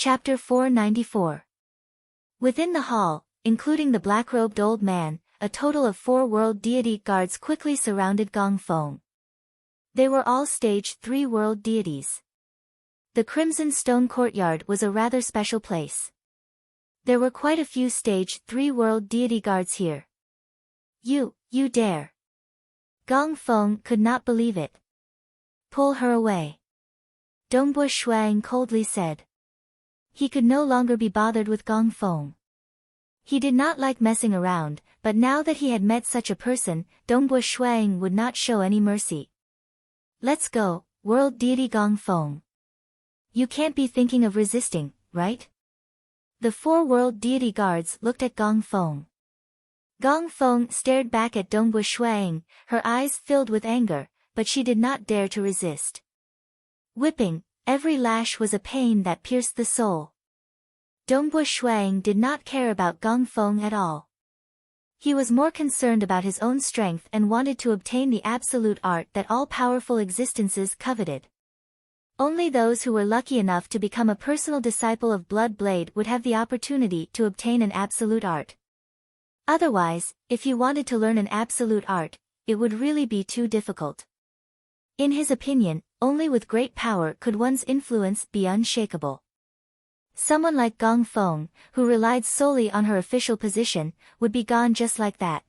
Chapter 494. Within the hall, including the black-robed old man, a total of 4 world deity guards quickly surrounded Gong Feng. They were all stage 3 world deities. The Crimson Stone Courtyard was a rather special place. There were quite a few stage 3 world deity guards here. You dare. Gong Feng could not believe it. Pull her away. Dongbu Shuang coldly said. He could no longer be bothered with Gong Feng. He did not like messing around, but now that he had met such a person, Dongbu Shuang would not show any mercy. Let's go, world deity Gong Feng. You can't be thinking of resisting, right? The 4 world deity guards looked at Gong Feng. Gong Feng stared back at Dongbu Shuang, her eyes filled with anger, but she did not dare to resist. Whipping, every lash was a pain that pierced the soul. Dongbu Shuang did not care about Gong Feng at all. He was more concerned about his own strength and wanted to obtain the absolute art that all powerful existences coveted. Only those who were lucky enough to become a personal disciple of Blood Blade would have the opportunity to obtain an absolute art. Otherwise, if you wanted to learn an absolute art, it would really be too difficult. In his opinion, only with great power could one's influence be unshakable. Someone like Gong Feng, who relied solely on her official position, would be gone just like that.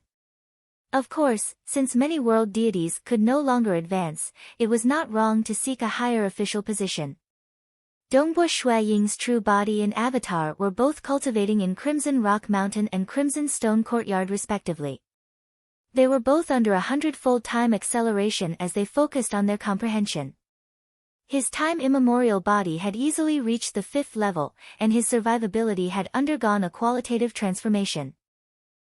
Of course, since many world deities could no longer advance, it was not wrong to seek a higher official position. Dongbu Shuaying's true body and avatar were both cultivating in Crimson Rock Mountain and Crimson Stone Courtyard respectively. They were both under 100-fold time acceleration as they focused on their comprehension. His time-immemorial body had easily reached the 5th level, and his survivability had undergone a qualitative transformation.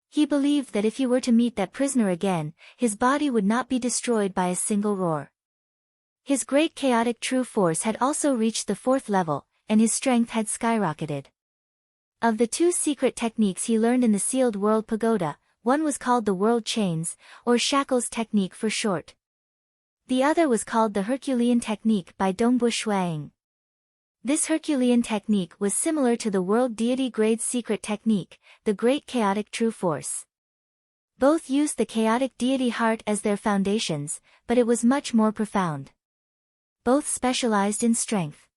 He believed that if he were to meet that prisoner again, his body would not be destroyed by a single roar. His great chaotic true force had also reached the 4th level, and his strength had skyrocketed. Of the 2 secret techniques he learned in the Sealed World Pagoda, one was called the World Chains, or Shackles technique for short. The other was called the Herculean technique by Dongbu Shuang. This Herculean technique was similar to the World Deity Grade secret technique, the Great Chaotic True Force. Both used the Chaotic Deity Heart as their foundations, but it was much more profound. Both specialized in strength.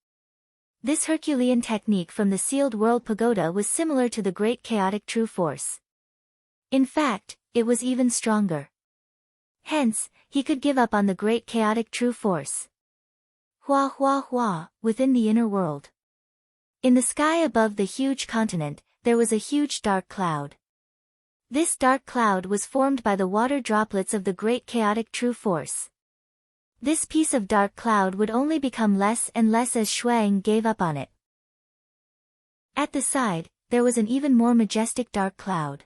This Herculean technique from the Sealed World Pagoda was similar to the Great Chaotic True Force. In fact, it was even stronger. Hence, he could give up on the Great Chaotic True Force. Hua hua hua, within the inner world. In the sky above the huge continent, there was a huge dark cloud. This dark cloud was formed by the water droplets of the Great Chaotic True Force. This piece of dark cloud would only become less and less as Shuang gave up on it. At the side, there was an even more majestic dark cloud.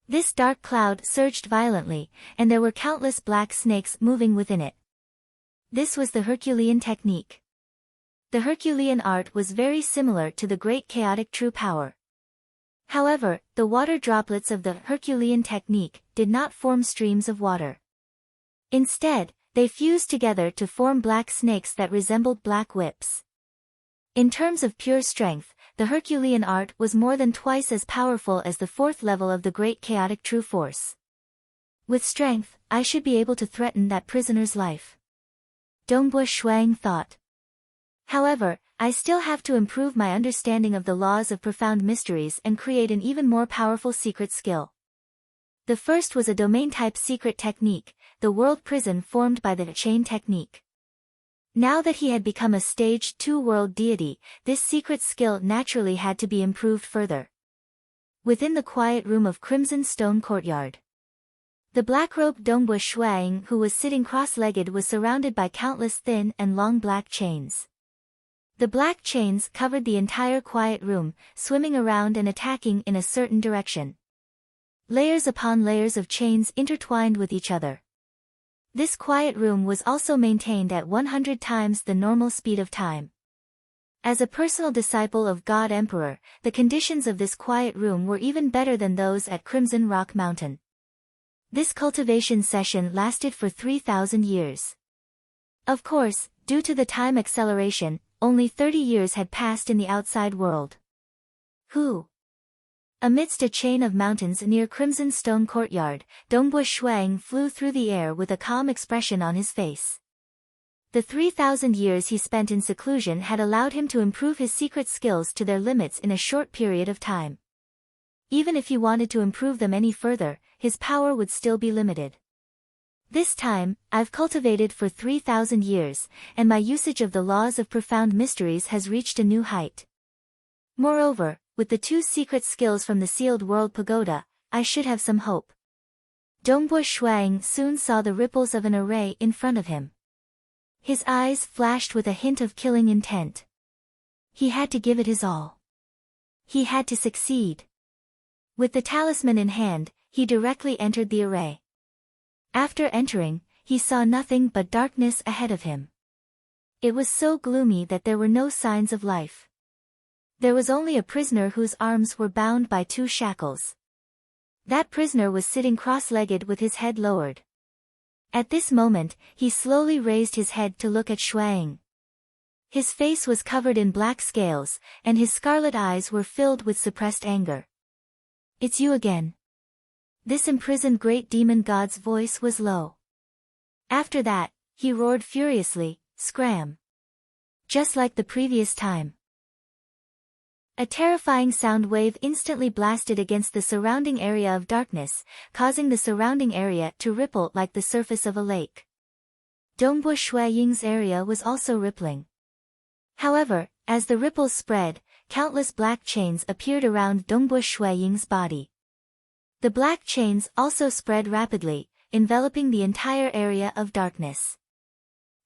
This dark cloud surged violently, and there were countless black snakes moving within it. This was the Herculean technique. The Herculean art was very similar to the Great Chaotic True Power. However, the water droplets of the Herculean technique did not form streams of water. Instead, they fused together to form black snakes that resembled black whips. In terms of pure strength, the Herculean art was more than twice as powerful as the 4th level of the Great Chaotic True Force. With strength, I should be able to threaten that prisoner's life. Dongbu Shuang thought. However, I still have to improve my understanding of the laws of profound mysteries and create an even more powerful secret skill. The first was a domain-type secret technique, the world prison formed by the chain technique. Now that he had become a stage 2 world deity, this secret skill naturally had to be improved further. Within the quiet room of Crimson Stone Courtyard, the black-robed Dongbu Shuang who was sitting cross-legged was surrounded by countless thin and long black chains. The black chains covered the entire quiet room, swimming around and attacking in a certain direction. Layers upon layers of chains intertwined with each other. This quiet room was also maintained at 100 times the normal speed of time. As a personal disciple of God Emperor, the conditions of this quiet room were even better than those at Crimson Rock Mountain. This cultivation session lasted for 3,000 years. Of course, due to the time acceleration, only 30 years had passed in the outside world. Who? Amidst a chain of mountains near Crimson Stone Courtyard, Dongbo Shuang flew through the air with a calm expression on his face. The 3,000 years he spent in seclusion had allowed him to improve his secret skills to their limits in a short period of time. Even if he wanted to improve them any further, his power would still be limited. This time, I've cultivated for 3,000 years, and my usage of the laws of profound mysteries has reached a new height. Moreover, with the 2 secret skills from the sealed world pagoda, I should have some hope. Dongbo Shuang soon saw the ripples of an array in front of him. His eyes flashed with a hint of killing intent. He had to give it his all. He had to succeed. With the talisman in hand, he directly entered the array. After entering, he saw nothing but darkness ahead of him. It was so gloomy that there were no signs of life. There was only a prisoner whose arms were bound by 2 shackles. That prisoner was sitting cross-legged with his head lowered. At this moment, he slowly raised his head to look at Shuang. His face was covered in black scales, and his scarlet eyes were filled with suppressed anger. "It's you again." This imprisoned great demon god's voice was low. After that, he roared furiously, "Scram!" Just like the previous time. A terrifying sound wave instantly blasted against the surrounding area of darkness, causing the surrounding area to ripple like the surface of a lake. Dongbo Shuaying's area was also rippling. However, as the ripples spread, countless black chains appeared around Dongbo Shuaying's body. The black chains also spread rapidly, enveloping the entire area of darkness.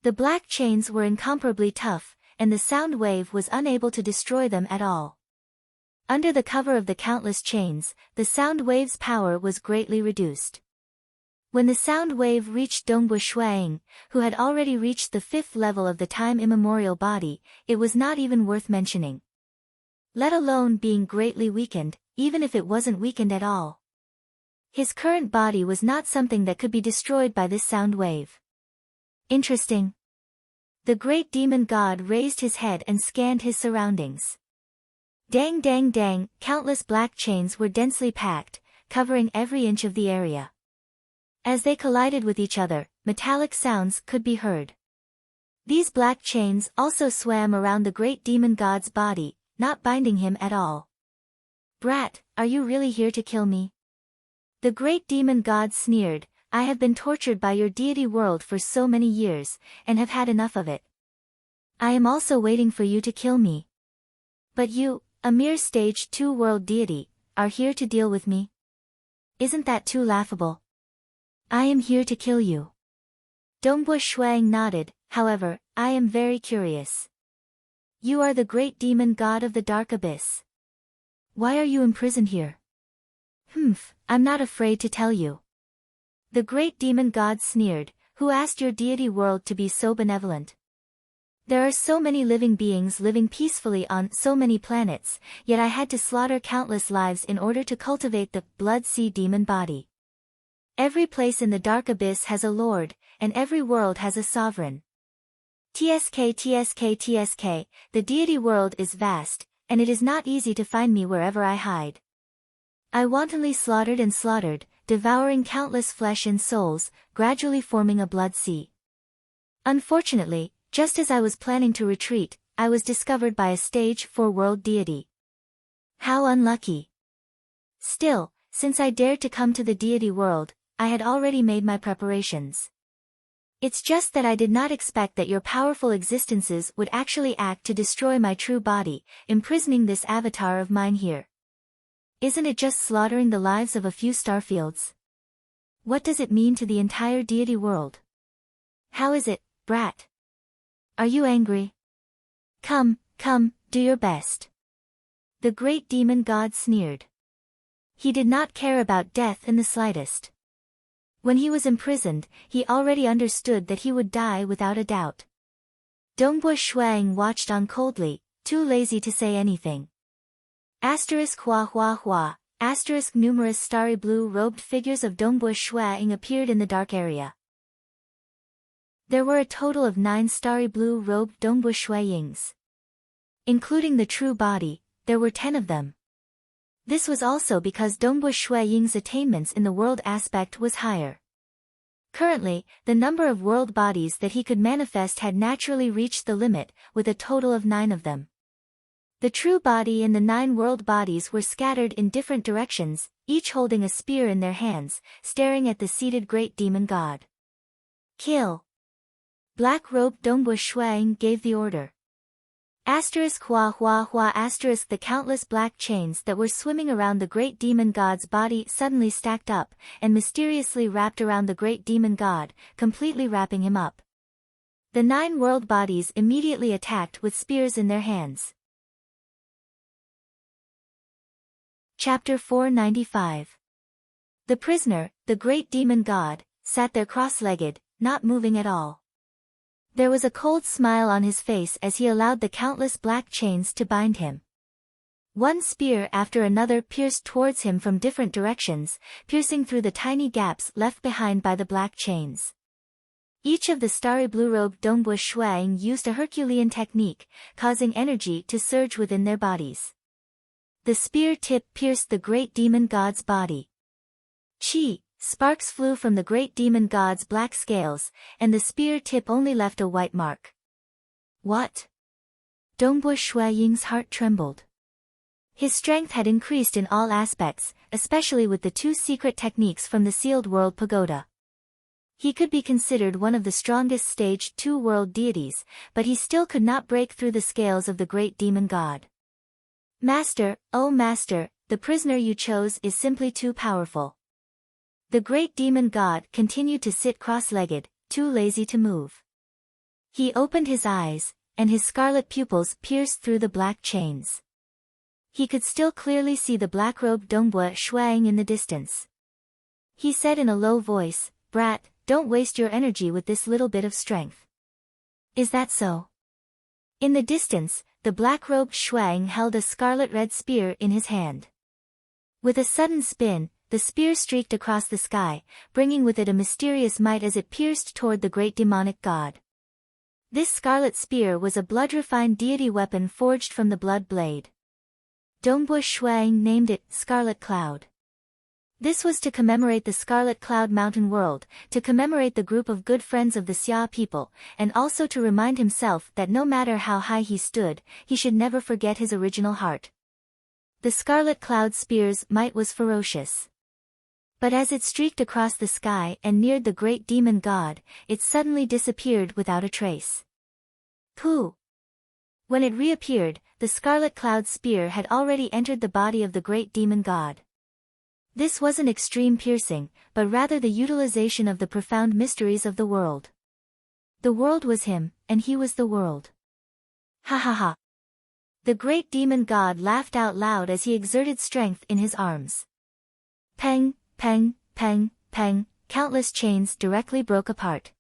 The black chains were incomparably tough, and the sound wave was unable to destroy them at all. Under the cover of the countless chains, the sound wave's power was greatly reduced. When the sound wave reached Dongbo Shuang, who had already reached the 5th level of the time-immemorial body, it was not even worth mentioning. Let alone being greatly weakened, even if it wasn't weakened at all. His current body was not something that could be destroyed by this sound wave. Interesting. The great demon god raised his head and scanned his surroundings. Dang dang dang, countless black chains were densely packed, covering every inch of the area. As they collided with each other, metallic sounds could be heard. These black chains also swam around the great demon god's body, not binding him at all. "Brat, are you really here to kill me?" The great demon god sneered, "I have been tortured by your deity world for so many years, and have had enough of it. I am also waiting for you to kill me. But you, a mere stage 2 world deity, are here to deal with me? Isn't that too laughable? I am here to kill you." Dongbo Shuang nodded, "However, I am very curious. You are the great demon god of the dark abyss. Why are you imprisoned here?" I'm not afraid to tell you." The great demon god sneered, "Who asked your deity world to be so benevolent? There are so many living beings living peacefully on so many planets, yet I had to slaughter countless lives in order to cultivate the Blood Sea demon body. Every place in the dark abyss has a lord, and every world has a sovereign. TSK, the deity world is vast, and it is not easy to find me wherever I hide. I wantonly slaughtered and slaughtered, devouring countless flesh and souls, gradually forming a blood sea. Unfortunately, just as I was planning to retreat, I was discovered by a stage 4 world deity. How unlucky. Still, since I dared to come to the deity world, I had already made my preparations. It's just that I did not expect that your powerful existences would actually act to destroy my true body, imprisoning this avatar of mine here. Isn't it just slaughtering the lives of a few starfields? What does it mean to the entire deity world? How is it, brat? Are you angry? Come, do your best." The great demon god sneered. He did not care about death in the slightest. When he was imprisoned, he already understood that he would die without a doubt. Dongbo Shuang watched on coldly, too lazy to say anything. *********** Numerous starry blue-robed figures of Dongbo Shuang appeared in the dark area. There were a total of 9 starry blue-robed Dongbo Shuayings. Including the true body, there were 10 of them. This was also because Dongbu Shui Ying's attainments in the world aspect was higher. Currently, the number of world bodies that he could manifest had naturally reached the limit, with a total of 9 of them. The true body and the 9 world bodies were scattered in different directions, each holding a spear in their hands, staring at the seated great demon god. Kill! Black-robed Dongbu Shuang gave the order. Hua hua hua the countless black chains that were swimming around the great demon god's body suddenly stacked up, and mysteriously wrapped around the great demon god, completely wrapping him up. The 9 world bodies immediately attacked with spears in their hands. Chapter 495. The prisoner, the great demon god, sat there cross-legged, not moving at all. There was a cold smile on his face as he allowed the countless black chains to bind him. One spear after another pierced towards him from different directions, piercing through the tiny gaps left behind by the black chains. Each of the starry blue-robed Dongbu Shuang used a Herculean technique, causing energy to surge within their bodies. The spear tip pierced the great demon god's body. Chi! Sparks flew from the great demon god's black scales, and the spear tip only left a white mark. What? Dongbu Shuaying's heart trembled. His strength had increased in all aspects, especially with the 2 secret techniques from the sealed world pagoda. He could be considered one of the strongest stage 2 world deities, but he still could not break through the scales of the great demon god. Master, oh master, the prisoner you chose is simply too powerful. The great demon god continued to sit cross-legged, too lazy to move. He opened his eyes, and his scarlet pupils pierced through the black chains. He could still clearly see the black-robed Dongbu Shuang in the distance. He said in a low voice, "Brat, don't waste your energy with this little bit of strength." Is that so? In the distance, the black-robed Shuang held a scarlet-red spear in his hand. With a sudden spin, the spear streaked across the sky, bringing with it a mysterious might as it pierced toward the great demonic god. This scarlet spear was a blood-refined deity weapon forged from the blood blade. Dongbu Shuang named it Scarlet Cloud. This was to commemorate the Scarlet Cloud Mountain world, to commemorate the group of good friends of the Xia people, and also to remind himself that no matter how high he stood, he should never forget his original heart. The Scarlet Cloud spear's might was ferocious. But as it streaked across the sky and neared the great demon god, it suddenly disappeared without a trace. Pooh! When it reappeared, the Scarlet Cloud spear had already entered the body of the great demon god. This wasn't extreme piercing, but rather the utilization of the profound mysteries of the world. The world was him, and he was the world. Ha ha ha! The great demon god laughed out loud as he exerted strength in his arms. Peng! Peng, peng, peng, countless chains directly broke apart.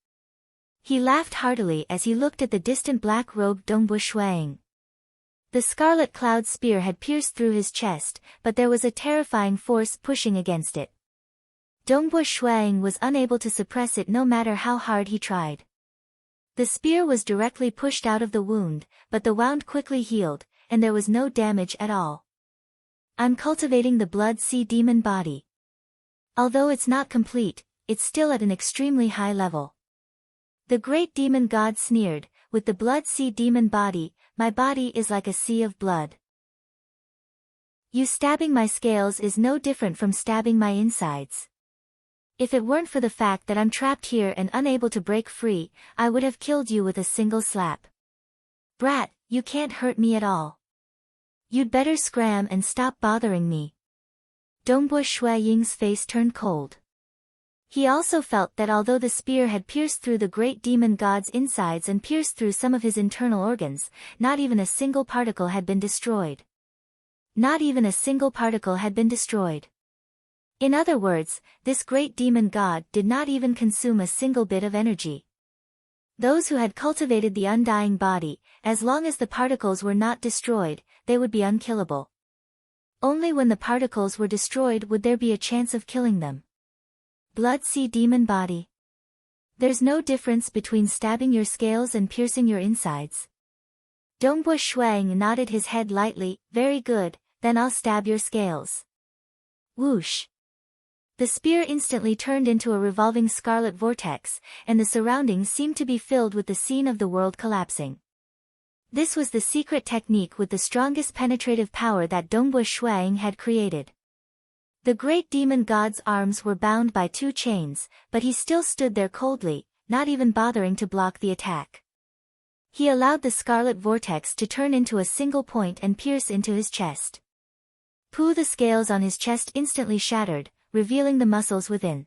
He laughed heartily as he looked at the distant black-robed Dongbu Shuang. The scarlet cloud spear had pierced through his chest, but there was a terrifying force pushing against it. Dongbu Shuang was unable to suppress it no matter how hard he tried. The spear was directly pushed out of the wound, but the wound quickly healed, and there was no damage at all. I'm cultivating the blood sea demon body. Although it's not complete, it's still at an extremely high level. The great demon god sneered, with the blood sea demon body, my body is like a sea of blood. You stabbing my scales is no different from stabbing my insides. If it weren't for the fact that I'm trapped here and unable to break free, I would have killed you with a single slap. Brat, you can't hurt me at all. You'd better scram and stop bothering me. Dongbu Shuaying's face turned cold. He also felt that although the spear had pierced through the great demon god's insides and pierced through some of his internal organs, not even a single particle had been destroyed. Not even a single particle had been destroyed. In other words, this great demon god did not even consume a single bit of energy. Those who had cultivated the undying body, as long as the particles were not destroyed, they would be unkillable. Only when the particles were destroyed would there be a chance of killing them. Blood sea demon body. There's no difference between stabbing your scales and piercing your insides. Dongbua Shuang nodded his head lightly. Very good, then I'll stab your scales. Whoosh. The spear instantly turned into a revolving scarlet vortex, and the surroundings seemed to be filled with the scene of the world collapsing. This was the secret technique with the strongest penetrative power that Dongbua Shuang had created. The great demon god's arms were bound by 2 chains, but he still stood there coldly, not even bothering to block the attack. He allowed the scarlet vortex to turn into a single point and pierce into his chest. The scales on his chest instantly shattered, revealing the muscles within.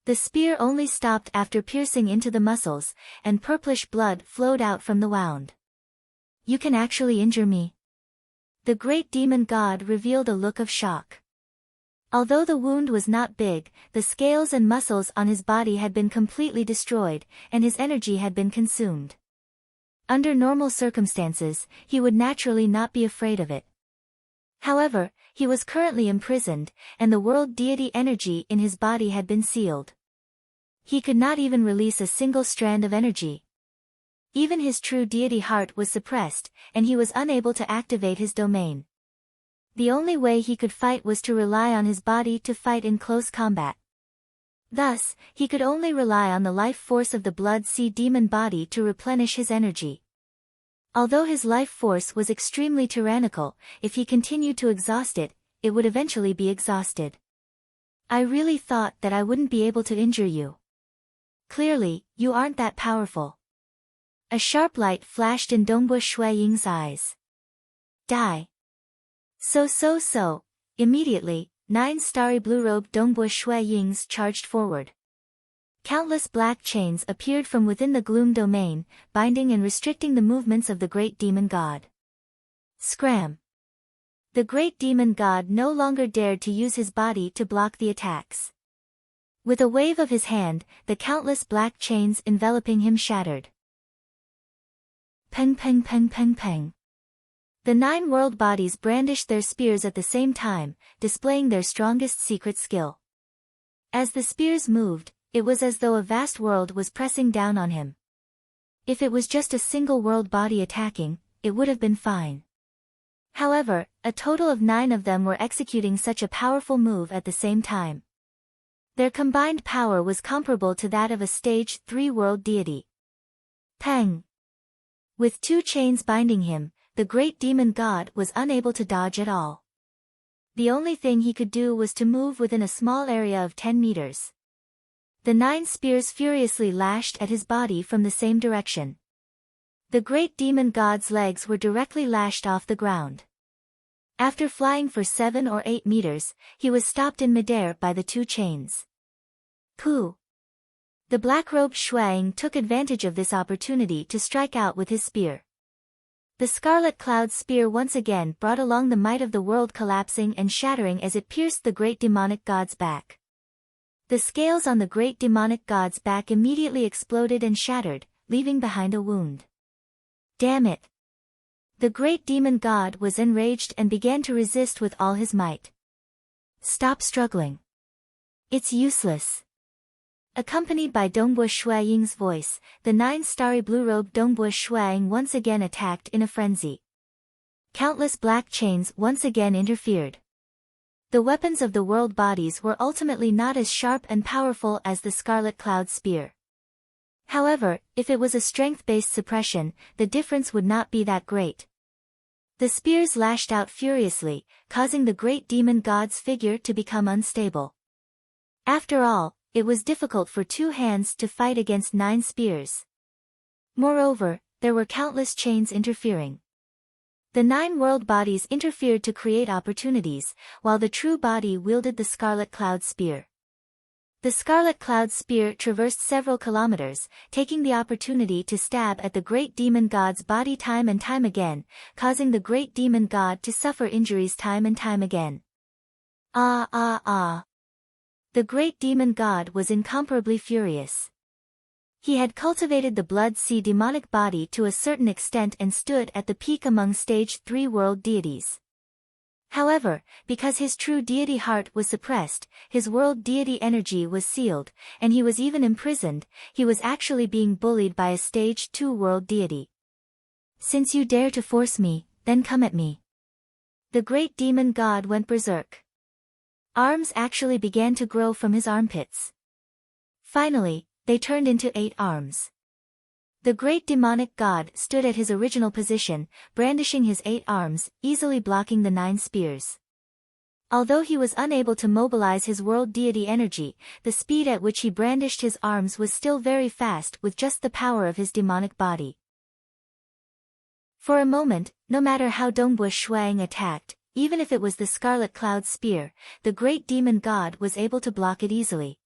The spear only stopped after piercing into the muscles, and purplish blood flowed out from the wound. You can actually injure me? The great demon god revealed a look of shock. Although the wound was not big, the scales and muscles on his body had been completely destroyed, and his energy had been consumed. Under normal circumstances, he would naturally not be afraid of it. However, he was currently imprisoned, and the world deity energy in his body had been sealed. He could not even release a single strand of energy. Even his true deity heart was suppressed, and he was unable to activate his domain. The only way he could fight was to rely on his body to fight in close combat. Thus, he could only rely on the life force of the Blood Sea demon body to replenish his energy. Although his life force was extremely tyrannical, if he continued to exhaust it, it would eventually be exhausted. I really thought that I wouldn't be able to injure you. Clearly, you aren't that powerful. A sharp light flashed in Dongbua Shuaying's eyes. Die. So. Immediately, 9 starry blue-robed Dongbua Shuayings charged forward. Countless black chains appeared from within the gloom domain, binding and restricting the movements of the great demon god. Scram! The great demon god no longer dared to use his body to block the attacks. With a wave of his hand, the countless black chains enveloping him shattered. Peng. The 9 world bodies brandished their spears at the same time, displaying their strongest secret skill. As the spears moved, it was as though a vast world was pressing down on him. If it was just a single world body attacking, it would have been fine. However, a total of 9 of them were executing such a powerful move at the same time. Their combined power was comparable to that of a stage 3 world deity. Peng! With 2 chains binding him, the great demon god was unable to dodge at all. The only thing he could do was to move within a small area of 10 meters. The 9 spears furiously lashed at his body from the same direction. The great demon god's legs were directly lashed off the ground. After flying for 7 or 8 meters, he was stopped in midair by the 2 chains. Pooh! The black-robed Shuang took advantage of this opportunity to strike out with his spear. The scarlet cloud spear once again brought along the might of the world collapsing and shattering as it pierced the great demonic god's back. The scales on the great demonic god's back immediately exploded and shattered, leaving behind a wound. Damn it! The great demon god was enraged and began to resist with all his might. Stop struggling. It's useless. Accompanied by Dongbua Shuaying's voice, the 9 starry blue-robed Dongbua Shuaying once again attacked in a frenzy. Countless black chains once again interfered. The weapons of the world bodies were ultimately not as sharp and powerful as the Scarlet Cloud Spear. However, if it was a strength-based suppression, the difference would not be that great. The spears lashed out furiously, causing the great demon god's figure to become unstable. After all, it was difficult for 2 hands to fight against 9 spears. Moreover, there were countless chains interfering. The 9 world bodies interfered to create opportunities, while the true body wielded the Scarlet Cloud Spear. The Scarlet Cloud Spear traversed several kilometers, taking the opportunity to stab at the great demon god's body time and time again, causing the great demon god to suffer injuries time and time again. The great demon god was incomparably furious. He had cultivated the Blood Sea demonic body to a certain extent and stood at the peak among stage 3 world deities. However, because his true deity heart was suppressed, his world deity energy was sealed, and he was even imprisoned, he was actually being bullied by a stage 2 world deity. Since you dare to force me, then come at me. The great demon god went berserk. Arms actually began to grow from his armpits. Finally, they turned into 8 arms. The great demonic god stood at his original position, brandishing his 8 arms, easily blocking the 9 spears. Although he was unable to mobilize his world deity energy, the speed at which he brandished his arms was still very fast with just the power of his demonic body. For a moment, no matter how Dongbu Shuang attacked, even if it was the Scarlet Cloud Spear, the great demon god was able to block it easily.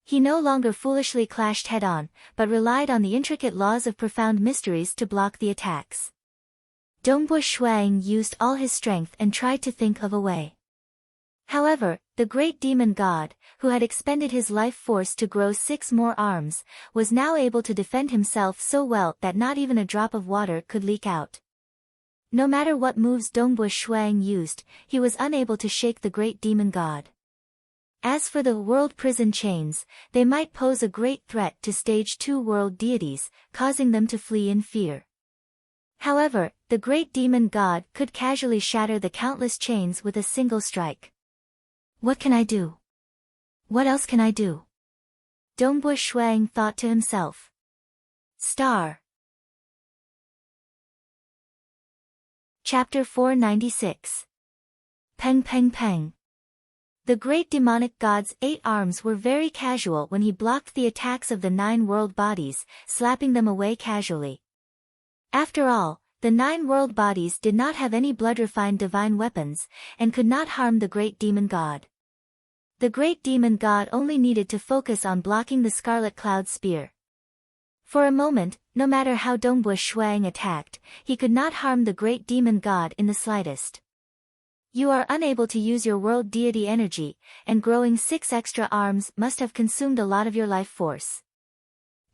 He no longer foolishly clashed head-on, but relied on the intricate laws of profound mysteries to block the attacks. Dongbu Shuang used all his strength and tried to think of a way. However, the great demon god, who had expended his life force to grow 6 more arms, was now able to defend himself so well that not even a drop of water could leak out. No matter what moves Dongbu Shuang used, he was unable to shake the great demon god. As for the world prison chains, they might pose a great threat to stage 2 world deities, causing them to flee in fear. However, the great demon god could casually shatter the countless chains with a single strike. What can I do? What else can I do? Dongbu Shuang thought to himself. Star. Chapter 496. Peng Peng Peng. The great demonic god's 8 arms were very casual when he blocked the attacks of the 9 world bodies, slapping them away casually. After all, the 9 world bodies did not have any blood-refined divine weapons, and could not harm the great demon god. The great demon god only needed to focus on blocking the Scarlet Cloud Spear. For a moment, no matter how Dongbu Shuang attacked, he could not harm the great demon god in the slightest. You are unable to use your world deity energy, and growing 6 extra arms must have consumed a lot of your life force.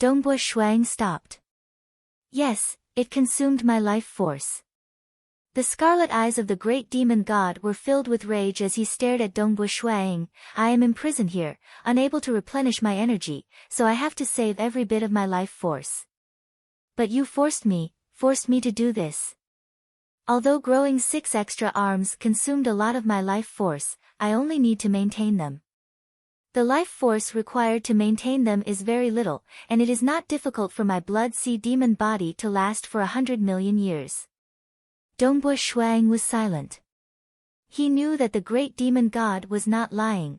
Dongbu Shuang stopped. Yes, it consumed my life force. The scarlet eyes of the great demon god were filled with rage as he stared at Dongbu Shuang. I am imprisoned here, unable to replenish my energy, so I have to save every bit of my life force. But you forced me to do this. Although growing 6 extra arms consumed a lot of my life force, I only need to maintain them. The life force required to maintain them is very little, and it is not difficult for my blood sea demon body to last for 100 million years. Dongbu Shuang was silent. He knew that the great demon god was not lying.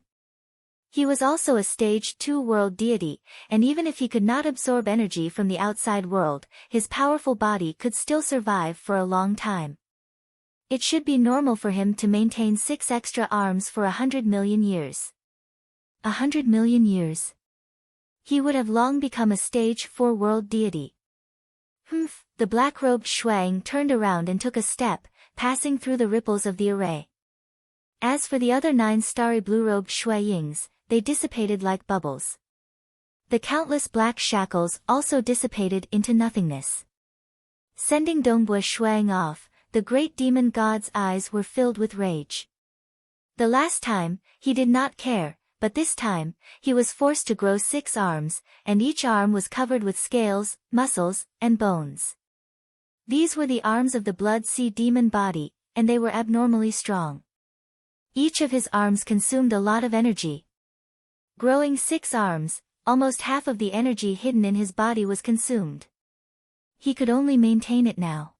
He was also a stage 2 world deity, and even if he could not absorb energy from the outside world, his powerful body could still survive for a long time. It should be normal for him to maintain 6 extra arms for 100 million years. 100 million years. He would have long become a stage 4 world deity. Humph, the black-robed Shuang turned around and took a step, passing through the ripples of the array. As for the other 9 starry blue-robed Shuayings, they dissipated like bubbles. The countless black shackles also dissipated into nothingness. Sending Dongbu Shuang off, the great demon god's eyes were filled with rage. The last time, he did not care, but this time, he was forced to grow 6 arms, and each arm was covered with scales, muscles, and bones. These were the arms of the blood sea demon body, and they were abnormally strong. Each of his arms consumed a lot of energy. Growing 6 arms, almost half of the energy hidden in his body was consumed. He could only maintain it now.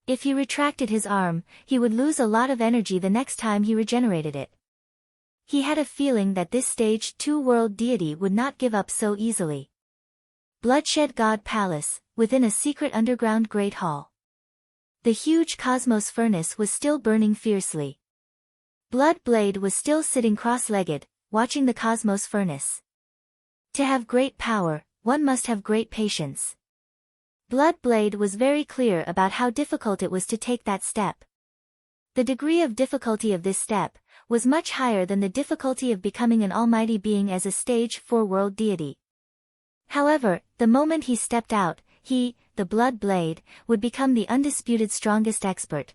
If he retracted his arm, he would lose a lot of energy the next time he regenerated it. He had a feeling that this stage 2 world deity would not give up so easily. Bloodshed God Palace, within a secret underground great hall. The huge cosmos furnace was still burning fiercely. Blood Blade was still sitting cross-legged, watching the cosmos furnace. To have great power, one must have great patience. Blood Blade was very clear about how difficult it was to take that step. The degree of difficulty of this step was much higher than the difficulty of becoming an almighty being as a stage 4 world deity. However, the moment he stepped out, he, the Blood Blade, would become the undisputed strongest expert.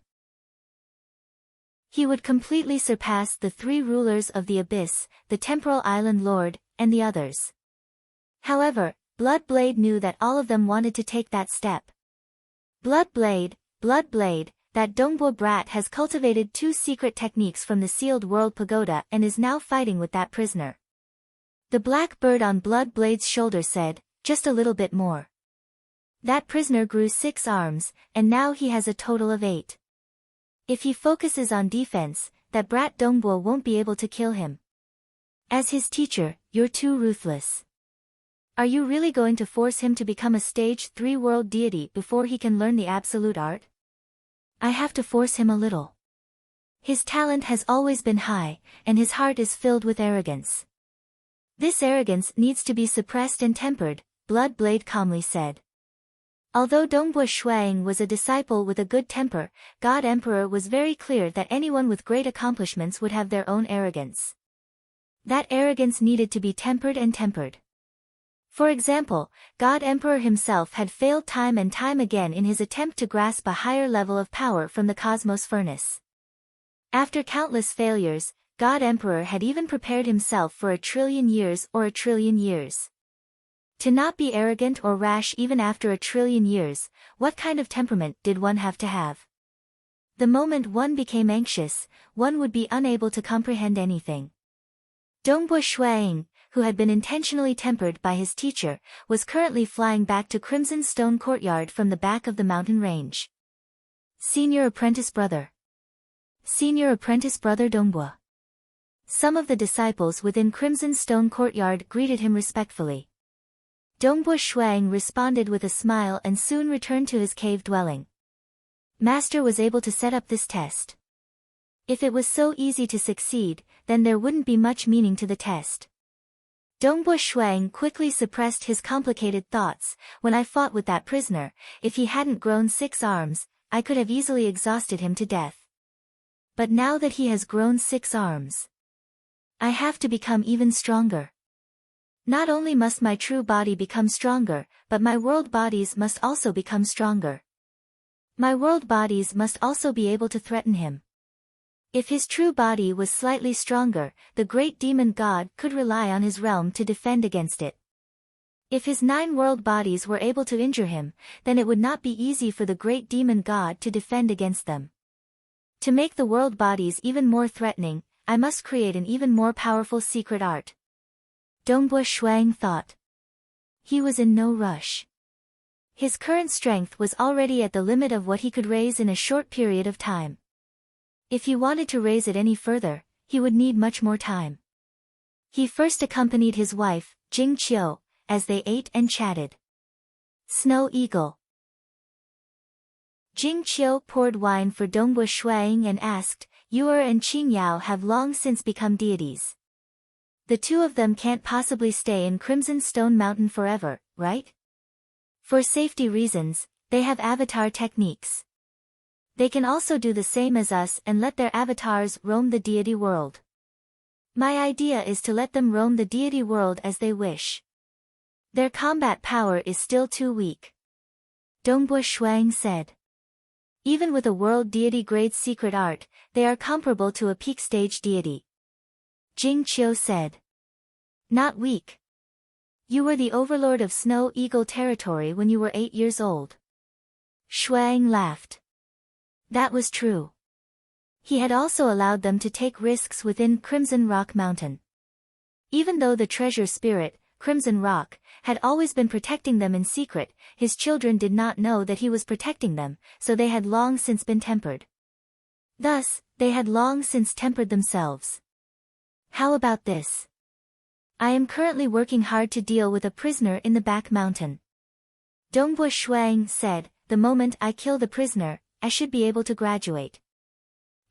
He would completely surpass the 3 rulers of the Abyss, the Temporal Island Lord, and the others. However, Blood Blade knew that all of them wanted to take that step. Blood Blade, that Dongbo brat has cultivated 2 secret techniques from the sealed world pagoda and is now fighting with that prisoner. The black bird on Blood Blade's shoulder said, just a little bit more. That prisoner grew 6 arms, and now he has a total of 8. If he focuses on defense, that brat Dongbo won't be able to kill him. As his teacher, you're too ruthless. Are you really going to force him to become a stage 3 world deity before he can learn the absolute art? I have to force him a little. His talent has always been high, and his heart is filled with arrogance. This arrogance needs to be suppressed and tempered, Blood Blade calmly said. Although Dongbo Shuang was a disciple with a good temper, God Emperor was very clear that anyone with great accomplishments would have their own arrogance. That arrogance needed to be tempered and tempered. For example, God Emperor himself had failed time and time again in his attempt to grasp a higher level of power from the cosmos furnace. After countless failures, God Emperor had even prepared himself for 1,000,000,000,000 years or 1,000,000,000,000 years. To not be arrogant or rash even after 1,000,000,000,000 years, what kind of temperament did one have to have? The moment one became anxious, one would be unable to comprehend anything. Dongbo Shuang, who had been intentionally tempered by his teacher, was currently flying back to Crimson Stone Courtyard from the back of the mountain range. Senior apprentice brother. Senior apprentice brother Dongbo. Some of the disciples within Crimson Stone Courtyard greeted him respectfully. Dongbo Shuang responded with a smile and soon returned to his cave dwelling. Master was able to set up this test. If it was so easy to succeed, then there wouldn't be much meaning to the test. Dongbo Shuang quickly suppressed his complicated thoughts. When I fought with that prisoner, if he hadn't grown 6 arms, I could have easily exhausted him to death. But now that he has grown 6 arms, I have to become even stronger. Not only must my true body become stronger, but my world bodies must also become stronger. My world bodies must also be able to threaten him. If his true body was slightly stronger, the great demon god could rely on his realm to defend against it. If his 9 world bodies were able to injure him, then it would not be easy for the great demon god to defend against them. To make the world bodies even more threatening, I must create an even more powerful secret art. Dongbo Shuang thought. He was in no rush. His current strength was already at the limit of what he could raise in a short period of time. If he wanted to raise it any further, he would need much more time. He first accompanied his wife, Jing Qiu, as they ate and chatted. Snow Eagle. Jing Qiu poured wine for Dongbo Shuang and asked, Yuer and Qingyao have long since become deities. The 2 of them can't possibly stay in Crimson Stone Mountain forever, right? For safety reasons, they have avatar techniques. They can also do the same as us and let their avatars roam the deity world. My idea is to let them roam the deity world as they wish. Their combat power is still too weak. Dongbo Shuang said. Even with a world deity grade secret art, they are comparable to a peak stage deity. Jing Qiu said. Not weak. You were the overlord of Snow Eagle territory when you were 8 years old. Shuang laughed. That was true. He had also allowed them to take risks within Crimson Rock Mountain. Even though the treasure spirit, Crimson Rock, had always been protecting them in secret, his children did not know that he was protecting them, so they had long since been tempered. Thus, they had long since tempered themselves. How about this? I am currently working hard to deal with a prisoner in the back mountain. Dongbo Shuang said, the moment I kill the prisoner, I should be able to graduate.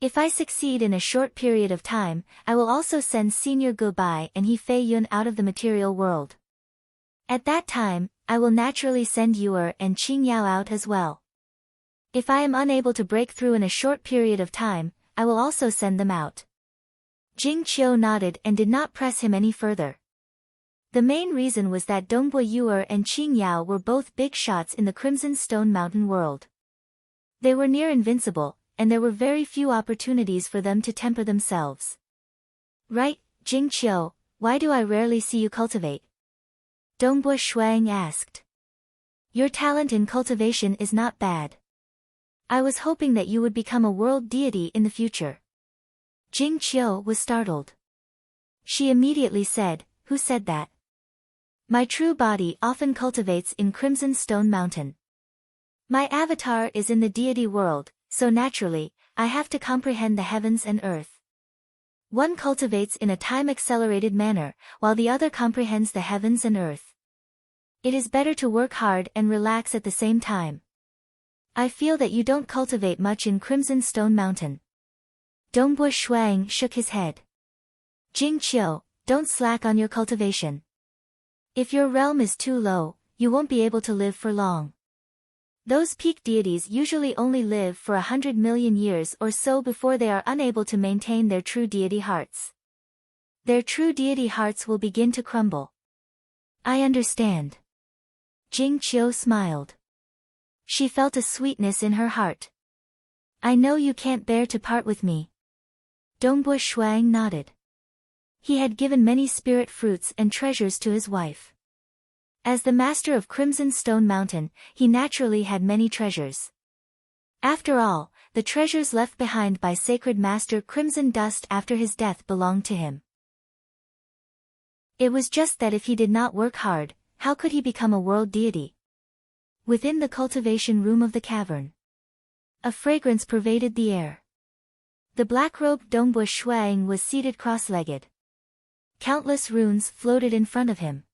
If I succeed in a short period of time, I will also send Senior Goodbye and He Fei Yun out of the material world. At that time, I will naturally send Yuer and Qingyao out as well. If I am unable to break through in a short period of time, I will also send them out. Jing Qiu nodded and did not press him any further. The main reason was that Dongbo Yuer and Qingyao were both big shots in the Crimson Stone Mountain world. They were near invincible, and there were very few opportunities for them to temper themselves. Right, Jing Qiu, why do I rarely see you cultivate? Dongbo Shuang asked. Your talent in cultivation is not bad. I was hoping that you would become a world deity in the future. Jing Qiu was startled. She immediately said, "Who said that?" My true body often cultivates in Crimson Stone Mountain. My avatar is in the deity world, so naturally, I have to comprehend the heavens and earth. One cultivates in a time-accelerated manner, while the other comprehends the heavens and earth. It is better to work hard and relax at the same time. I feel that you don't cultivate much in Crimson Stone Mountain. Dongbo Shuang shook his head. Jing Qiu, don't slack on your cultivation. If your realm is too low, you won't be able to live for long. Those peak deities usually only live for 100 million years or so before they are unable to maintain their true deity hearts. Their true deity hearts will begin to crumble. I understand. Jing Qiu smiled. She felt a sweetness in her heart. I know you can't bear to part with me. Dongbo Shuang nodded. He had given many spirit fruits and treasures to his wife. As the master of Crimson Stone Mountain, he naturally had many treasures. After all, the treasures left behind by sacred master Crimson Dust after his death belonged to him. It was just that if he did not work hard, how could he become a world deity? Within the cultivation room of the cavern, a fragrance pervaded the air. The black-robed Dongbo Shuang was seated cross-legged. Countless runes floated in front of him.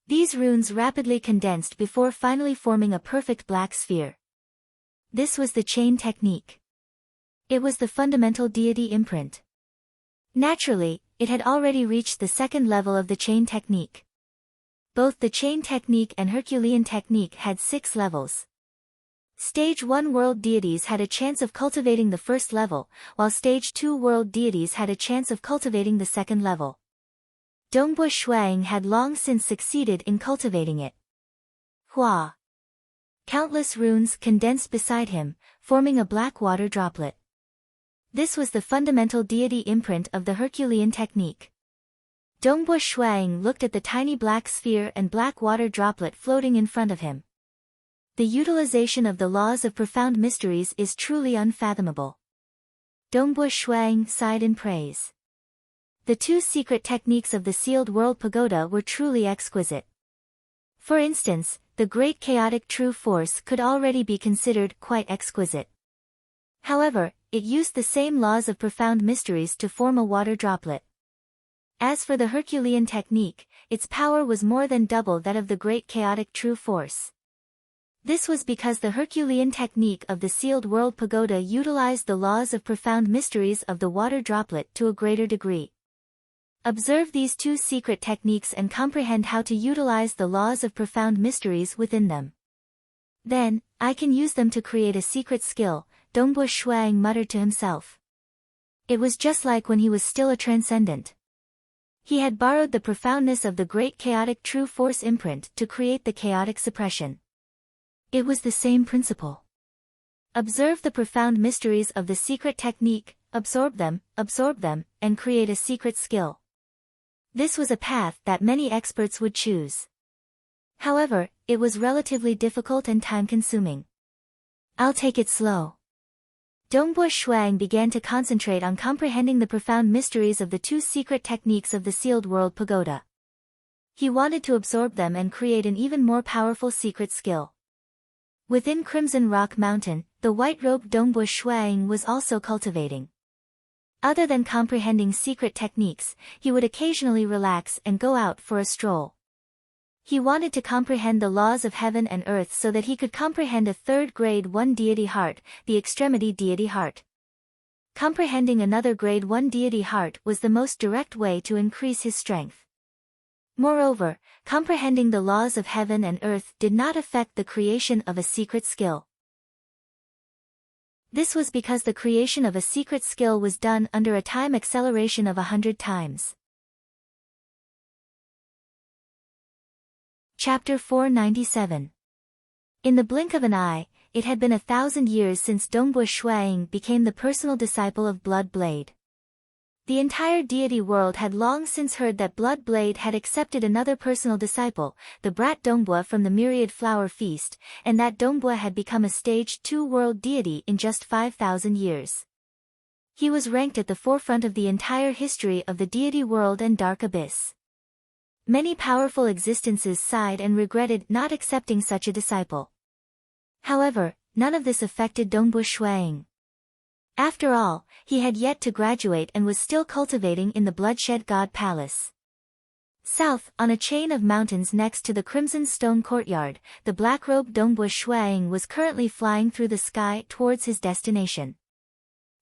These runes rapidly condensed before finally forming a perfect black sphere. This was the chain technique. It was the fundamental deity imprint. Naturally, it had already reached the second level of the chain technique. Both the chain technique and Herculean technique had 6 levels. Stage 1 world deities had a chance of cultivating the first level, while Stage 2 world deities had a chance of cultivating the second level. Dongbo Shuang had long since succeeded in cultivating it. Hua! Countless runes condensed beside him, forming a black water droplet. This was the fundamental deity imprint of the Herculean technique. Dongbo Shuang looked at the tiny black sphere and black water droplet floating in front of him. The utilization of the laws of profound mysteries is truly unfathomable. Dongbo Shuang sighed in praise. The 2 secret techniques of the sealed world pagoda were truly exquisite. For instance, the great chaotic true force could already be considered quite exquisite. However, it used the same laws of profound mysteries to form a water droplet. As for the Herculean technique, its power was more than double that of the great chaotic true force. This was because the Herculean technique of the sealed world pagoda utilized the laws of profound mysteries of the water droplet to a greater degree. Observe these 2 secret techniques and comprehend how to utilize the laws of profound mysteries within them. Then, I can use them to create a secret skill, Dongbo Shuang muttered to himself. It was just like when he was still a transcendent. He had borrowed the profoundness of the great chaotic true force imprint to create the chaotic suppression. It was the same principle. Observe the profound mysteries of the secret technique, absorb them, and create a secret skill. This was a path that many experts would choose. However, it was relatively difficult and time-consuming. I'll take it slow. Dongbo Shuang began to concentrate on comprehending the profound mysteries of the 2 secret techniques of the sealed world pagoda. He wanted to absorb them and create an even more powerful secret skill. Within Crimson Rock Mountain, the white-robed Dongbo Shuang was also cultivating. Other than comprehending secret techniques, he would occasionally relax and go out for a stroll. He wanted to comprehend the laws of heaven and earth so that he could comprehend a 3rd grade 1 deity heart, the extremity deity heart. Comprehending another grade 1 deity heart was the most direct way to increase his strength. Moreover, comprehending the laws of heaven and earth did not affect the creation of a secret skill. This was because the creation of a secret skill was done under a time acceleration of 100 times. Chapter 497. In the blink of an eye, it had been 1,000 years since Dongbo Shuang became the personal disciple of Blood Blade. The entire deity world had long since heard that Blood Blade had accepted another personal disciple, the brat Dongbua from the Myriad Flower Feast, and that Dongbua had become a stage 2 world deity in just 5,000 years. He was ranked at the forefront of the entire history of the deity world and dark abyss. Many powerful existences sighed and regretted not accepting such a disciple. However, none of this affected Dongbua Shuang. After all, he had yet to graduate and was still cultivating in the Bloodshed God Palace. South, on a chain of mountains next to the Crimson Stone Courtyard, the black-robed Dongbua Shuang was currently flying through the sky towards his destination.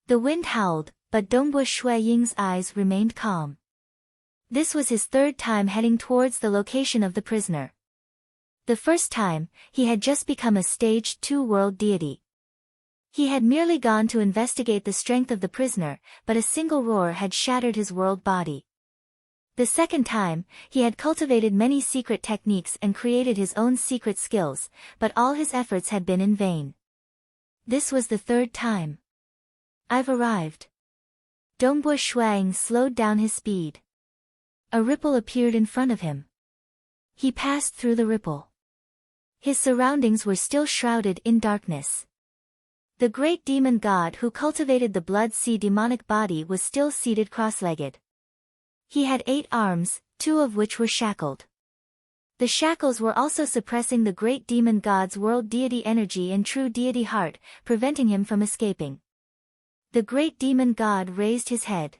The wind howled, but Dongbua Shuang's eyes remained calm. This was his third time heading towards the location of the prisoner. The first time, he had just become a stage 2 world deity. He had merely gone to investigate the strength of the prisoner, but a single roar had shattered his world body. The second time, he had cultivated many secret techniques and created his own secret skills, but all his efforts had been in vain. This was the third time. I've arrived. Dongbua Shuang slowed down his speed. A ripple appeared in front of him. He passed through the ripple. His surroundings were still shrouded in darkness. The great demon god who cultivated the Blood Sea demonic body was still seated cross-legged. He had 8 arms, 2 of which were shackled. The shackles were also suppressing the great demon god's world deity energy and true deity heart, preventing him from escaping. The great demon god raised his head.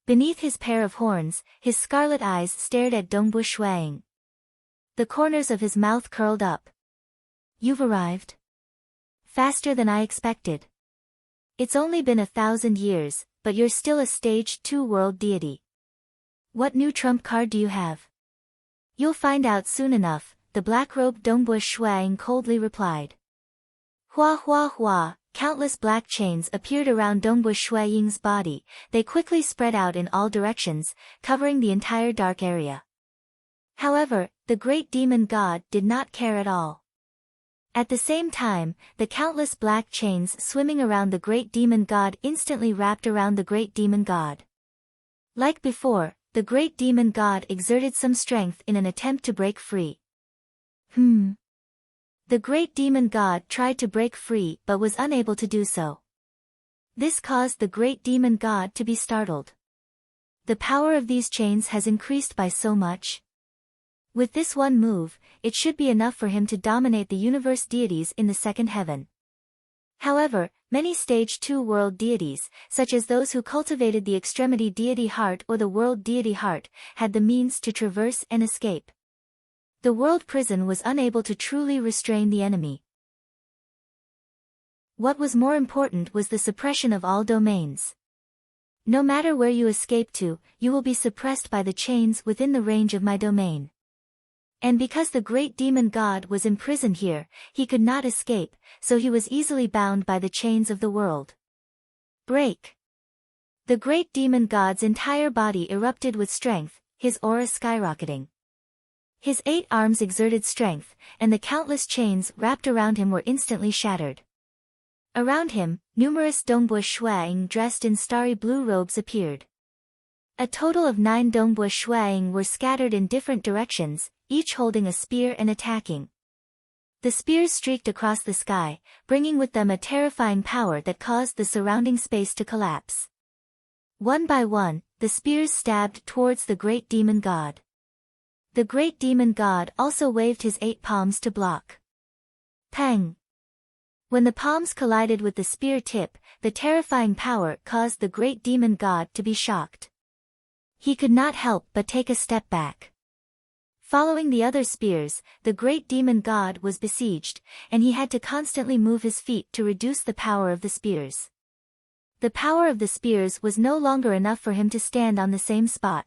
Beneath his pair of horns, his scarlet eyes stared at Dongbua Shuang. The corners of his mouth curled up. You've arrived? Faster than I expected. It's only been 1,000 years, but you're still a stage 2 world deity. What new trump card do you have? You'll find out soon enough, the black-robed Dongbua Shuang coldly replied. Hua hua hua, countless black chains appeared around Dongbua Shuang's body, they quickly spread out in all directions, covering the entire dark area. However, the great demon god did not care at all. At the same time, the countless black chains swimming around the great demon god instantly wrapped around the great demon god. Like before, the great demon god exerted some strength in an attempt to break free. The great demon god tried to break free but was unable to do so. This caused the great demon god to be startled. The power of these chains has increased by so much. With this one move, it should be enough for him to dominate the universe deities in the second heaven. However, many stage 2 world deities, such as those who cultivated the extremity deity heart or the world deity heart, had the means to traverse and escape. The world prison was unable to truly restrain the enemy. What was more important was the suppression of all domains. No matter where you escape to, you will be suppressed by the chains within the range of my domain. And because the great demon god was imprisoned here, he could not escape, so he was easily bound by the chains of the world. Break! The great demon god's entire body erupted with strength, his aura skyrocketing. His 8 arms exerted strength, and the countless chains wrapped around him were instantly shattered. Around him, numerous Dongbua Shuang dressed in starry blue robes appeared. A total of 9 Dongbua Shuang were scattered in different directions, each holding a spear and attacking. The spears streaked across the sky, bringing with them a terrifying power that caused the surrounding space to collapse. One by one, the spears stabbed towards the great demon god. The great demon god also waved his 8 palms to block. Pang! When the palms collided with the spear tip, the terrifying power caused the great demon god to be shocked. He could not help but take a step back. Following the other spears, the great demon god was besieged, and he had to constantly move his feet to reduce the power of the spears. The power of the spears was no longer enough for him to stand on the same spot.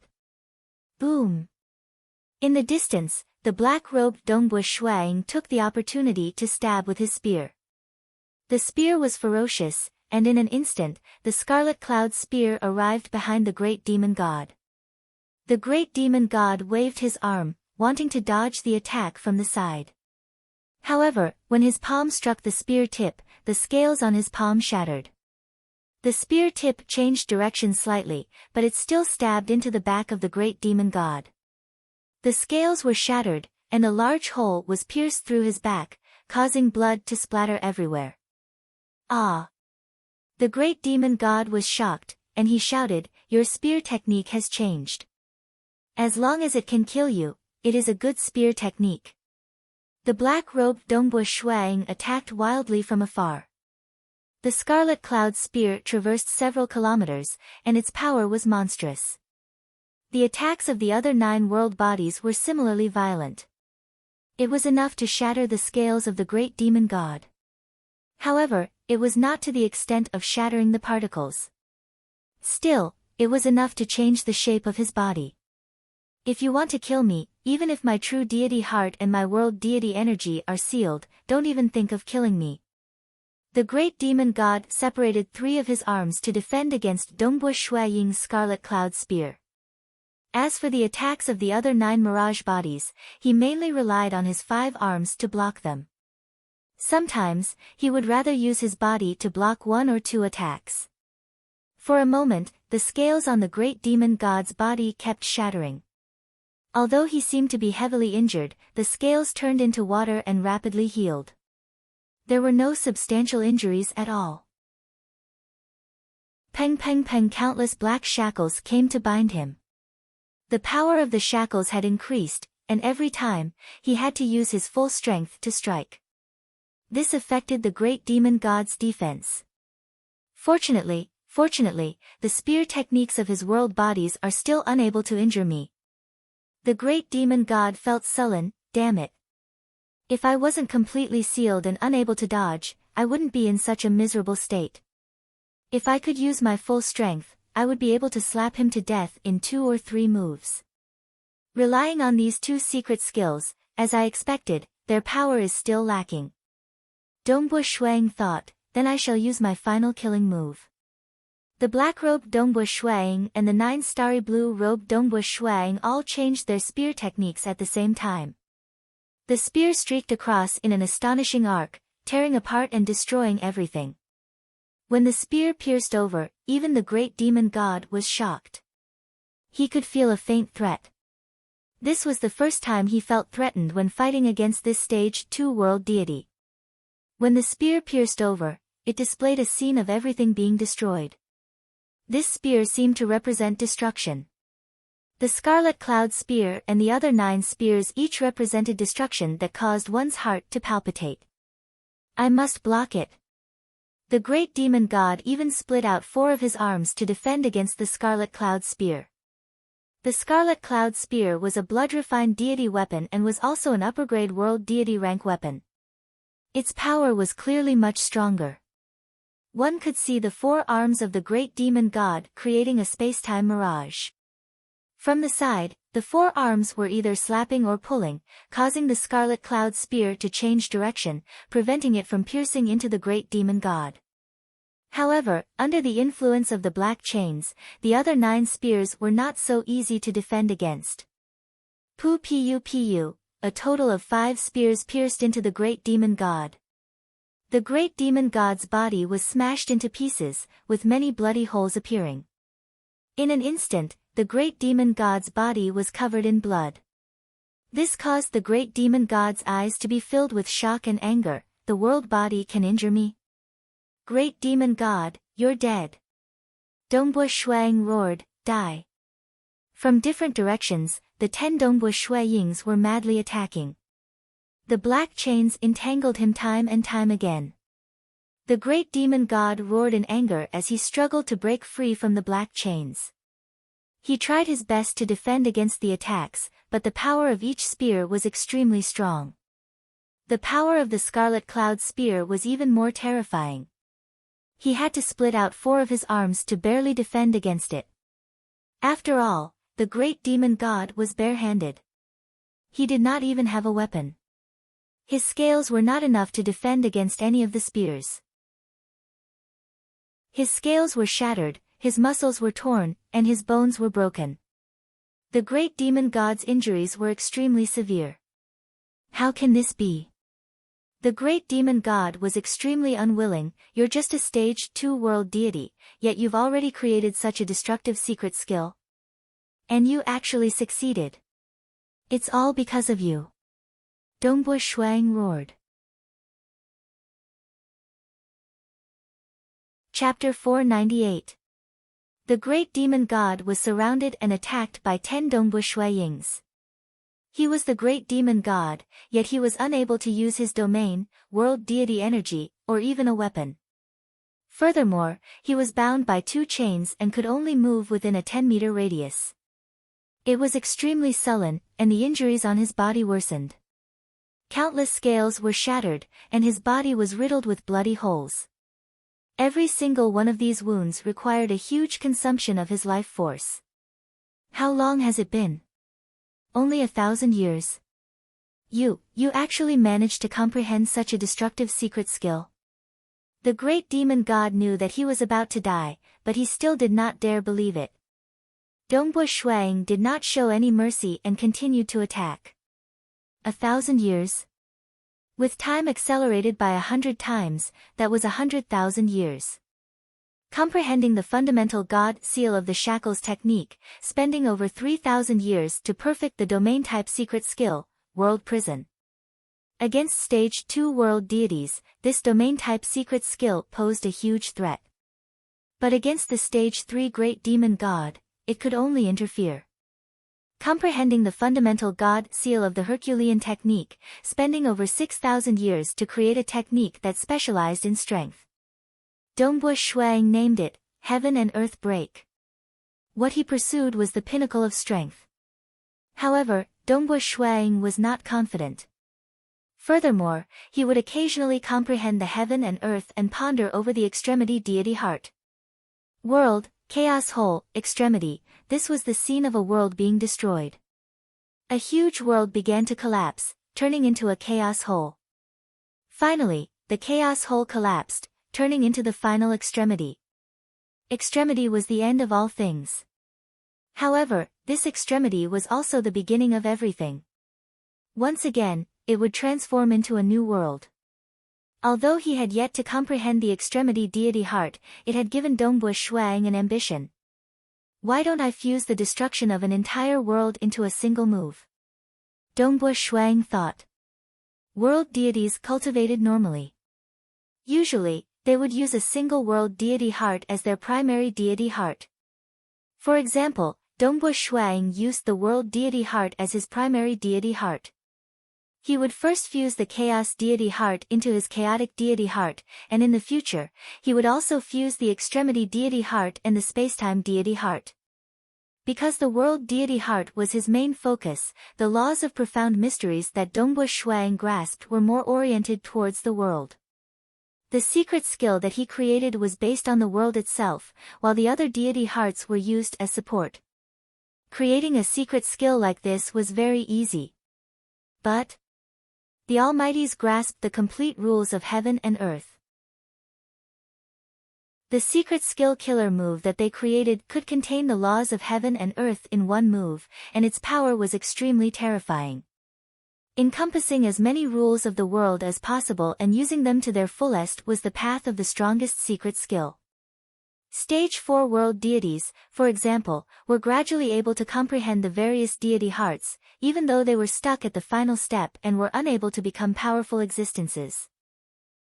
Boom! In the distance, the black-robed Dongbua Shuang took the opportunity to stab with his spear. The spear was ferocious, and in an instant, the Scarlet Cloud spear arrived behind the great demon god. The great demon god waved his arm, wanting to dodge the attack from the side. However, when his palm struck the spear tip, the scales on his palm shattered. The spear tip changed direction slightly, but it still stabbed into the back of the great demon god. The scales were shattered, and a large hole was pierced through his back, causing blood to splatter everywhere. Ah! The great demon god was shocked, and he shouted, "Your spear technique has changed. As long as it can kill you, it is a good spear technique." The black-robed Dongbu Shuang attacked wildly from afar. The Scarlet Cloud spear traversed several kilometers, and its power was monstrous. The attacks of the other 9 world bodies were similarly violent. It was enough to shatter the scales of the great demon god. However, it was not to the extent of shattering the particles. Still, it was enough to change the shape of his body. "If you want to kill me, even if my true deity heart and my world deity energy are sealed, don't even think of killing me." The great demon god separated 3 of his arms to defend against Dongbu Shuaying's Scarlet Cloud spear. As for the attacks of the other 9 mirage bodies, he mainly relied on his 5 arms to block them. Sometimes, he would rather use his body to block 1 or 2 attacks. For a moment, the scales on the great demon god's body kept shattering. Although he seemed to be heavily injured, the scales turned into water and rapidly healed. There were no substantial injuries at all. Peng peng peng, countless black shackles came to bind him. The power of the shackles had increased, and every time, he had to use his full strength to strike. This affected the great demon god's defense. Fortunately, the spear techniques of his world bodies are still unable to injure me. The great demon god felt sullen. Damn it. If I wasn't completely sealed and unable to dodge, I wouldn't be in such a miserable state. If I could use my full strength, I would be able to slap him to death in 2 or 3 moves. Relying on these 2 secret skills, as I expected, their power is still lacking. Dongbu Shuang thought, then I shall use my final killing move. The black-robed Dongbu Shuang and the 9 starry blue-robed Dongbu Shuang all changed their spear techniques at the same time. The spear streaked across in an astonishing arc, tearing apart and destroying everything. When the spear pierced over, even the great demon god was shocked. He could feel a faint threat. This was the first time he felt threatened when fighting against this stage 2 world deity. When the spear pierced over, it displayed a scene of everything being destroyed. This spear seemed to represent destruction. The Scarlet Cloud spear and the other 9 spears each represented destruction that caused one's heart to palpitate. I must block it. The great demon god even split out 4 of his arms to defend against the Scarlet Cloud spear. The Scarlet Cloud spear was a blood-refined deity weapon and was also an upper-grade world deity rank weapon. Its power was clearly much stronger. One could see the 4 arms of the great demon god creating a space-time mirage. From the side, the 4 arms were either slapping or pulling, causing the Scarlet Cloud spear to change direction, preventing it from piercing into the great demon god. However, under the influence of the black chains, the other 9 spears were not so easy to defend against. Pu, a total of 5 spears pierced into the great demon god. The great demon god's body was smashed into pieces, with many bloody holes appearing. In an instant, the great demon god's body was covered in blood. This caused the great demon god's eyes to be filled with shock and anger. The world body can injure me? Great demon god, you're dead. Dongbu Shuang roared, die. From different directions, the 10 Dongbu Shuayings were madly attacking. The black chains entangled him time and time again. The great demon god roared in anger as he struggled to break free from the black chains. He tried his best to defend against the attacks, but the power of each spear was extremely strong. The power of the Scarlet Cloud spear was even more terrifying. He had to split out 4 of his arms to barely defend against it. After all, the great demon god was barehanded. He did not even have a weapon. His scales were not enough to defend against any of the spears. His scales were shattered, his muscles were torn, and his bones were broken. The great demon god's injuries were extremely severe. How can this be? The great demon god was extremely unwilling. You're just a stage 2 world deity, yet you've already created such a destructive secret skill. And you actually succeeded. It's all because of you. Dongbu Shuang roared. Chapter 498. The great demon god was surrounded and attacked by 10 Dongbu Shui Yings. He was the great demon god, yet he was unable to use his domain, world deity energy, or even a weapon. Furthermore, he was bound by 2 chains and could only move within a 10-meter radius. It was extremely sullen, and the injuries on his body worsened. Countless scales were shattered, and his body was riddled with bloody holes. Every single one of these wounds required a huge consumption of his life force. How long has it been? Only 1,000 years. You actually managed to comprehend such a destructive secret skill. The great demon god knew that he was about to die, but he still did not dare believe it. Dongbu Shuang did not show any mercy and continued to attack. 1,000 years? With time accelerated by 100 times, that was 100,000 years. Comprehending the fundamental God seal of the shackles technique, spending over 3,000 years to perfect the domain-type secret skill, World Prison. Against Stage 2 world deities, this domain-type secret skill posed a huge threat. But against the Stage 3 Great Demon God, it could only interfere. Comprehending the fundamental God seal of the Herculean technique, spending over 6,000 years to create a technique that specialized in strength. Dongbu Shuang named it, Heaven and Earth Break. What he pursued was the pinnacle of strength. However, Dongbu Shuang was not confident. Furthermore, he would occasionally comprehend the heaven and earth and ponder over the extremity deity heart. World, chaos hole, extremity, this was the scene of a world being destroyed. A huge world began to collapse, turning into a chaos hole. Finally, the chaos hole collapsed, turning into the final extremity. Extremity was the end of all things. However, this extremity was also the beginning of everything. Once again, it would transform into a new world. Although he had yet to comprehend the extremity deity heart, it had given Dongbu Shuang an ambition. Why don't I fuse the destruction of an entire world into a single move? Dongbu Shuang thought. World deities cultivated normally. Usually, they would use a single world deity heart as their primary deity heart. For example, Dongbu Shuang used the world deity heart as his primary deity heart. He would first fuse the chaos deity heart into his chaotic deity heart, and in the future, he would also fuse the extremity deity heart and the spacetime deity heart. Because the world deity heart was his main focus, the laws of profound mysteries that Dongbu Shuang grasped were more oriented towards the world. The secret skill that he created was based on the world itself, while the other deity hearts were used as support. Creating a secret skill like this was very easy. But the Almighties grasped the complete rules of heaven and earth. The secret skill killer move that they created could contain the laws of heaven and earth in one move, and its power was extremely terrifying. Encompassing as many rules of the world as possible and using them to their fullest was the path of the strongest secret skill. Stage 4 world deities, for example, were gradually able to comprehend the various deity hearts, even though they were stuck at the final step and were unable to become powerful existences.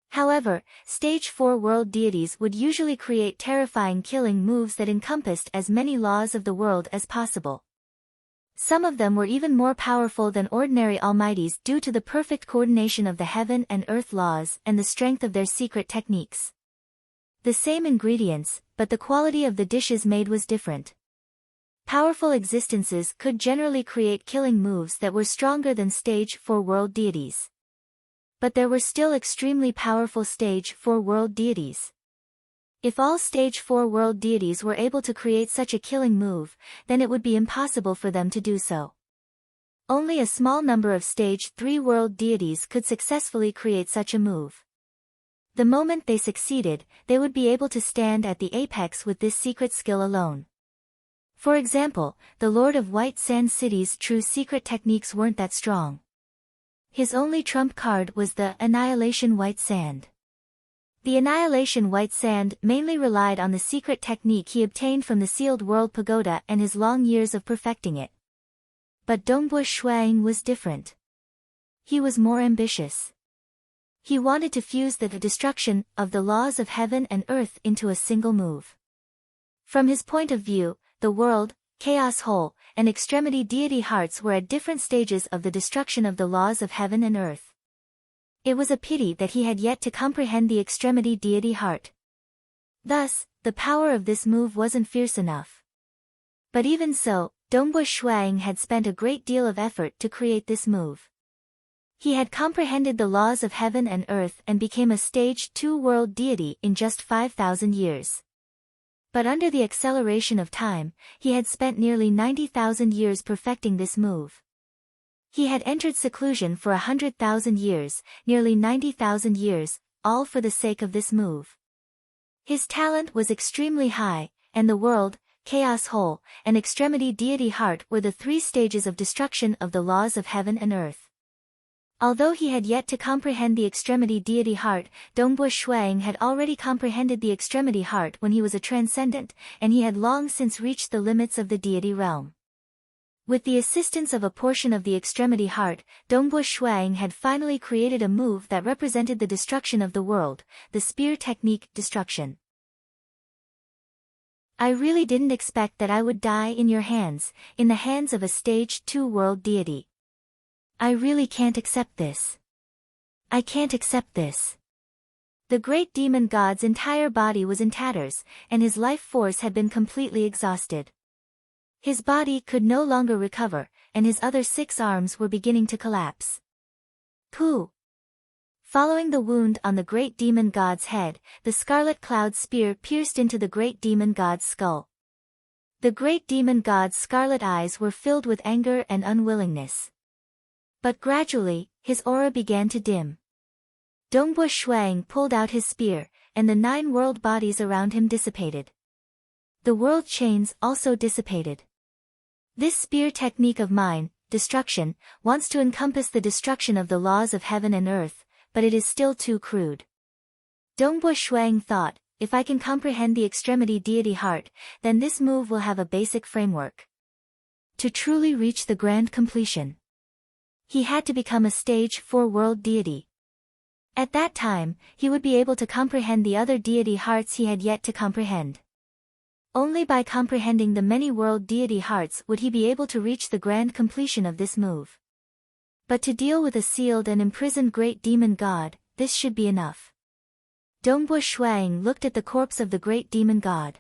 However, Stage 4 world deities would usually create terrifying killing moves that encompassed as many laws of the world as possible. Some of them were even more powerful than ordinary almighties due to the perfect coordination of the heaven and earth laws and the strength of their secret techniques. The same ingredients, but the quality of the dishes made was different. Powerful existences could generally create killing moves that were stronger than Stage 4 world deities. But there were still extremely powerful Stage 4 world deities. If all Stage 4 world deities were able to create such a killing move, then it would be impossible for them to do so. Only a small number of Stage 3 world deities could successfully create such a move. The moment they succeeded, they would be able to stand at the apex with this secret skill alone. For example, the Lord of White Sand City's true secret techniques weren't that strong. His only trump card was the Annihilation White Sand. The Annihilation White Sand mainly relied on the secret technique he obtained from the Sealed World Pagoda and his long years of perfecting it. But Dongbu Shuang was different. He was more ambitious. He wanted to fuse the destruction of the laws of heaven and earth into a single move. From his point of view, the world, chaos whole, and extremity deity hearts were at different stages of the destruction of the laws of heaven and earth. It was a pity that he had yet to comprehend the extremity deity heart. Thus, the power of this move wasn't fierce enough. But even so, Dongbu Shuang had spent a great deal of effort to create this move. He had comprehended the laws of heaven and earth and became a stage 2 world deity in just 5,000 years. But under the acceleration of time, he had spent nearly 90,000 years perfecting this move. He had entered seclusion for 100,000 years, nearly 90,000 years, all for the sake of this move. His talent was extremely high, and the world, chaos whole, and extremity deity heart were the 3 stages of destruction of the laws of heaven and earth. Although he had yet to comprehend the extremity deity heart, Dongbu Shuang had already comprehended the extremity heart when he was a transcendent, and he had long since reached the limits of the deity realm. With the assistance of a portion of the extremity heart, Dongbu Shuang had finally created a move that represented the destruction of the world, the spear technique destruction. I really didn't expect that I would die in your hands, in the hands of a stage 2 world deity. I really can't accept this. I can't accept this. The great demon god's entire body was in tatters, and his life force had been completely exhausted. His body could no longer recover, and his other 6 arms were beginning to collapse. Pooh! Following the wound on the great demon god's head, the scarlet cloud spear pierced into the great demon god's skull. The great demon god's scarlet eyes were filled with anger and unwillingness. But gradually, his aura began to dim. Dongbu Shuang pulled out his spear, and the 9 world bodies around him dissipated. The world chains also dissipated. This spear technique of mine, destruction, wants to encompass the destruction of the laws of heaven and earth, but it is still too crude. Dongbu Shuang thought, if I can comprehend the extremity deity heart, then this move will have a basic framework. To truly reach the grand completion, he had to become a stage 4 world deity. At that time, he would be able to comprehend the other deity hearts he had yet to comprehend. Only by comprehending the many world deity hearts would he be able to reach the grand completion of this move. But to deal with a sealed and imprisoned great demon god, this should be enough. Dongbu Shuang looked at the corpse of the great demon god.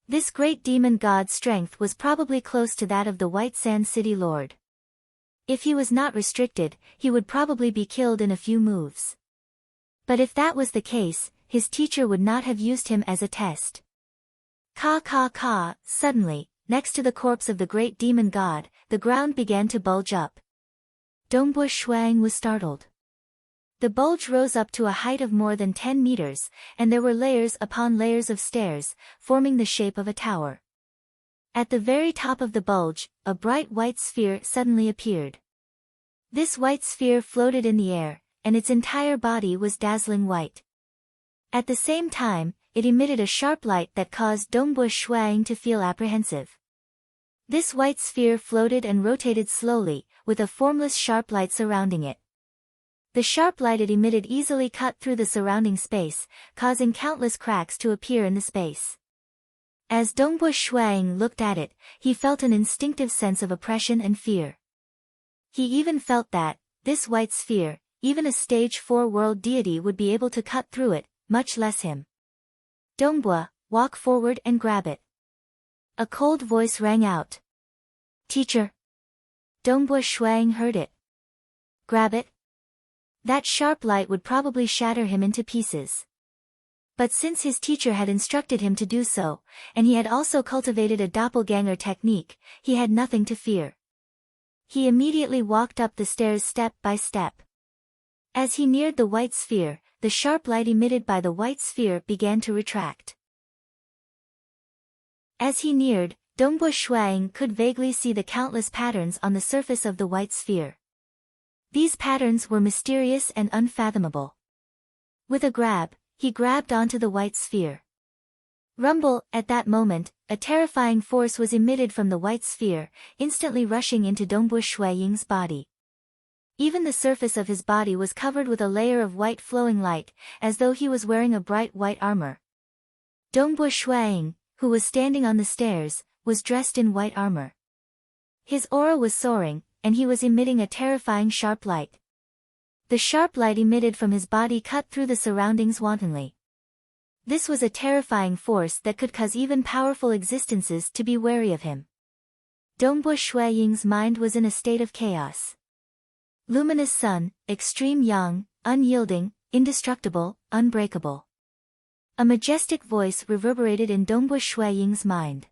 This great demon god's strength was probably close to that of the White Sand City Lord. If he was not restricted, he would probably be killed in a few moves. But if that was the case, his teacher would not have used him as a test. Suddenly, next to the corpse of the great demon god, the ground began to bulge up. Dongbu Shuang was startled. The bulge rose up to a height of more than 10 meters, and there were layers upon layers of stairs, forming the shape of a tower. At the very top of the bulge, a bright white sphere suddenly appeared. This white sphere floated in the air, and its entire body was dazzling white. At the same time, it emitted a sharp light that caused Dongbu Shuang to feel apprehensive. This white sphere floated and rotated slowly, with a formless sharp light surrounding it. The sharp light it emitted easily cut through the surrounding space, causing countless cracks to appear in the space. As Dongbu Shuang looked at it, he felt an instinctive sense of oppression and fear. He even felt that, this white sphere, even a stage 4 world deity would be able to cut through it, much less him. Dongbu, walk forward and grab it. A cold voice rang out. Teacher. Dongbu Shuang heard it. Grab it? That sharp light would probably shatter him into pieces. But since his teacher had instructed him to do so, and he had also cultivated a doppelganger technique, he had nothing to fear. He immediately walked up the stairs step by step. As he neared the white sphere, the sharp light emitted by the white sphere began to retract. As he neared, Dongbu Shuang could vaguely see the countless patterns on the surface of the white sphere. These patterns were mysterious and unfathomable. With a grab, he grabbed onto the white sphere. Rumble, at that moment, a terrifying force was emitted from the white sphere, instantly rushing into Dongbu Shuiying's body. Even the surface of his body was covered with a layer of white flowing light, as though he was wearing a bright white armor. Dongbu Shuiying, who was standing on the stairs, was dressed in white armor. His aura was soaring, and he was emitting a terrifying sharp light. The sharp light emitted from his body cut through the surroundings wantonly. This was a terrifying force that could cause even powerful existences to be wary of him. Dongbu Shuiying's mind was in a state of chaos. Luminous sun, extreme yang, unyielding, indestructible, unbreakable. A majestic voice reverberated in Dongbu Shuiying's mind.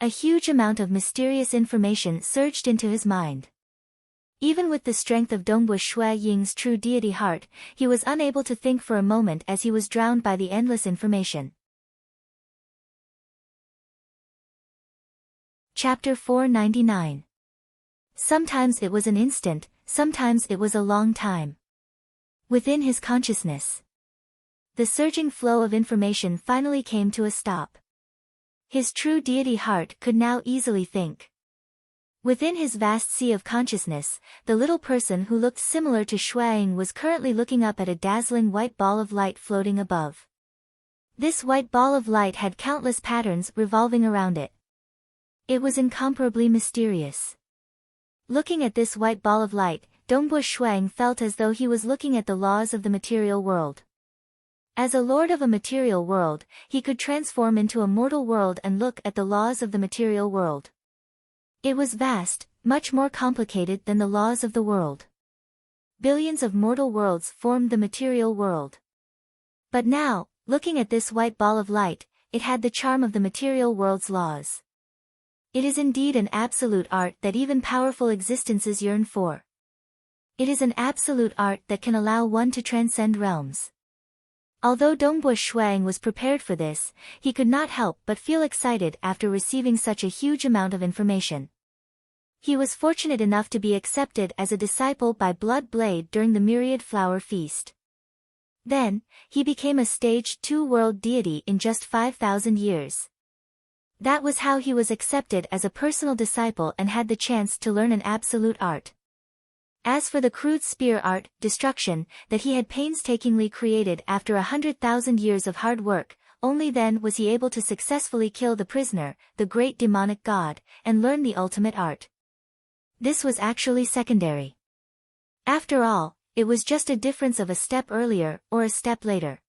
A huge amount of mysterious information surged into his mind. Even with the strength of Dongbu Shuiying's true deity heart, he was unable to think for a moment as he was drowned by the endless information. Chapter 499. Sometimes it was an instant, sometimes it was a long time. Within his consciousness, the surging flow of information finally came to a stop. His true deity heart could now easily think. Within his vast sea of consciousness, the little person who looked similar to Shuiying was currently looking up at a dazzling white ball of light floating above. This white ball of light had countless patterns revolving around it. It was incomparably mysterious. Looking at this white ball of light, Dongbu Shuiying felt as though he was looking at the laws of the material world. As a lord of a material world, he could transform into a mortal world and look at the laws of the material world. It was vast, much more complicated than the laws of the world. Billions of mortal worlds formed the material world. But now, looking at this white ball of light, it had the charm of the material world's laws. It is indeed an absolute art that even powerful existences yearn for. It is an absolute art that can allow one to transcend realms. Although Dongbu Shuiying was prepared for this, he could not help but feel excited after receiving such a huge amount of information. He was fortunate enough to be accepted as a disciple by Blood Blade during the Myriad Flower Feast. Then, he became a stage 2 world deity in just 5,000 years. That was how he was accepted as a personal disciple and had the chance to learn an absolute art. As for the crude spear art, destruction, that he had painstakingly created after 100,000 years of hard work, only then was he able to successfully kill the prisoner, the great demonic god, and learn the ultimate art. This was actually secondary. After all, it was just a difference of a step earlier or a step later.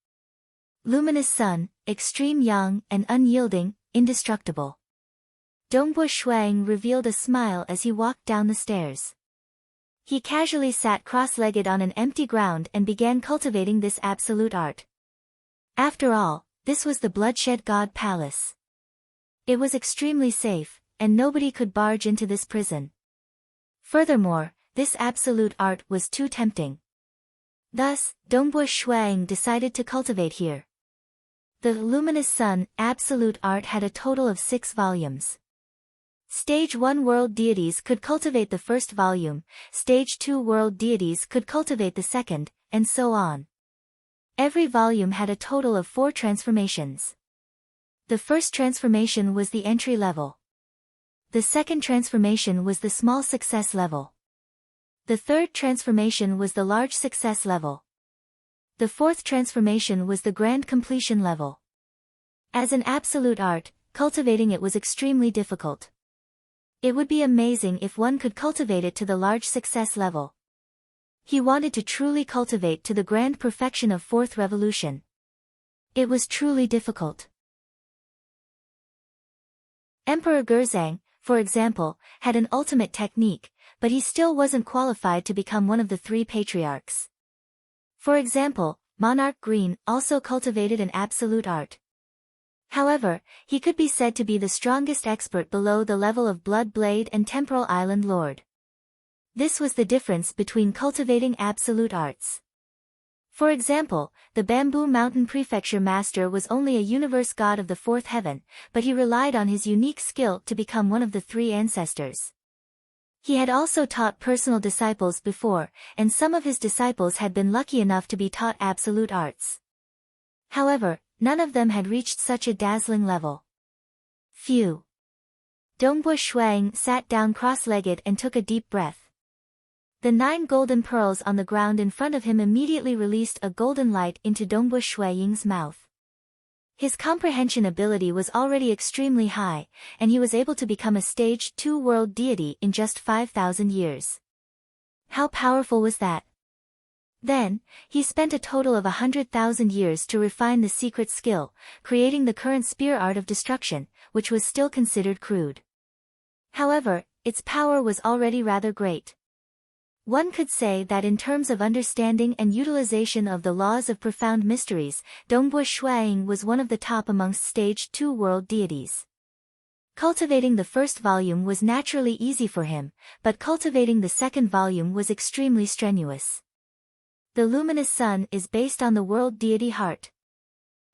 Luminous sun, extreme yang and unyielding, indestructible. Dongbu Shuiying revealed a smile as he walked down the stairs. He casually sat cross-legged on an empty ground and began cultivating this absolute art. After all, this was the Bloodshed God Palace. It was extremely safe, and nobody could barge into this prison. Furthermore, this absolute art was too tempting. Thus, Dongbu Shuiying decided to cultivate here. The Luminous Sun absolute art had a total of 6 volumes. Stage 1 world deities could cultivate the first volume, Stage 2 world deities could cultivate the second, and so on. Every volume had a total of 4 transformations. The first transformation was the entry level. The second transformation was the small success level. The third transformation was the large success level. The fourth transformation was the grand completion level. As an absolute art, cultivating it was extremely difficult. It would be amazing if one could cultivate it to the large success level. He wanted to truly cultivate to the grand perfection of fourth revolution. It was truly difficult. Emperor Gerzang, for example, had an ultimate technique, but he still wasn't qualified to become one of the 3 patriarchs. For example, Monarch Green also cultivated an absolute art. However, he could be said to be the strongest expert below the level of Blood Blade and Temporal Island Lord. This was the difference between cultivating absolute arts. For example, the Bamboo Mountain Prefecture Master was only a universe god of the 4th heaven, but he relied on his unique skill to become one of the 3 ancestors. He had also taught personal disciples before, and some of his disciples had been lucky enough to be taught absolute arts. However, none of them had reached such a dazzling level. Phew. Dongbu Shuang sat down cross-legged and took a deep breath. The 9 golden pearls on the ground in front of him immediately released a golden light into Dongbu Shuang's mouth. His comprehension ability was already extremely high, and he was able to become a stage 2 world deity in just 5,000 years. How powerful was that? Then, he spent a total of 100,000 years to refine the secret skill, creating the current spear art of destruction, which was still considered crude. However, its power was already rather great. One could say that in terms of understanding and utilization of the laws of profound mysteries, Dongbu Shuang was one of the top amongst stage 2 world deities. Cultivating the first volume was naturally easy for him, but cultivating the second volume was extremely strenuous. The luminous sun is based on the world deity heart.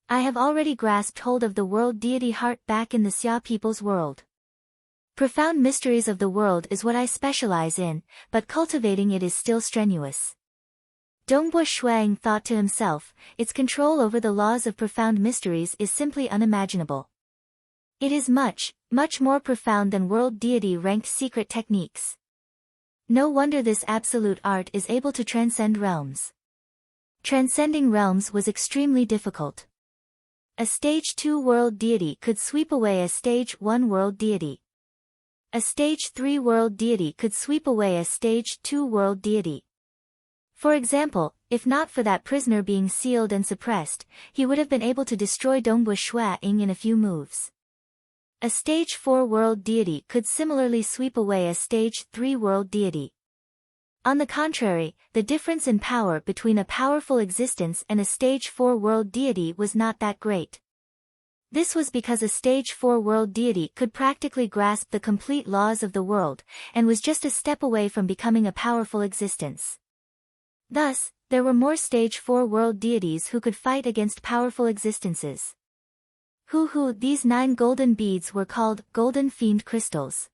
I have already grasped hold of the world deity heart back in the Xia people's world. Profound mysteries of the world is what I specialize in, but cultivating it is still strenuous. Dongbu Shuang thought to himself, its control over the laws of profound mysteries is simply unimaginable. It is much, much more profound than world deity-ranked secret techniques. No wonder this absolute art is able to transcend realms. Transcending realms was extremely difficult. A stage 2 world deity could sweep away a stage 1 world deity. A stage 3 world deity could sweep away a stage 2 world deity. For example, if not for that prisoner being sealed and suppressed, he would have been able to destroy Dongbu Shuang in a few moves. A stage 4 world deity could similarly sweep away a stage 3 world deity. On the contrary, the difference in power between a powerful existence and a stage 4 world deity was not that great. This was because a stage 4 world deity could practically grasp the complete laws of the world, and was just a step away from becoming a powerful existence. Thus, there were more stage 4 world deities who could fight against powerful existences. These 9 golden beads were called golden fiend crystals.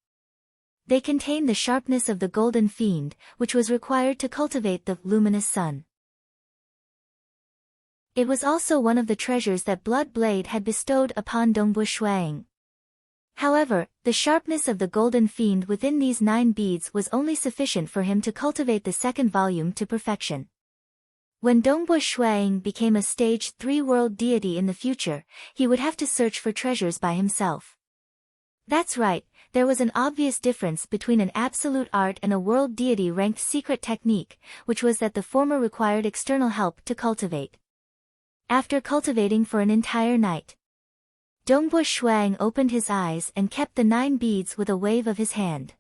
They contain the sharpness of the golden fiend, which was required to cultivate the luminous sun. It was also one of the treasures that Blood Blade had bestowed upon Dongbu Shuang. However, the sharpness of the golden fiend within these 9 beads was only sufficient for him to cultivate the second volume to perfection. When Dongbu Shuang became a stage 3 world deity in the future, he would have to search for treasures by himself. That's right, there was an obvious difference between an absolute art and a world deity-ranked secret technique, which was that the former required external help to cultivate. After cultivating for an entire night, Dongbu Shuang opened his eyes and kept the 9 beads with a wave of his hand.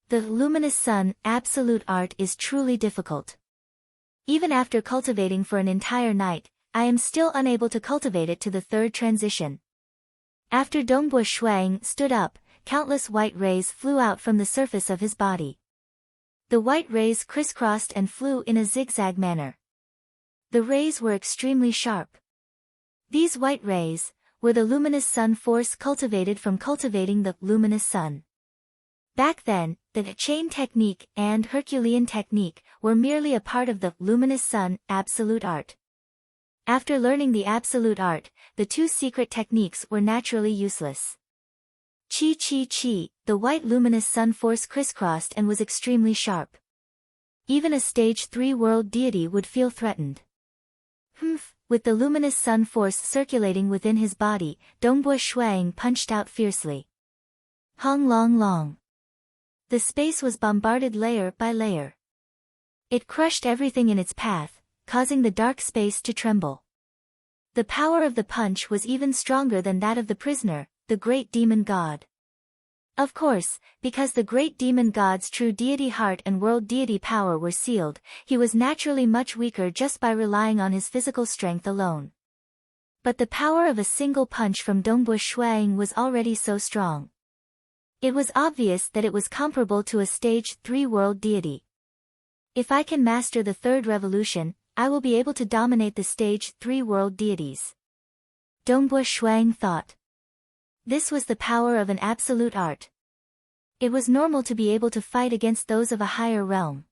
The luminous sun absolute art is truly difficult. Even after cultivating for an entire night, I am still unable to cultivate it to the third transition. After Dongbu Shuang stood up, countless white rays flew out from the surface of his body. The white rays crisscrossed and flew in a zigzag manner. The rays were extremely sharp. These white rays were the luminous sun force cultivated from cultivating the luminous sun. Back then, the chain technique and Herculean technique were merely a part of the luminous sun absolute art. After learning the absolute art, the 2 secret techniques were naturally useless. Chi, the white luminous sun force crisscrossed and was extremely sharp. Even a stage 3 world deity would feel threatened. With the luminous sun force circulating within his body, Dongbu Shuang punched out fiercely. Hong long long. The space was bombarded layer by layer. It crushed everything in its path, causing the dark space to tremble. The power of the punch was even stronger than that of the prisoner, the great demon god. Of course, because the great demon god's true deity heart and world deity power were sealed, he was naturally much weaker just by relying on his physical strength alone. But the power of a single punch from Dongbu Shuang was already so strong. It was obvious that it was comparable to a stage 3 world deity. If I can master the third revolution, I will be able to dominate the stage 3 world deities. Dongbu Shuang thought. This was the power of an absolute art. It was normal to be able to fight against those of a higher realm.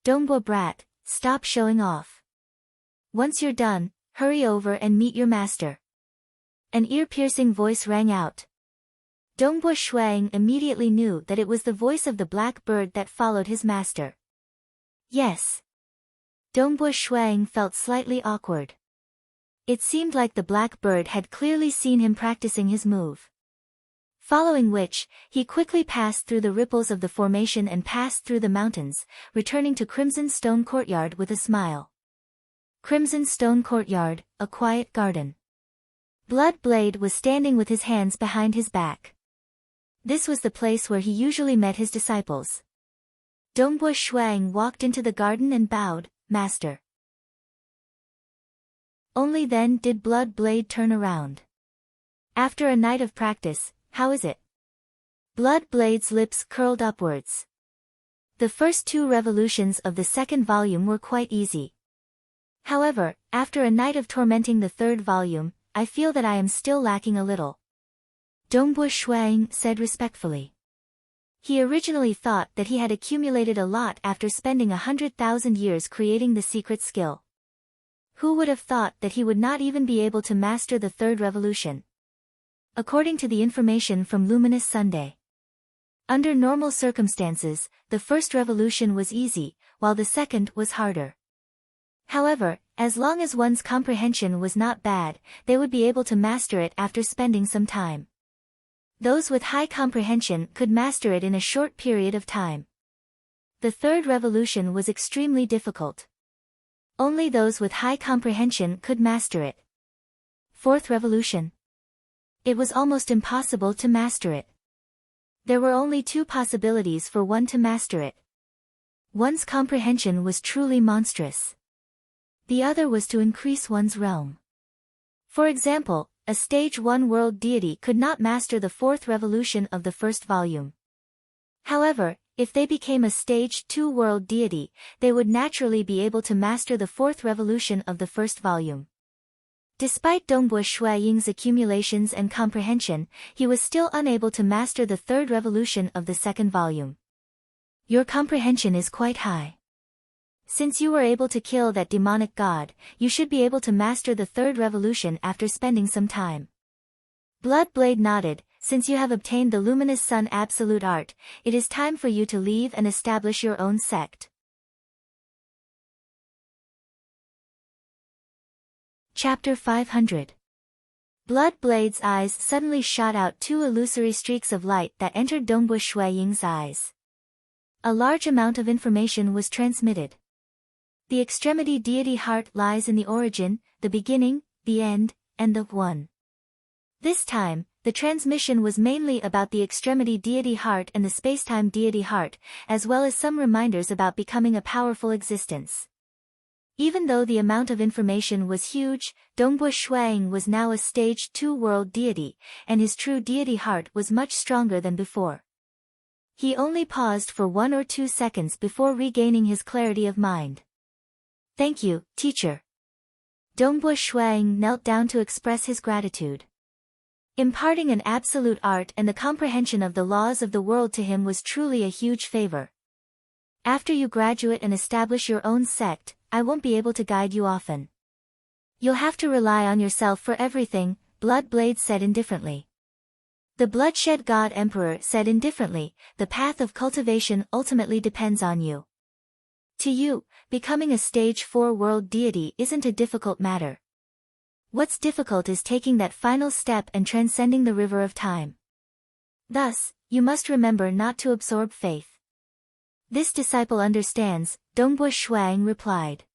Dongbo brat, stop showing off. Once you're done, hurry over and meet your master. An ear-piercing voice rang out. Dongbo Shuang immediately knew that it was the voice of the black bird that followed his master. Yes. Dongbo Shuang felt slightly awkward. It seemed like the black bird had clearly seen him practicing his move. Following which, he quickly passed through the ripples of the formation and passed through the mountains, returning to Crimson Stone Courtyard with a smile. Crimson Stone Courtyard, a quiet garden. Blood Blade was standing with his hands behind his back. This was the place where he usually met his disciples. Dongbo Shuang walked into the garden and bowed, "Master." Only then did Blood Blade turn around. "After a night of practice, how is it?" Blood Blade's lips curled upwards. The first 2 revolutions of the second volume were quite easy. However, after a night of tormenting the third volume, I feel that I am still lacking a little. Dongbo Shuang said respectfully. He originally thought that he had accumulated a lot after spending 100,000 years creating the secret skill. Who would have thought that he would not even be able to master the third revolution? According to the information from Luminous Sunday. Under normal circumstances, the first revolution was easy, while the second was harder. However, as long as one's comprehension was not bad, they would be able to master it after spending some time. Those with high comprehension could master it in a short period of time. The third revolution was extremely difficult. Only those with high comprehension could master it. Fourth revolution. It was almost impossible to master it. There were only 2 possibilities for one to master it. One's comprehension was truly monstrous. The other was to increase one's realm. For example, a stage 1 world deity could not master the 4th revolution of the first volume. However, if they became a stage 2 world deity, they would naturally be able to master the 4th revolution of the first volume. Despite Dongbo Shuaying's accumulations and comprehension, he was still unable to master the 3rd revolution of the second volume. Your comprehension is quite high. Since you were able to kill that demonic god, you should be able to master the 3rd revolution after spending some time. Blood Blade nodded. Since you have obtained the Luminous Sun Absolute Art, it is time for you to leave and establish your own sect. Chapter 500. Blood Blade's eyes suddenly shot out 2 illusory streaks of light that entered Dongbo Shuaying's eyes. A large amount of information was transmitted. The extremity deity heart lies in the origin, the beginning, the end, and the one. This time, the transmission was mainly about the extremity deity heart and the spacetime deity heart, as well as some reminders about becoming a powerful existence. Even though the amount of information was huge, Dongbo Shuang was now a stage 2 world deity, and his true deity heart was much stronger than before. He only paused for 1 or 2 seconds before regaining his clarity of mind. "Thank you, teacher." Dongbo Shuang knelt down to express his gratitude. Imparting an absolute art and the comprehension of the laws of the world to him was truly a huge favor. "After you graduate and establish your own sect, I won't be able to guide you often. You'll have to rely on yourself for everything," Blood Blade said indifferently. The Bloodshed God Emperor said indifferently, "The path of cultivation ultimately depends on you. To you, becoming a stage 4 world deity isn't a difficult matter. What's difficult is taking that final step and transcending the river of time. Thus, you must remember not to absorb faith." "This disciple understands," Dongbo Shuang replied.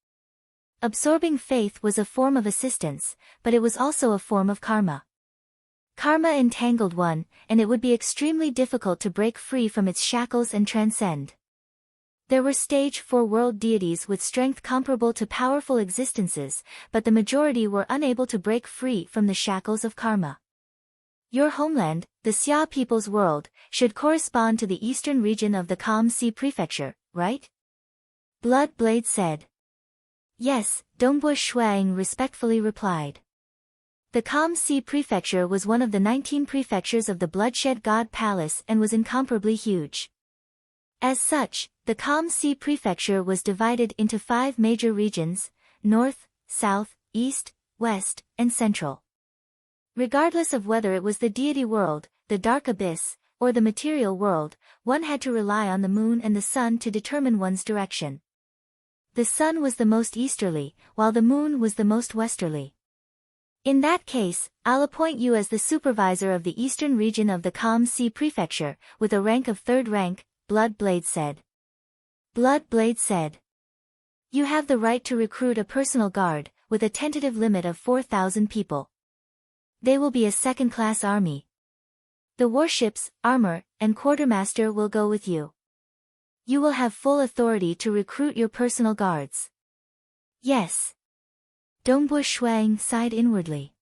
Absorbing faith was a form of assistance, but it was also a form of karma. Karma entangled one, and it would be extremely difficult to break free from its shackles and transcend. There were stage 4 world deities with strength comparable to powerful existences, but the majority were unable to break free from the shackles of karma. Your homeland, the Xia people's world, should correspond to the eastern region of the Calm Sea Prefecture, right? Blood Blade said. "Yes," Dongbo Shuang respectfully replied. The Calm Sea Prefecture was one of the 19 prefectures of the Bloodshed God Palace and was incomparably huge. As such, the Calm Sea Prefecture was divided into 5 major regions: North, South, East, West, and Central. Regardless of whether it was the deity world, the dark abyss, or the material world, one had to rely on the moon and the sun to determine one's direction. The sun was the most easterly, while the moon was the most westerly. In that case, I'll appoint you as the supervisor of the eastern region of the Calm Sea Prefecture, with a rank of 3rd rank, Bloodblade said. Bloodblade said. You have the right to recruit a personal guard, with a tentative limit of 4,000 people. They will be a second-class army. The warships, armor, and quartermaster will go with you. You will have full authority to recruit your personal guards. Yes. Dongbo Shuang sighed inwardly.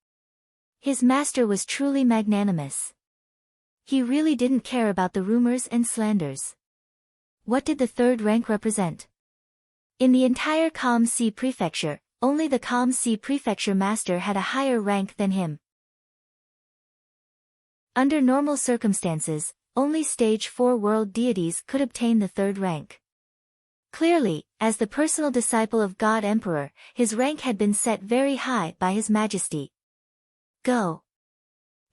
His master was truly magnanimous. He really didn't care about the rumors and slanders. What did the 3rd rank represent? In the entire Calm Sea Prefecture, only the Calm Sea Prefecture master had a higher rank than him. Under normal circumstances, only Stage 4 world deities could obtain the 3rd rank. Clearly, as the personal disciple of God Emperor, his rank had been set very high by His Majesty. Go.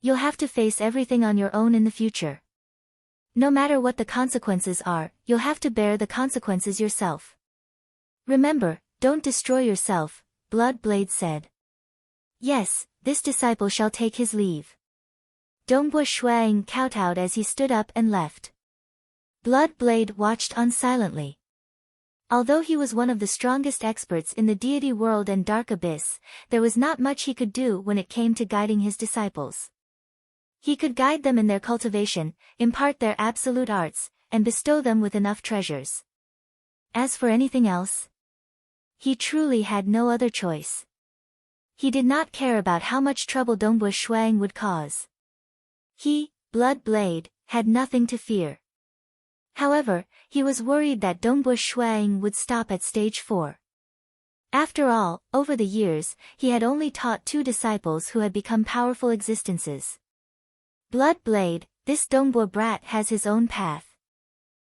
You'll have to face everything on your own in the future. No matter what the consequences are, you'll have to bear the consequences yourself. Remember, don't destroy yourself, Bloodblade said. Yes, this disciple shall take his leave. Dongbo Shuang kowtowed as he stood up and left. Bloodblade watched on silently. Although he was one of the strongest experts in the deity world and dark abyss, there was not much he could do when it came to guiding his disciples. He could guide them in their cultivation, impart their absolute arts, and bestow them with enough treasures. As for anything else, he truly had no other choice. He did not care about how much trouble Dongbo Shuang would cause. He, Bloodblade, had nothing to fear. However, he was worried that Dongbo Shuang would stop at Stage 4. After all, over the years, he had only taught 2 disciples who had become powerful existences. Bloodblade, this Dongbo brat has his own path.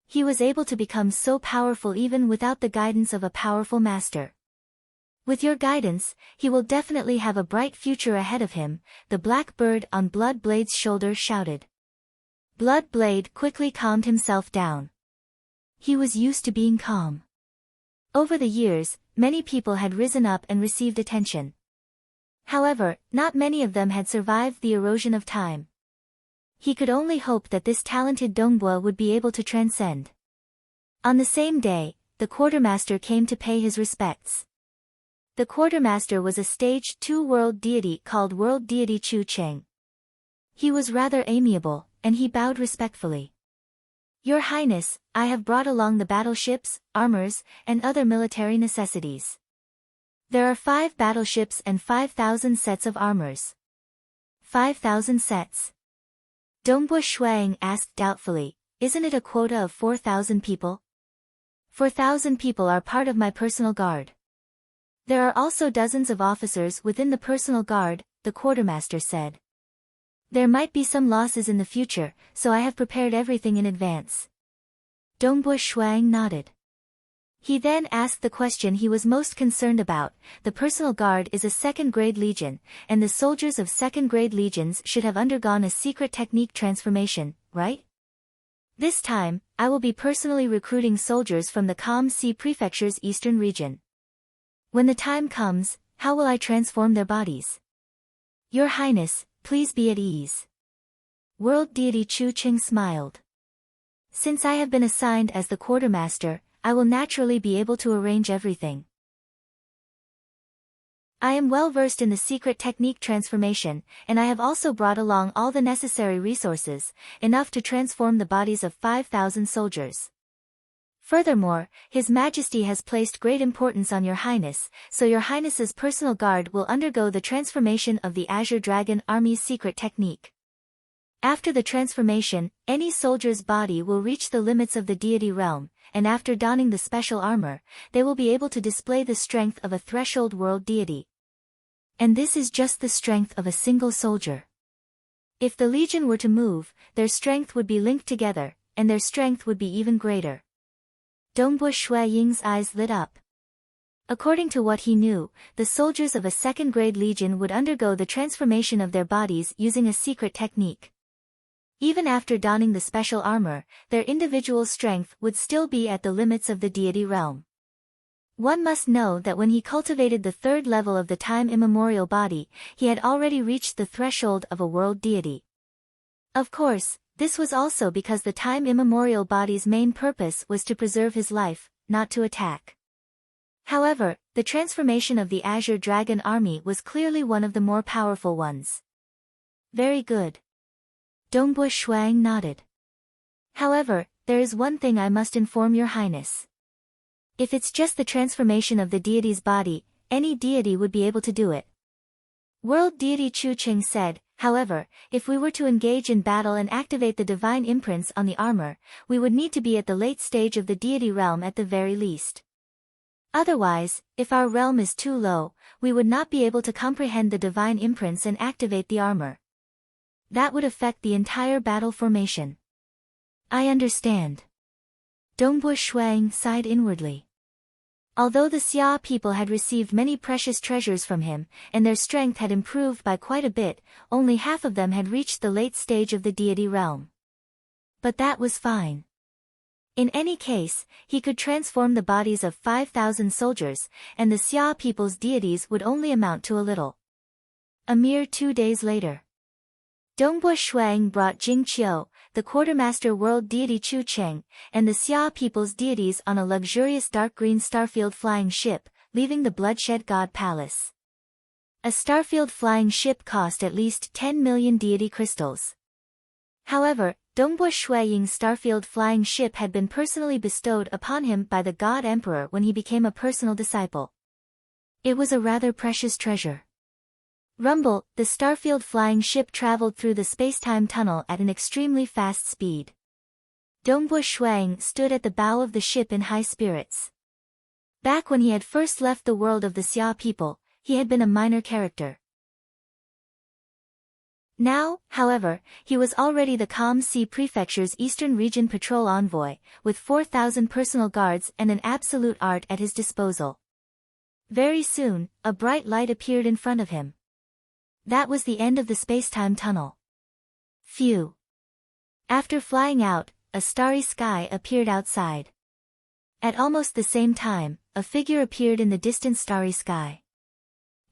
He was able to become so powerful even without the guidance of a powerful master. With your guidance, he will definitely have a bright future ahead of him, the black bird on Bloodblade's shoulder shouted. Bloodblade quickly calmed himself down. He was used to being calm. Over the years, many people had risen up and received attention. However, not many of them had survived the erosion of time. He could only hope that this talented Dongbo would be able to transcend. On the same day, the quartermaster came to pay his respects. The quartermaster was a Stage 2 world deity called World Deity Chu Cheng. He was rather amiable, and he bowed respectfully. Your Highness, I have brought along the battleships, armors, and other military necessities. There are 5 battleships and 5,000 sets of armors. 5,000 sets. Dongbo Shuang asked doubtfully, isn't it a quota of 4,000 people? 4,000 people are part of my personal guard. There are also dozens of officers within the personal guard, the quartermaster said. There might be some losses in the future, so I have prepared everything in advance. Dongbo Shuang nodded. He then asked the question he was most concerned about. The personal guard is a 2nd-grade legion, and the soldiers of 2nd-grade legions should have undergone a secret technique transformation, right? This time, I will be personally recruiting soldiers from the Calm Sea Prefecture's eastern region. When the time comes, how will I transform their bodies? Your Highness, please be at ease. World Deity Chu Cheng smiled. Since I have been assigned as the quartermaster, I will naturally be able to arrange everything. I am well versed in the secret technique transformation, and I have also brought along all the necessary resources, enough to transform the bodies of 5,000 soldiers. Furthermore, His Majesty has placed great importance on Your Highness, so Your Highness's personal guard will undergo the transformation of the Azure Dragon Army's secret technique. After the transformation, any soldier's body will reach the limits of the deity realm, and after donning the special armor, they will be able to display the strength of a threshold world deity. And this is just the strength of a single soldier. If the legion were to move, their strength would be linked together, and their strength would be even greater. Dongbu Shui Ying's eyes lit up. According to what he knew, the soldiers of a second-grade legion would undergo the transformation of their bodies using a secret technique. Even after donning the special armor, their individual strength would still be at the limits of the deity realm. One must know that when he cultivated the third level of the time immemorial body, he had already reached the threshold of a world deity. Of course, this was also because the time immemorial body's main purpose was to preserve his life, not to attack. However, the transformation of the Azure Dragon army was clearly one of the more powerful ones. Very good. Dongbu Shuang nodded. However, there is one thing I must inform your highness. If it's just the transformation of the deity's body, any deity would be able to do it. World deity Chu Qing said, however, if we were to engage in battle and activate the divine imprints on the armor, we would need to be at the late stage of the deity realm at the very least. Otherwise, if our realm is too low, we would not be able to comprehend the divine imprints and activate the armor. That would affect the entire battle formation. I understand. Dongbu Shuang sighed inwardly. Although the Xia people had received many precious treasures from him, and their strength had improved by quite a bit, only half of them had reached the late stage of the deity realm. But that was fine. In any case, he could transform the bodies of 5,000 soldiers, and the Xia people's deities would only amount to a little. A mere 2 days later. Dongbu Shuang brought Jing Qiu, the quartermaster world deity Chu Cheng, and the Xia people's deities on a luxurious dark green starfield flying ship, leaving the Bloodshed God Palace. A starfield flying ship cost at least 10 million deity crystals. However, Dongbu Shuiying's starfield flying ship had been personally bestowed upon him by the God Emperor when he became a personal disciple. It was a rather precious treasure. Rumble, the starfield flying ship traveled through the spacetime tunnel at an extremely fast speed. Dongbu Shuiying stood at the bow of the ship in high spirits. Back when he had first left the world of the Xia people, he had been a minor character. Now, however, he was already the Calm Sea Prefecture's Eastern Region Patrol Envoy, with 4,000 personal guards and an absolute art at his disposal. Very soon, a bright light appeared in front of him. That was the end of the spacetime tunnel. Phew. After flying out, a starry sky appeared outside. At almost the same time, a figure appeared in the distant starry sky.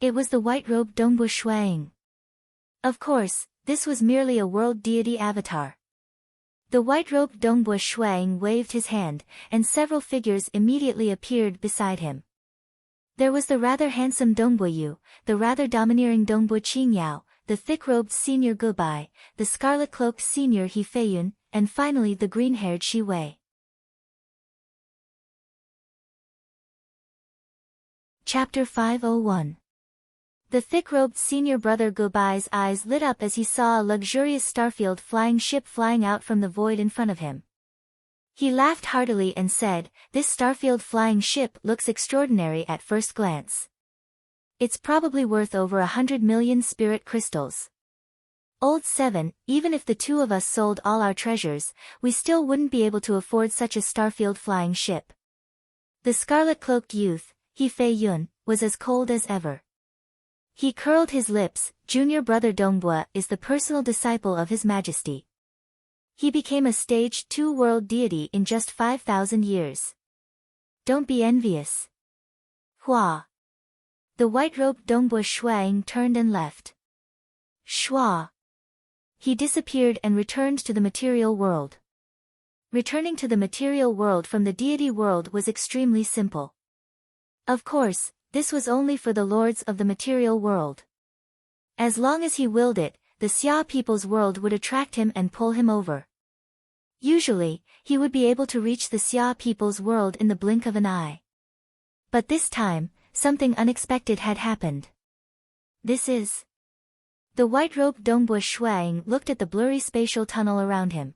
It was the white-robed Dongbu Shuiying. Of course, this was merely a world deity avatar. The white-robed Dongbu Shuiying waved his hand, and several figures immediately appeared beside him. There was the rather handsome Dongbu Yu, the rather domineering Dongbu Qingyao, the thick-robed senior Gubai, the scarlet-cloaked senior He Feiyun, and finally the green-haired Shi Wei. Chapter 501. The thick-robed senior brother Gubai's eyes lit up as he saw a luxurious starfield flying ship flying out from the void in front of him. He laughed heartily and said, "This starfield flying ship looks extraordinary at first glance. It's probably worth over 100 million spirit crystals. Old 7, even if the two of us sold all our treasures, we still wouldn't be able to afford such a starfield flying ship." The scarlet-cloaked youth, He Feiyun, was as cold as ever. He curled his lips. Junior brother Dongbua is the personal disciple of His Majesty. He became a stage 2 world deity in just 5,000 years. Don't be envious. Hua. The white-robed Dongbua Shuang turned and left. Shua. He disappeared and returned to the material world. Returning to the material world from the deity world was extremely simple. Of course, this was only for the lords of the material world. As long as he willed it, the Xia people's world would attract him and pull him over. Usually, he would be able to reach the Xia people's world in the blink of an eye. But this time, something unexpected had happened. This is... The white-robed Dongbua Shuang looked at the blurry spatial tunnel around him.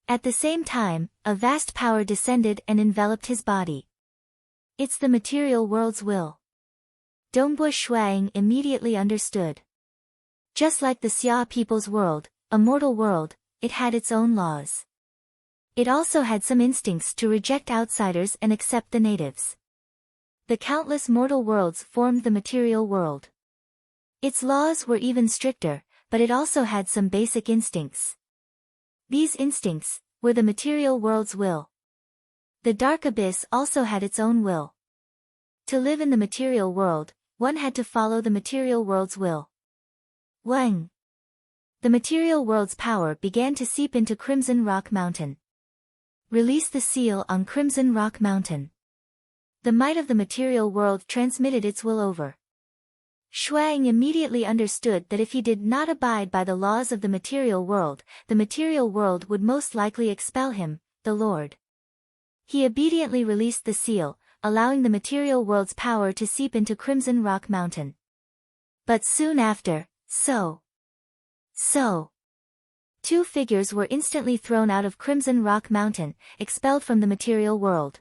At the same time, a vast power descended and enveloped his body. It's the material world's will. Dongbua Shuang immediately understood. Just like the Xia people's world, a mortal world, it had its own laws. It also had some instincts to reject outsiders and accept the natives. The countless mortal worlds formed the material world. Its laws were even stricter, but it also had some basic instincts. These instincts were the material world's will. The dark abyss also had its own will. To live in the material world, one had to follow the material world's will. Wang. The material world's power began to seep into Crimson Rock Mountain. Release the seal on Crimson Rock Mountain. The might of the material world transmitted its will over. Shuang immediately understood that if he did not abide by the laws of the material world would most likely expel him, the Lord. He obediently released the seal, allowing the material world's power to seep into Crimson Rock Mountain. But soon after, two figures were instantly thrown out of Crimson Rock Mountain, expelled from the material world.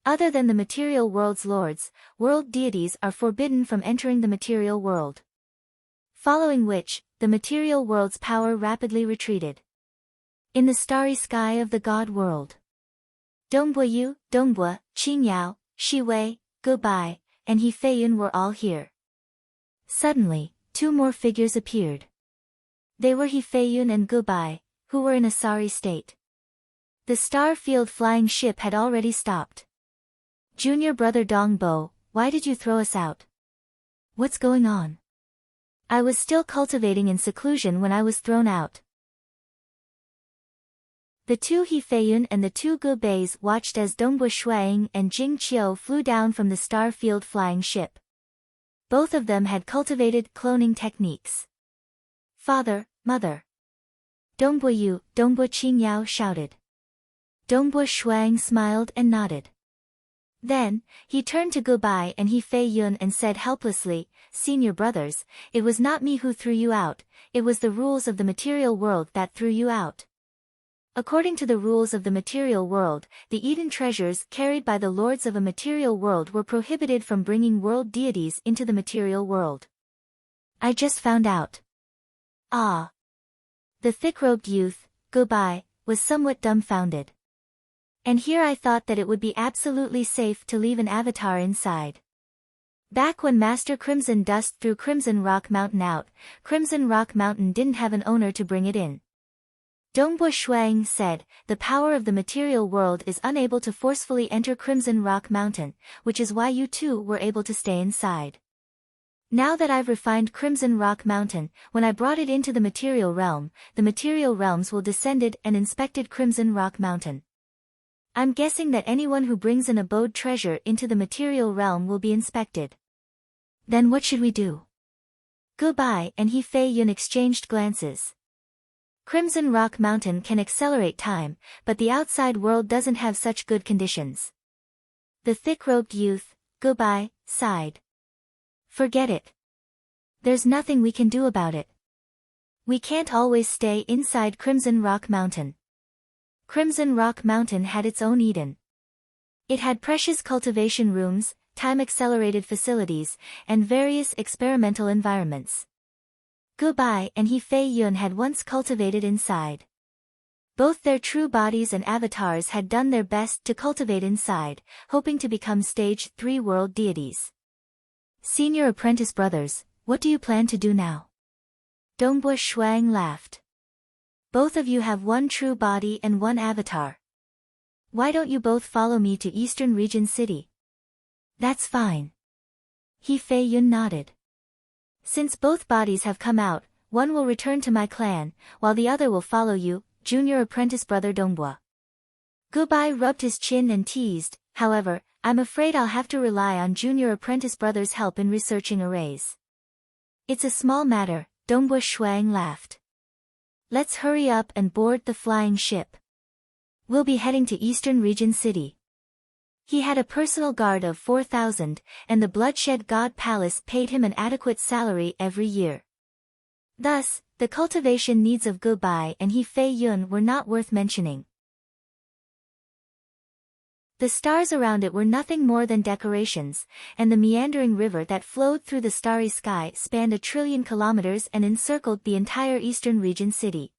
Other than the material world's lords, world deities are forbidden from entering the material world. Following which, the material world's power rapidly retreated. In the starry sky of the god world, Dongbua Yu, Dongbua, Qingyao, Shiwei, Gubai, and He Feiyun were all here. Suddenly, two more figures appeared. They were He Feiyun and Gubai, who were in a sorry state. The star-field flying ship had already stopped. Junior brother Dongbo, why did you throw us out? What's going on? I was still cultivating in seclusion when I was thrown out. The two He Feiyun and the two Gubais watched as Dongbua Shuang and Jing Qiu flew down from the star-field flying ship. Both of them had cultivated cloning techniques. Father, mother. Dongbua Yu, Dongbua Qingyao shouted. Dongbua Shuang smiled and nodded. Then, he turned to Gubai and He Feiyun and said helplessly, Senior brothers, it was not me who threw you out, it was the rules of the material world that threw you out. According to the rules of the material world, the Eden treasures carried by the lords of a material world were prohibited from bringing world deities into the material world. I just found out. Ah. The thick-robed youth, Gubai, was somewhat dumbfounded. And here I thought that it would be absolutely safe to leave an avatar inside. Back when Master Crimson Dust threw Crimson Rock Mountain out, Crimson Rock Mountain didn't have an owner to bring it in. Dongbua Shuang said, the power of the material world is unable to forcefully enter Crimson Rock Mountain, which is why you two were able to stay inside. Now that I've refined Crimson Rock Mountain, when I brought it into the material realm, the material realms will descended and inspected Crimson Rock Mountain. I'm guessing that anyone who brings an abode treasure into the material realm will be inspected. Then what should we do? Gubai and He Feiyun exchanged glances. Crimson Rock Mountain can accelerate time, but the outside world doesn't have such good conditions. The thick-robed youth, Gubai, sighed. Forget it. There's nothing we can do about it. We can't always stay inside Crimson Rock Mountain. Crimson Rock Mountain had its own Eden. It had precious cultivation rooms, time-accelerated facilities, and various experimental environments. Gubai and He Feiyun had once cultivated inside. Both their true bodies and avatars had done their best to cultivate inside, hoping to become Stage 3 world deities. Senior apprentice brothers, what do you plan to do now? Dongbua Shuang laughed. Both of you have one true body and one avatar. Why don't you both follow me to Eastern Region City? That's fine. He Feiyun nodded. Since both bodies have come out, one will return to my clan, while the other will follow you, junior apprentice brother Dongbua. Gubai rubbed his chin and teased, however, I'm afraid I'll have to rely on junior apprentice brother's help in researching arrays. It's a small matter, Dongbua Shuang laughed. Let's hurry up and board the flying ship. We'll be heading to Eastern Region City. He had a personal guard of 4,000, and the Bloodshed God Palace paid him an adequate salary every year. Thus, the cultivation needs of Gubai and He Feiyun were not worth mentioning. The stars around it were nothing more than decorations, and the meandering river that flowed through the starry sky spanned 1,000,000,000,000 kilometers and encircled the entire Eastern Region city.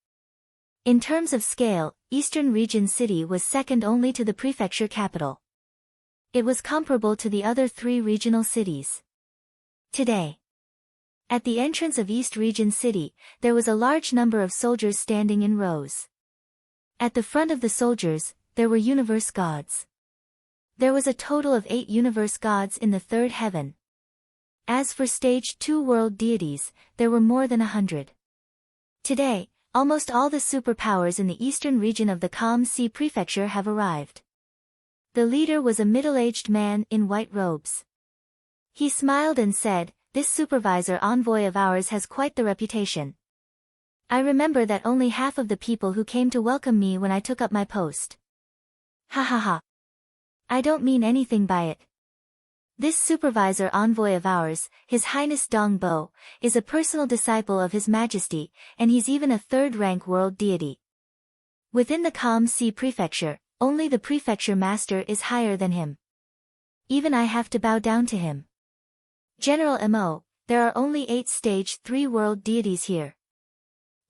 In terms of scale, Eastern Region city was second only to the prefecture capital. It was comparable to the other 3 regional cities. Today, at the entrance of East Region city, there was a large number of soldiers standing in rows. At the front of the soldiers, there were universe gods. There was a total of 8 universe gods in the 3rd heaven. As for stage 2 world deities, there were more than 100. Today, almost all the superpowers in the eastern region of the Calm Sea Prefecture have arrived. The leader was a middle-aged man in white robes. He smiled and said, "This supervisor envoy of ours has quite the reputation. I remember that only half of the people who came to welcome me when I took up my post. Ha ha ha. I don't mean anything by it. This supervisor envoy of ours, His Highness Dong Bo, is a personal disciple of His Majesty, and he's even a 3rd-rank world deity. Within the Calm Sea Prefecture, only the prefecture master is higher than him. Even I have to bow down to him. General Mo, there are only 8 stage 3 world deities here.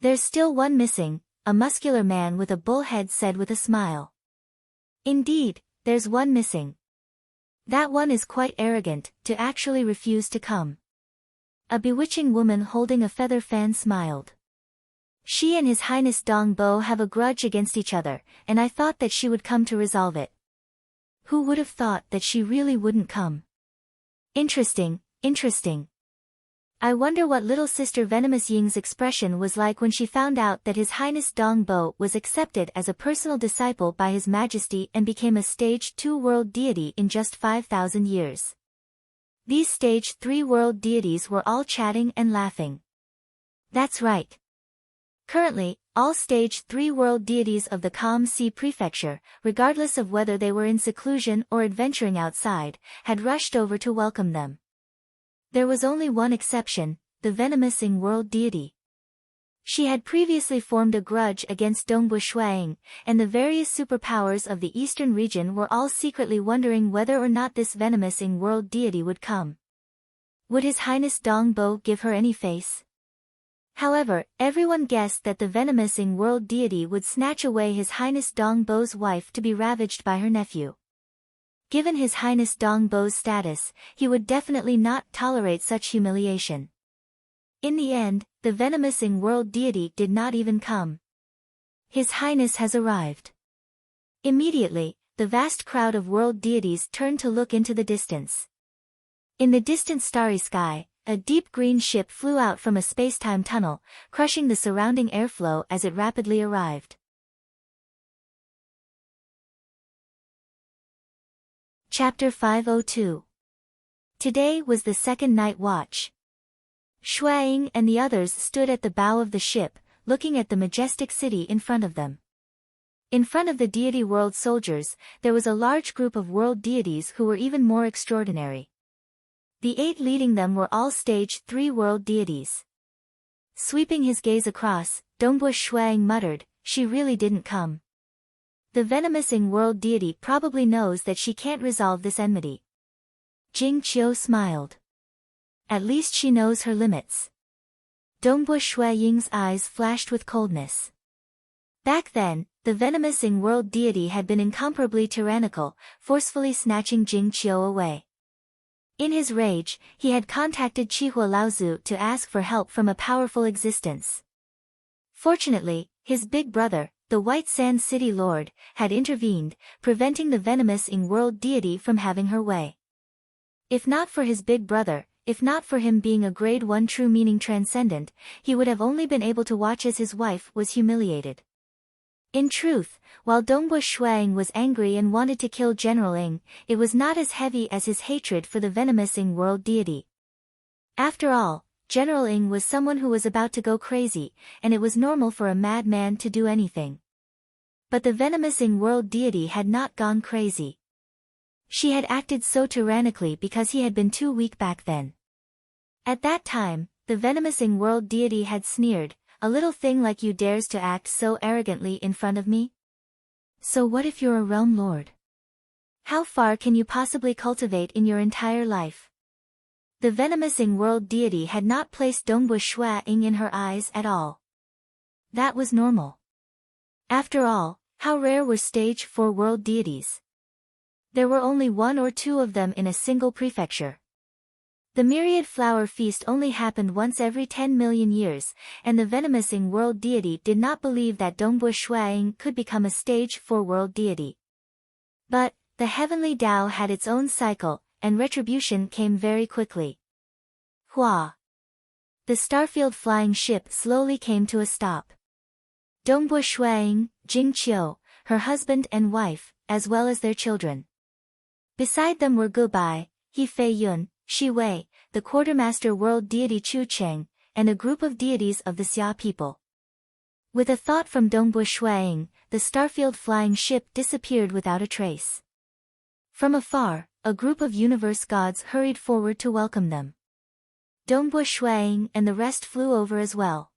There's still one missing," a muscular man with a bull head said with a smile. "Indeed, there's one missing. That one is quite arrogant, to actually refuse to come." A bewitching woman holding a feather fan smiled. "She and His Highness Dong Bo have a grudge against each other, and I thought that she would come to resolve it." Who would have thought that she really wouldn't come? Interesting, interesting. I wonder what little sister Venomous Ying's expression was like when she found out that His Highness Dong Bo was accepted as a personal disciple by His Majesty and became a stage 2 world deity in just 5,000 years. These stage 3 world deities were all chatting and laughing. That's right. Currently, all stage 3 world deities of the Calm Sea Prefecture, regardless of whether they were in seclusion or adventuring outside, had rushed over to welcome them. There was only one exception, the venomous Ying world deity. She had previously formed a grudge against Dongbu Shuang, and the various superpowers of the eastern region were all secretly wondering whether or not this venomous Ying world deity would come. Would His Highness Dong Bo give her any face? However, everyone guessed that the venomous Ying world deity would snatch away His Highness Dong Bo's wife to be ravaged by her nephew. Given His Highness Dong Bo's status, he would definitely not tolerate such humiliation. In the end, the venomous Ying world deity did not even come. His Highness has arrived. Immediately, the vast crowd of world deities turned to look into the distance. In the distant starry sky, a deep green ship flew out from a space-time tunnel, crushing the surrounding airflow as it rapidly arrived. Chapter 502. Today was the second night watch. Shuang and the others stood at the bow of the ship, looking at the majestic city in front of them. In front of the deity world soldiers, there was a large group of world deities who were even more extraordinary. The 8 leading them were all stage 3 world deities. Sweeping his gaze across, Dongbu Shuang muttered, "She really didn't come. The venomous Ying world deity probably knows that she can't resolve this enmity." Jing Qiu smiled. "At least she knows her limits." Dongbu Shuaying's eyes flashed with coldness. Back then, the venomous Ying world deity had been incomparably tyrannical, forcefully snatching Jing Qiu away. In his rage, he had contacted Qihua Laozu to ask for help from a powerful existence. Fortunately, his big brother, the White Sand City Lord, had intervened, preventing the venomous Ying world deity from having her way. If not for his big brother, if not for him being a grade 1 true meaning transcendent, he would have only been able to watch as his wife was humiliated. In truth, while Dongbu Shuang was angry and wanted to kill General Ying, it was not as heavy as his hatred for the venomous Ying world deity. After all, General Ying was someone who was about to go crazy, and it was normal for a madman to do anything. But the venomous Ying world deity had not gone crazy. She had acted so tyrannically because he had been too weak back then. At that time, the venomous Ying world deity had sneered, "A little thing like you dares to act so arrogantly in front of me? So what if you're a realm lord? How far can you possibly cultivate in your entire life? The venomous Ying world deity had not placed Dongbu Shui Ying in her eyes at all. That was normal. After all, how rare were stage 4 world deities? There were only 1 or 2 of them in a single prefecture. The myriad flower feast only happened once every 10 million years, and the venomous Ying world deity did not believe that Dongbu Shui Ying could become a stage 4 world deity. But, the heavenly Tao had its own cycle, and retribution came very quickly. Hua! The Starfield flying ship slowly came to a stop. Dongbu Shui Ying, Jing Qiu, her husband and wife, as well as their children. Beside them were Gubai, He Fei Yun, Shi Wei, the quartermaster world deity Chu Cheng, and a group of deities of the Xia people. With a thought from Dongbu Shui Ying, the Starfield flying ship disappeared without a trace. From afar, a group of universe gods hurried forward to welcome them. Dongbu Shui Ying and the rest flew over as well.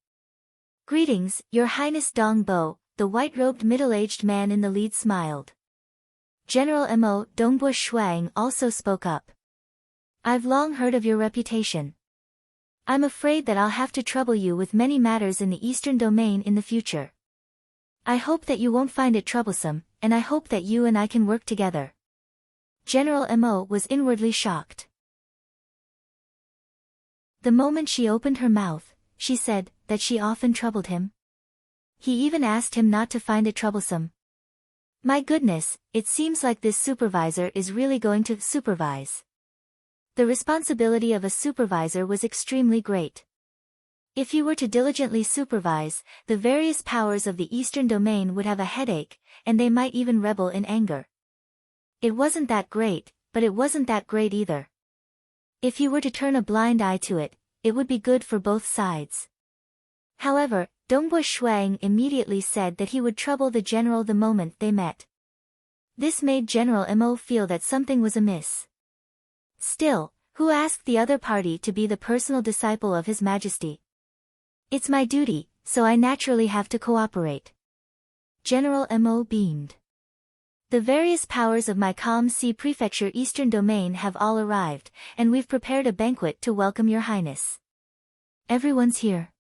Greetings, Your Highness Dong Bo, the white-robed middle-aged man in the lead smiled. General Mo Dongbu Shui Ying also spoke up. I've long heard of your reputation. I'm afraid that I'll have to trouble you with many matters in the Eastern Domain in the future. I hope that you won't find it troublesome, and I hope that you and I can work together. General Mo was inwardly shocked. The moment she opened her mouth, she said that she often troubled him. He even asked him not to find it troublesome. My goodness, it seems like this supervisor is really going to supervise. The responsibility of a supervisor was extremely great. If he were to diligently supervise, the various powers of the Eastern Domain would have a headache, and they might even rebel in anger. It wasn't that great, but it wasn't that great either. If he were to turn a blind eye to it, it would be good for both sides. However, Dongbu Shui Ying immediately said that he would trouble the general the moment they met. This made General Mo feel that something was amiss. Still, who asked the other party to be the personal disciple of His Majesty? It's my duty, so I naturally have to cooperate. General Mo beamed. The various powers of my Calm Sea Prefecture Eastern Domain have all arrived, and we've prepared a banquet to welcome Your Highness. Everyone's here.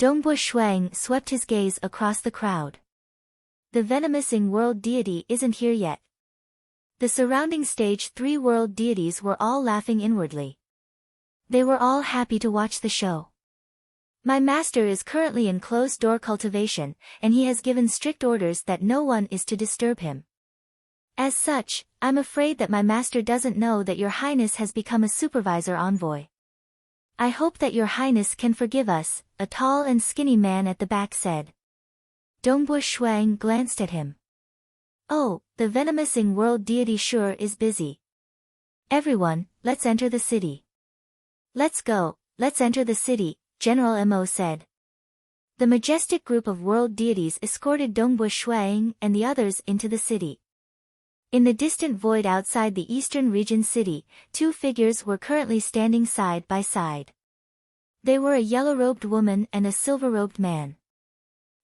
Dongbu Shui Ying swept his gaze across the crowd. The venomous Ying world deity isn't here yet. The surrounding stage 3 world deities were all laughing inwardly. They were all happy to watch the show. My master is currently in closed-door cultivation, and he has given strict orders that no one is to disturb him. As such, I'm afraid that my master doesn't know that Your Highness has become a supervisor envoy. I hope that Your Highness can forgive us, a tall and skinny man at the back said. Dongbu Shui Ying glanced at him. Oh, the venomous Ying world deity sure is busy. Everyone, let's enter the city. Let's go, let's enter the city, General Mo said. The majestic group of world deities escorted Dongbu Shui Ying and the others into the city. In the distant void outside the Eastern Region city, 2 figures were currently standing side by side. They were a yellow-robed woman and a silver-robed man.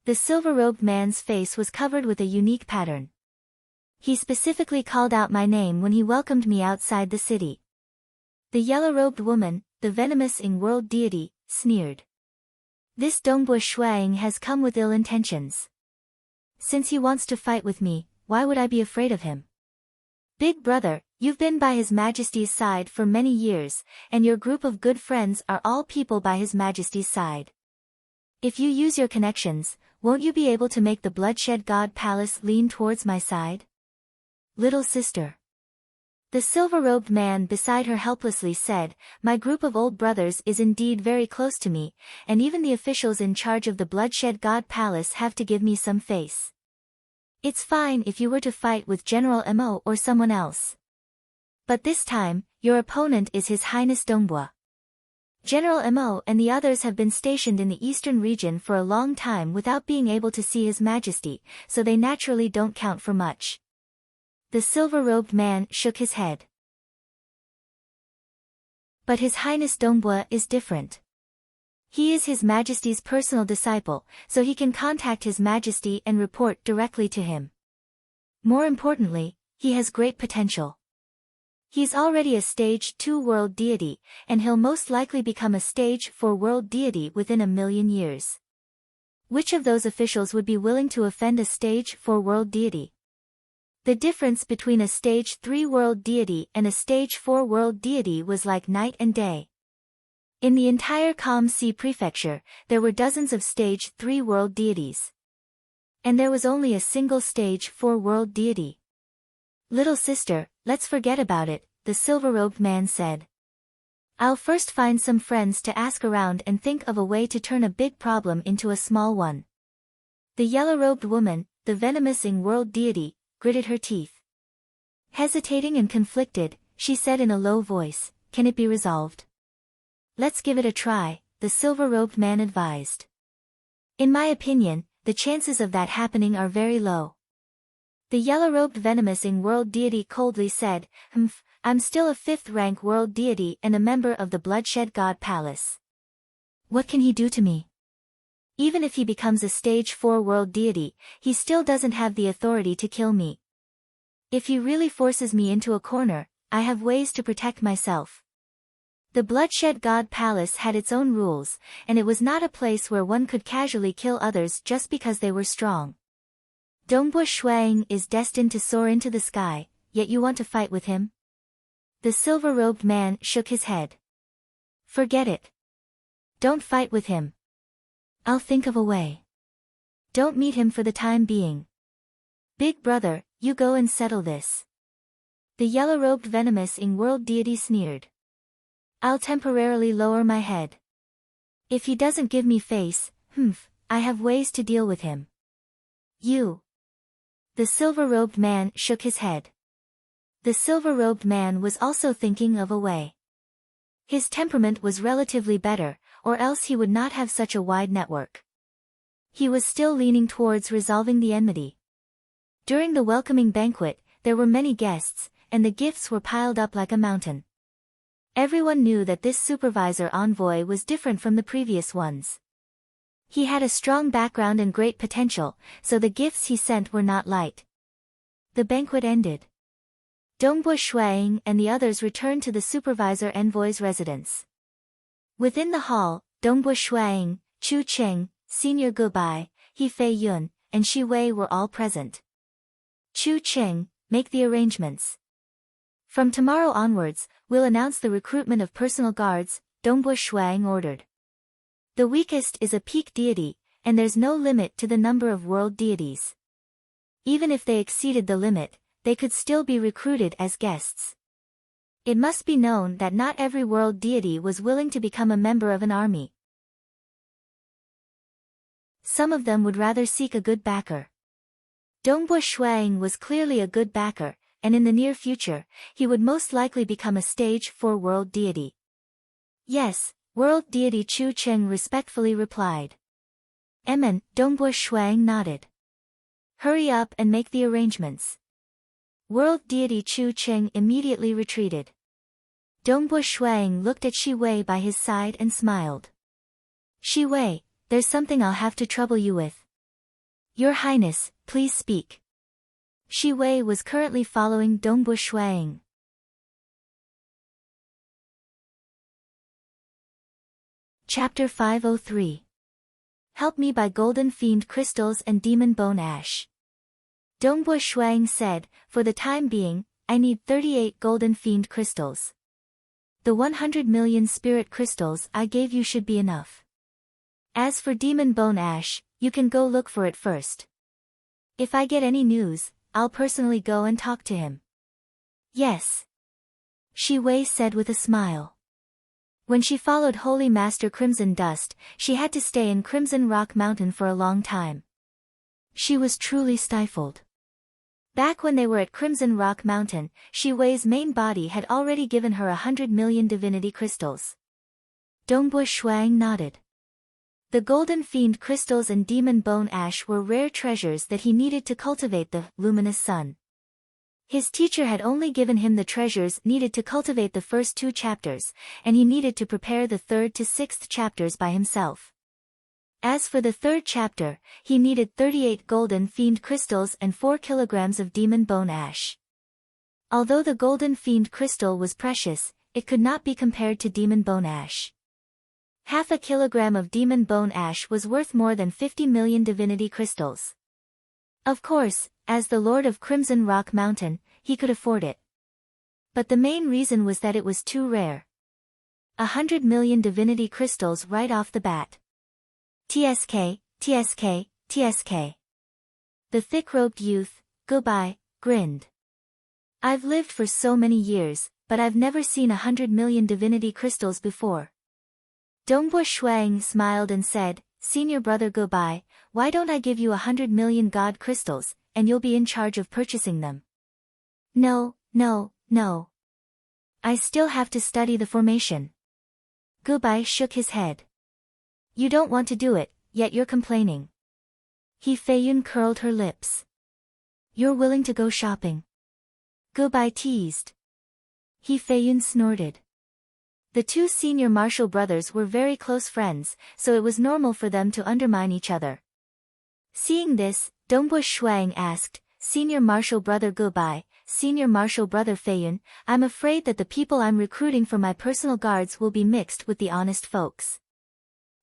The silver-robed man's face was covered with a unique pattern. He specifically called out my name when he welcomed me outside the city. The yellow-robed woman, the venomous Ying world deity, sneered. This Dongbu Shui Ying has come with ill intentions. Since he wants to fight with me, why would I be afraid of him? Big brother, you've been by His Majesty's side for many years, and your group of good friends are all people by His Majesty's side. If you use your connections, won't you be able to make the Bloodshed God Palace lean towards my side? Little sister. The silver-robed man beside her helplessly said, my group of old brothers is indeed very close to me, and even the officials in charge of the Bloodshed God Palace have to give me some face. It's fine if you were to fight with General Mo or someone else. But this time, your opponent is His Highness Dongbu. General Mo and the others have been stationed in the Eastern region for a long time without being able to see His Majesty, so they naturally don't count for much. The silver-robed man shook his head. But His Highness Dongbu is different. He is His Majesty's personal disciple, so he can contact His Majesty and report directly to him. More importantly, He has great potential. He's already a stage 2 world deity, and he'll most likely become a stage 4 world deity within 1,000,000 years. Which of those officials would be willing to offend a stage 4 world deity? The difference between a stage 3 world deity and a stage 4 world deity was like night and day. In the entire Calm Sea prefecture, there were dozens of stage 3 world deities. And there was only a single stage 4 world deity. "Little sister, let's forget about it," the silver-robed man said. "I'll first find some friends to ask around and think of a way to turn a big problem into a small one." The yellow-robed woman, the venomous Ying world deity, gritted her teeth. Hesitating and conflicted, she said in a low voice, "Can it be resolved?" "Let's give it a try," the silver-robed man advised. "In my opinion, the chances of that happening are very low." The yellow-robed venomous Ying world deity coldly said, "I'm still a 5th-rank world deity and a member of the Bloodshed God Palace. What can he do to me? Even if he becomes a stage 4 world deity, he still doesn't have the authority to kill me. If he really forces me into a corner, I have ways to protect myself." The Bloodshed God Palace had its own rules, and it was not a place where one could casually kill others just because they were strong. "Dongbu Shuang is destined to soar into the sky, yet you want to fight with him?" The silver-robed man shook his head. "Forget it. Don't fight with him. I'll think of a way. Don't meet him for the time being. Big brother, you go and settle this." The yellow-robed venomous Ying world deity sneered. "I'll temporarily lower my head. If he doesn't give me face, I have ways to deal with him." "You." The silver-robed man shook his head. The silver-robed man was also thinking of a way. His temperament was relatively better, or else he would not have such a wide network. He was still leaning towards resolving the enmity. During the welcoming banquet, there were many guests, and the gifts were piled up like a mountain. Everyone knew that this supervisor envoy was different from the previous ones. He had a strong background and great potential, so the gifts he sent were not light. The banquet ended. Dongbu Shuang and the others returned to the supervisor envoy's residence. Within the hall, Dongbu Shuang, Chu Cheng, Senior Gubai, He Fei Yun, and Shi Wei were all present. "Chu Cheng, make the arrangements. From tomorrow onwards, we'll announce the recruitment of personal guards," Dongbu Shuang ordered. "The weakest is a peak deity, and there's no limit to the number of world deities. Even if they exceeded the limit, they could still be recruited as guests. It must be known that not every world deity was willing to become a member of an army. Some of them would rather seek a good backer. Dongbu Shuang was clearly a good backer, and in the near future, he would most likely become a stage 4 world deity." "Yes," world deity Chu Cheng respectfully replied. "Emin," Dongbu Shuang nodded. "Hurry up and make the arrangements." World deity Chu Cheng immediately retreated. Dongbu Shuang looked at Shi Wei by his side and smiled. "Shi Wei, there's something I'll have to trouble you with." "Your Highness, please speak." Shi Wei was currently following Dongbu Shuang. Chapter 503. Help me buy golden fiend crystals and demon bone ash. Dongbu Shuang said, "For the time being, I need 38 golden fiend crystals. The 100 million spirit crystals I gave you should be enough. As for demon bone ash, you can go look for it first. If I get any news, I'll personally go and talk to him." "Yes," Shi Wei said with a smile. When she followed Holy Master Crimson Dust, she had to stay in Crimson Rock Mountain for a long time. She was truly stifled. Back when they were at Crimson Rock Mountain, Shi Wei's main body had already given her 100 million divinity crystals. Dongbu Shuang nodded. The golden fiend crystals and demon bone ash were rare treasures that he needed to cultivate the luminous sun. His teacher had only given him the treasures needed to cultivate the first 2 chapters, and he needed to prepare the 3rd to 6th chapters by himself. As for the 3rd chapter, he needed 38 golden fiend crystals and 4 kilograms of demon bone ash. Although the golden fiend crystal was precious, it could not be compared to demon bone ash. Half a kilogram of demon bone ash was worth more than 50 million divinity crystals. Of course, as the Lord of Crimson Rock Mountain, he could afford it. But the main reason was that it was too rare. 100 million divinity crystals right off the bat. TSK, TSK, TSK. The thick-robed youth, goodbye, grinned. I've lived for so many years, but I've never seen 100 million divinity crystals before. Dongbo Shuang smiled and said, Senior brother goodbye, why don't I give you 100 million god crystals, and you'll be in charge of purchasing them? No, no, no. I still have to study the formation. Goodbye shook his head. You don't want to do it, yet you're complaining. He Feiyun curled her lips. You're willing to go shopping? Goodbye teased. He Feiyun snorted. The two senior martial brothers were very close friends, so it was normal for them to undermine each other. Seeing this, Dongbo Shuang asked, Senior martial brother goodbye, Senior martial brother Feiyun, I'm afraid that the people I'm recruiting for my personal guards will be mixed with the honest folks.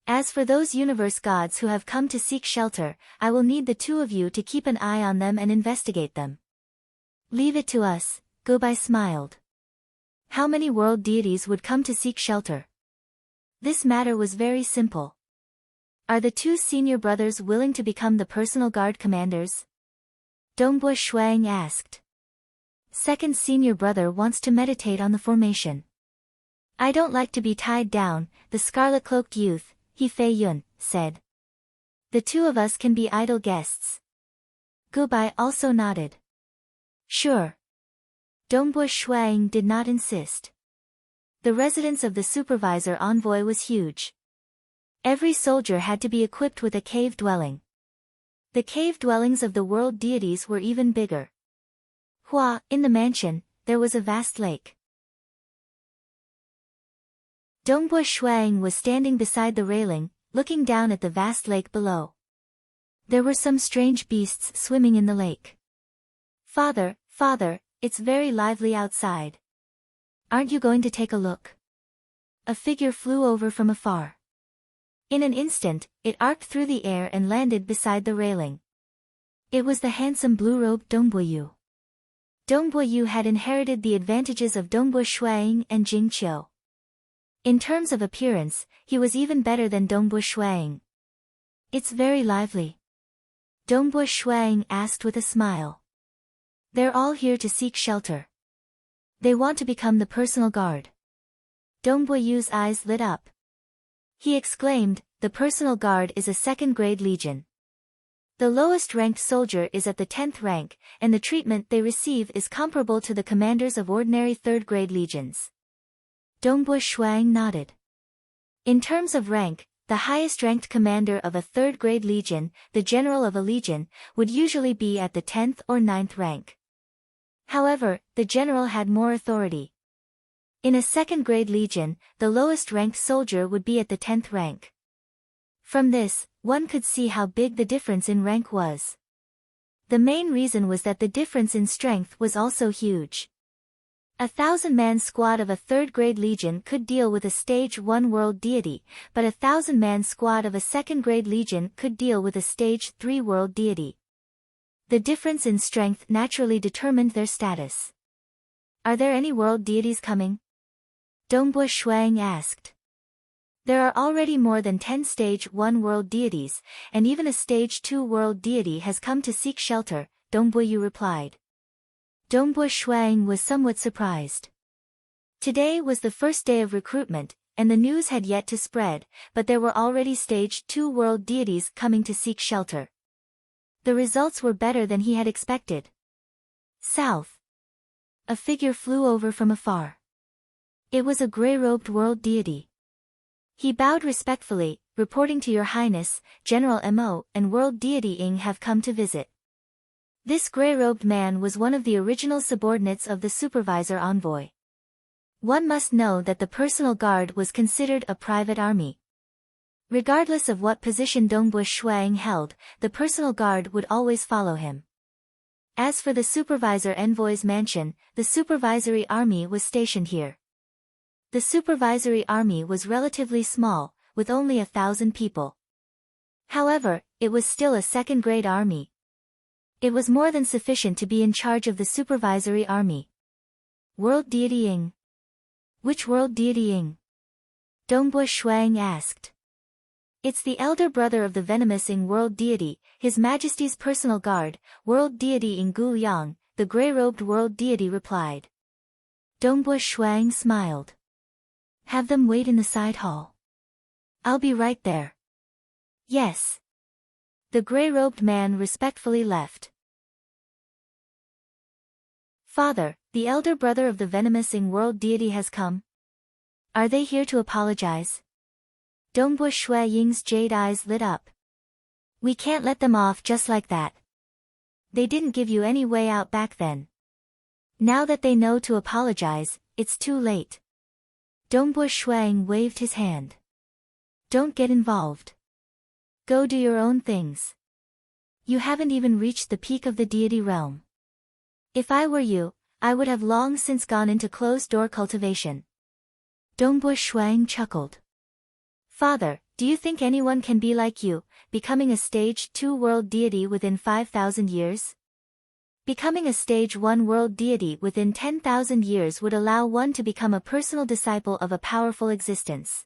As for those universe gods who have come to seek shelter, I will need the two of you to keep an eye on them and investigate them. Leave it to us, Gobai smiled. How many world deities would come to seek shelter? This matter was very simple. Are the two senior brothers willing to become the personal guard commanders? Dongbo Shuang asked. Second senior brother wants to meditate on the formation. I don't like to be tied down, the scarlet-cloaked youth, He Feiyun, said. The two of us can be idle guests. Gubai also nodded. Sure. Dongbo Shuang did not insist. The residence of the supervisor envoy was huge. Every soldier had to be equipped with a cave dwelling. The cave dwellings of the world deities were even bigger. In the mansion, there was a vast lake. Dongbo Shuang was standing beside the railing, looking down at the vast lake below. There were some strange beasts swimming in the lake. Father, it's very lively outside. Aren't you going to take a look? A figure flew over from afar. In an instant, it arced through the air and landed beside the railing. It was the handsome blue-robed Dongbo Yu. Dongbo Yu had inherited the advantages of Dongbo Shuang and Jing Qiu. In terms of appearance, he was even better than Dongbo Shuang. It's very lively. Dongbo Shuang asked with a smile. They're all here to seek shelter. They want to become the personal guard. Dongbo Yu's eyes lit up. He exclaimed, the personal guard is a second-grade legion. The lowest-ranked soldier is at the 10th rank, and the treatment they receive is comparable to the commanders of ordinary third-grade legions. Dongbo Shuang nodded. In terms of rank, the highest-ranked commander of a third-grade legion, the general of a legion, would usually be at the 10th or 9th rank. However, the general had more authority. In a second-grade legion, the lowest-ranked soldier would be at the 10th rank. From this, one could see how big the difference in rank was. The main reason was that the difference in strength was also huge. A 1,000-man squad of a third-grade legion could deal with a Stage 1 world deity, but a 1,000-man squad of a second-grade legion could deal with a Stage 3 world deity. The difference in strength naturally determined their status. Are there any world deities coming? Dongbo Shuang asked. There are already more than 10 Stage 1 world deities, and even a Stage 2 world deity has come to seek shelter, Dongbo Yu replied. Dongbo Shuang was somewhat surprised. Today was the first day of recruitment, and the news had yet to spread, but there were already Stage 2 world deities coming to seek shelter. The results were better than he had expected. South. A figure flew over from afar. It was a gray-robed world deity. He bowed respectfully, reporting to Your Highness, General Mo and world deity Ying have come to visit. This gray-robed man was one of the original subordinates of the supervisor envoy. One must know that the personal guard was considered a private army. Regardless of what position Dongbo Shuang held, the personal guard would always follow him. As for the supervisor envoy's mansion, the supervisory army was stationed here. The supervisory army was relatively small, with only 1,000 people. However, it was still a second-grade army. It was more than sufficient to be in charge of the supervisory army. World deity Ying. Which world deity Ying? Dongbu Shuang asked. It's the elder brother of the venomous Ying world deity, His Majesty's personal guard, world deity Ying Guliang, the gray-robed world deity replied. Dongbu Shuang smiled. Have them wait in the side hall. I'll be right there. Yes. The gray-robed man respectfully left. Father, the elder brother of the venomous Ying world deity has come. Are they here to apologize? Dongbu Shui Ying's jade eyes lit up. We can't let them off just like that. They didn't give you any way out back then. Now that they know to apologize, it's too late. Dongbu Shuang waved his hand. Don't get involved. Go do your own things. You haven't even reached the peak of the deity realm. If I were you, I would have long since gone into closed-door cultivation. Dongbu Shuang chuckled. Father, do you think anyone can be like you, becoming a stage 2 world deity within 5,000 years? Becoming a stage 1 world deity within 10,000 years would allow one to become a personal disciple of a powerful existence.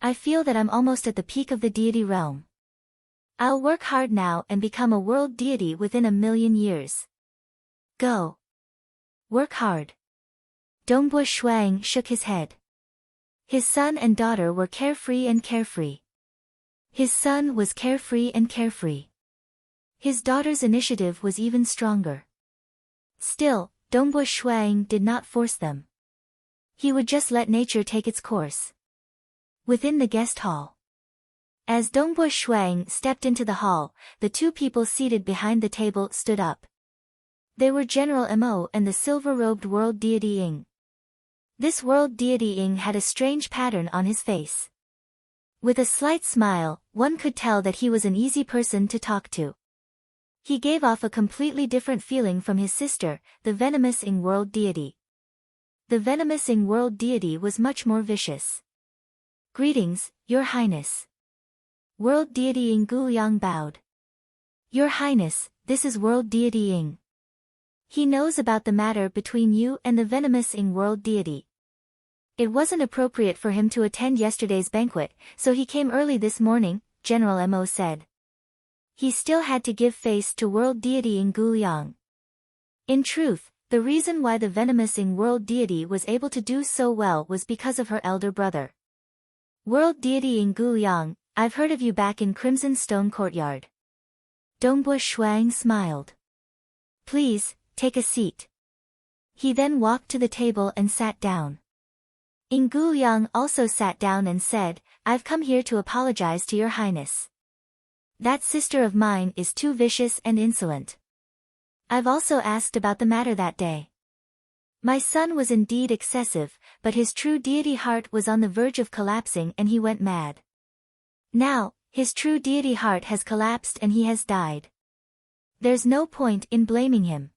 I feel that I'm almost at the peak of the deity realm. I'll work hard now and become a world deity within 1,000,000 years. Go. Work hard. Dongbu Shuang shook his head. His son and daughter were carefree and carefree. His son was carefree and carefree. His daughter's initiative was even stronger. Still, Dongbu Shuang did not force them. He would just let nature take its course. Within the guest hall. As Dongbu Shuang stepped into the hall, the two people seated behind the table stood up. They were General Mo and the silver-robed world deity Ying. This world deity Ying had a strange pattern on his face. With a slight smile, one could tell that he was an easy person to talk to. He gave off a completely different feeling from his sister, the venomous Ying world deity. The venomous Ying world deity was much more vicious. Greetings, Your Highness. World deity Ying Guliang bowed. Your Highness, this is world deity Ying. He knows about the matter between you and the venomous Ying world deity. It wasn't appropriate for him to attend yesterday's banquet, so he came early this morning, General Mo said. He still had to give face to world deity Ying Guliang. In truth, the reason why the venomous Ying world deity was able to do so well was because of her elder brother. World deity Ying Guliang, I've heard of you back in Crimson Stone Courtyard. Dongbu Shuang smiled. Please, take a seat. He then walked to the table and sat down. Ying Guliang also sat down and said, I've come here to apologize to Your Highness. That sister of mine is too vicious and insolent. I've also asked about the matter that day. My son was indeed excessive, but his true deity heart was on the verge of collapsing and he went mad. Now, his true deity heart has collapsed and he has died. There's no point in blaming him.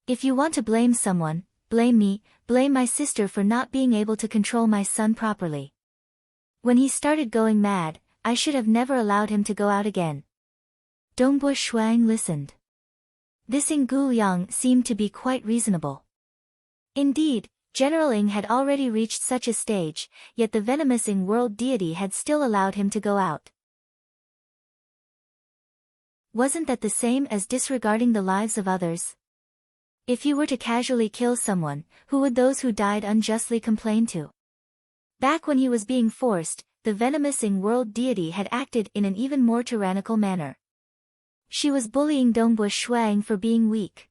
If you want to blame someone, blame me, blame my sister for not being able to control my son properly. When he started going mad, I should have never allowed him to go out again. Dongbu Shuang listened. This Ying Guliang seemed to be quite reasonable. Indeed, General Ying had already reached such a stage, yet the venomous Ying world deity had still allowed him to go out. Wasn't that the same as disregarding the lives of others? If you were to casually kill someone, who would those who died unjustly complain to? Back when he was being forced, the venomous Ying world deity had acted in an even more tyrannical manner. She was bullying Dongbu Shuang for being weak.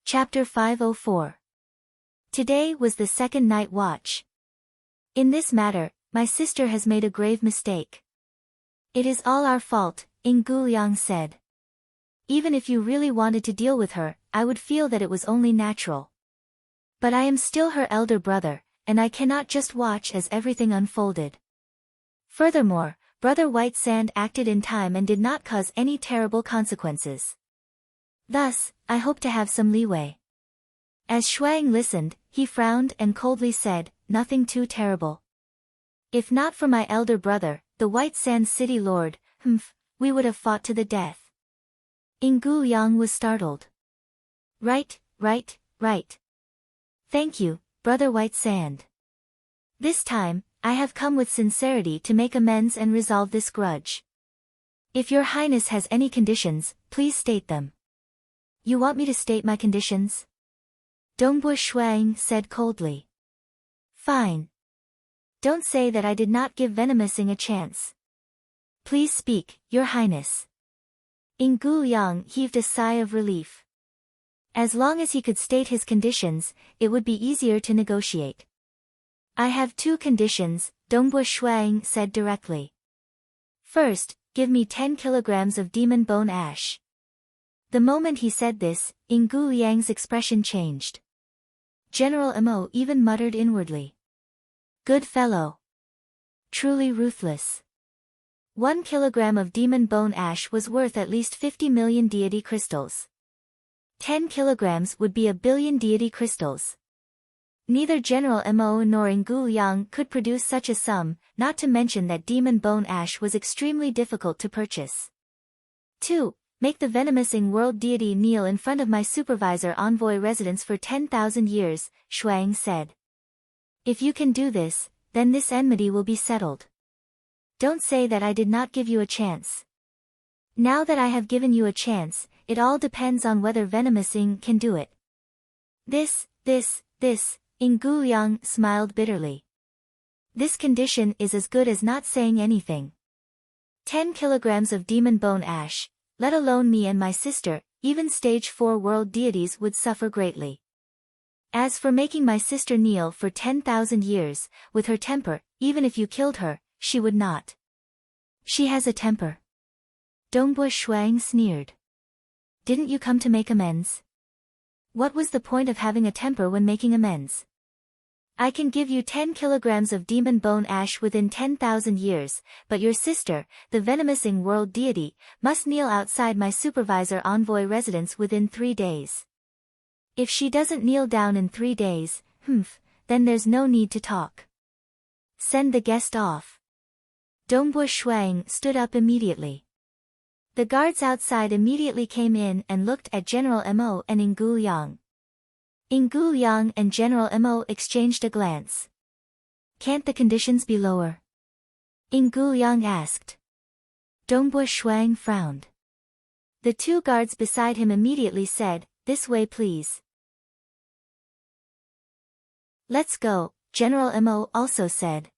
Chapter 504. Today was the second night watch. In this matter, my sister has made a grave mistake. It is all our fault, Ying Guliang said. Even if you really wanted to deal with her, I would feel that it was only natural. But I am still her elder brother, and I cannot just watch as everything unfolded. Furthermore, Brother White Sand acted in time and did not cause any terrible consequences. Thus, I hope to have some leeway. As Shuang listened, he frowned and coldly said, nothing too terrible. If not for my elder brother, the White Sand City Lord, we would have fought to the death. Ying was startled. Right. Thank you, Brother White Sand. This time, I have come with sincerity to make amends and resolve this grudge. If your highness has any conditions, please state them. You want me to state my conditions? Dongbu Shuang said coldly. Fine. Don't say that I did not give Venomous-ing a chance. Please speak, your highness. Ying heaved a sigh of relief. As long as he could state his conditions, it would be easier to negotiate. I have 2 conditions, Dongbu Shuang said directly. First, give me 10 kilograms of demon bone ash. The moment he said this, Ying Yang's expression changed. General Mo even muttered inwardly. Good fellow. Truly ruthless. 1 kilogram of demon bone ash was worth at least 50 million deity crystals. 10 kilograms would be 1 billion deity crystals. Neither General Mo nor Ying Yang could produce such a sum, not to mention that demon bone ash was extremely difficult to purchase. 2. Make the venomous-ing world deity kneel in front of my supervisor envoy residence for 10,000 years, Shuang said. If you can do this, then this enmity will be settled. Don't say that I did not give you a chance. Now that I have given you a chance, it all depends on whether Venomous-ing can do it. This, Ying Yang smiled bitterly. This condition is as good as not saying anything. 10 kilograms of demon bone ash, let alone me and my sister, even stage 4 world deities would suffer greatly. As for making my sister kneel for 10,000 years, with her temper, even if you killed her, she would not. She has a temper. Dongbu Shuang sneered. Didn't you come to make amends? What was the point of having a temper when making amends? I can give you 10 kilograms of demon bone ash within 10,000 years, but your sister, the venomous-ing world deity, must kneel outside my supervisor envoy residence within 3 days. If she doesn't kneel down in 3 days, then there's no need to talk. Send the guest off. Dongbu Shuang stood up immediately. The guards outside immediately came in and looked at General Mo and Ying Yang. Ying Yang and General Mo exchanged a glance. Can't the conditions be lower? Ying Yang asked. Dongbu Shuang frowned. The 2 guards beside him immediately said, this way please. Let's go, General Mo also said.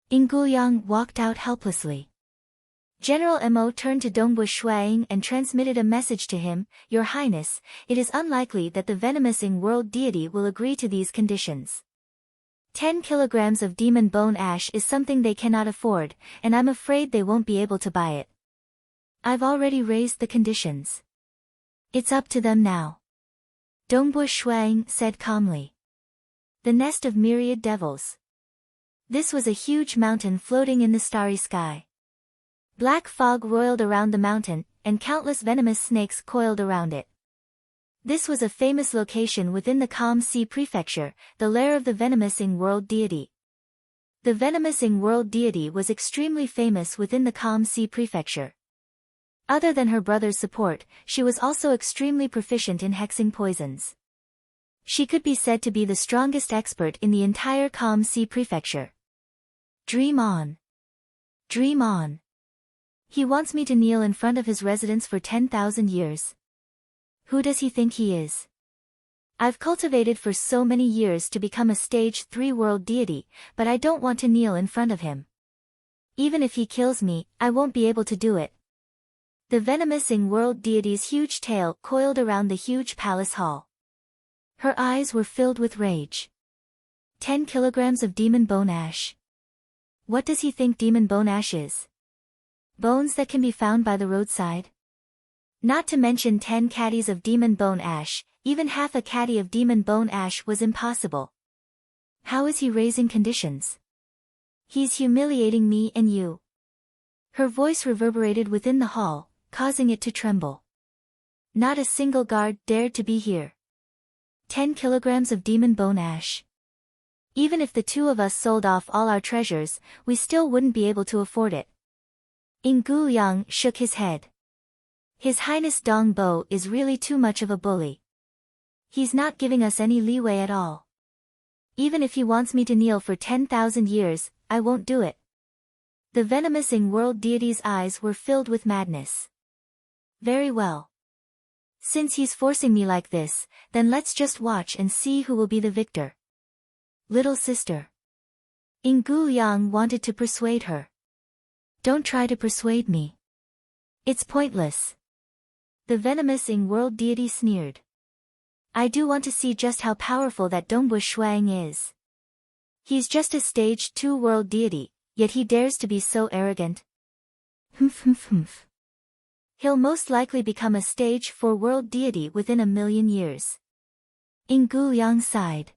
Ying Yang walked out helplessly. General Mo turned to Dongbu Shuang and transmitted a message to him, Your Highness, it is unlikely that the venomous-ing world deity will agree to these conditions. 10 kilograms of demon bone ash is something they cannot afford, and I'm afraid they won't be able to buy it. I've already raised the conditions. It's up to them now. Dongbu Shuang said calmly. The nest of myriad devils. This was a huge mountain floating in the starry sky. Black fog roiled around the mountain, and countless venomous snakes coiled around it. This was a famous location within the Calm Sea Prefecture, the lair of the venomous-ing world deity. The venomous-ing world deity was extremely famous within the Calm Sea Prefecture. Other than her brother's support, she was also extremely proficient in hexing poisons. She could be said to be the strongest expert in the entire Calm Sea Prefecture. Dream on. Dream on. He wants me to kneel in front of his residence for 10,000 years. Who does he think he is? I've cultivated for so many years to become a stage 3 world deity, but I don't want to kneel in front of him. Even if he kills me, I won't be able to do it. The venomous-ing world deity's huge tail coiled around the huge palace hall. Her eyes were filled with rage. 10 kilograms of demon bone ash. What does he think demon bone ash is? Bones that can be found by the roadside? Not to mention 10 caddies of demon bone ash, even half a caddy of demon bone ash was impossible. How is he raising conditions? He's humiliating me and you. Her voice reverberated within the hall, causing it to tremble. Not a single guard dared to be here. 10 kilograms of demon bone ash. Even if the two of us sold off all our treasures, we still wouldn't be able to afford it. Ying shook his head. His Highness Dong Bo is really too much of a bully. He's not giving us any leeway at all. Even if he wants me to kneel for 10,000 years, I won't do it. The venomous Ying world deity's eyes were filled with madness. Very well. Since he's forcing me like this, then let's just watch and see who will be the victor. Little sister. Ying wanted to persuade her. Don't try to persuade me. It's pointless. The venomous Ying world deity sneered. I do want to see just how powerful that Dongbu Shuang is. He's just a stage 2 world deity, yet he dares to be so arrogant. Humph. He'll most likely become a stage 4 world deity within 1,000,000 years. Ying sighed.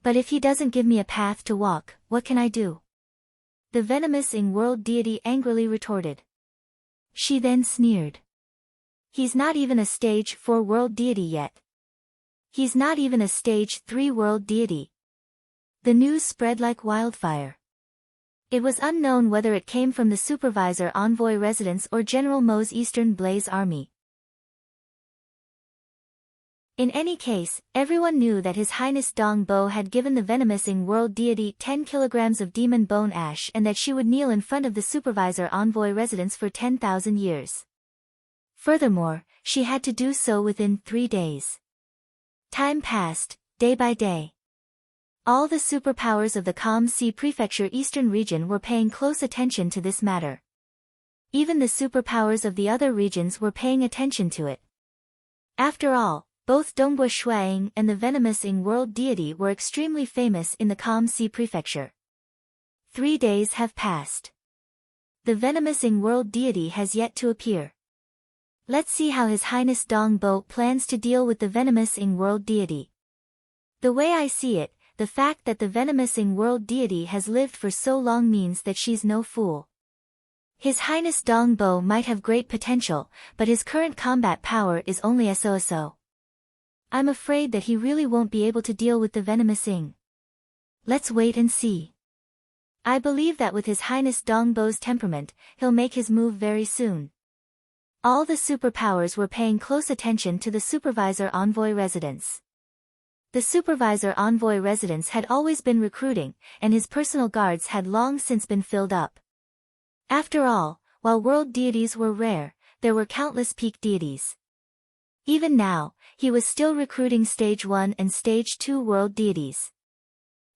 But if he doesn't give me a path to walk, what can I do? The venomous Ying world deity angrily retorted. She then sneered. He's not even a stage 4 world deity yet. He's not even a stage 3 world deity. The news spread like wildfire. It was unknown whether it came from the supervisor envoy residence or General Mo's Eastern Blaze Army. In any case, everyone knew that His Highness Dong Bo had given the venomous Ying world deity 10 kilograms of demon bone ash and that she would kneel in front of the supervisor envoy residence for 10,000 years. Furthermore, she had to do so within 3 days. Time passed, day by day. All the superpowers of the Calm Sea Prefecture Eastern region were paying close attention to this matter. Even the superpowers of the other regions were paying attention to it. After all, both Dongbu Shuang and the venomous Ying world deity were extremely famous in the Calm Sea Prefecture. 3 days have passed. The venomous Ying world deity has yet to appear. Let's see how His Highness Dong Bo plans to deal with the venomous Ying world deity. The way I see it, the fact that the venomous Ying world deity has lived for so long means that she's no fool. His Highness Dong Bo might have great potential, but his current combat power is only so. I'm afraid that he really won't be able to deal with the venomous Ying. Let's wait and see. I believe that with His Highness Dong Bo's temperament, he'll make his move very soon. All the superpowers were paying close attention to the supervisor envoy residence. The supervisor envoy residence had always been recruiting, and his personal guards had long since been filled up. After all, while world deities were rare, there were countless peak deities. Even now, he was still recruiting stage 1 and stage 2 world deities.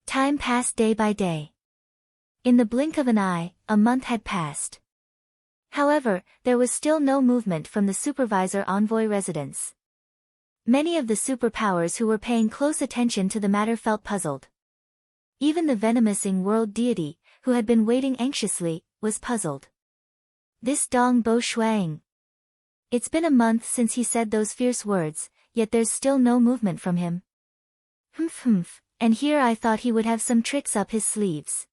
Time passed day by day. In the blink of an eye, a month had passed. However, there was still no movement from the supervisor envoy residence. Many of the superpowers who were paying close attention to the matter felt puzzled. Even the venomous Ying world deity, who had been waiting anxiously, was puzzled. This Dong Bo Shuang. It's been a month since he said those fierce words, yet there's still no movement from him. And here I thought he would have some tricks up his sleeves.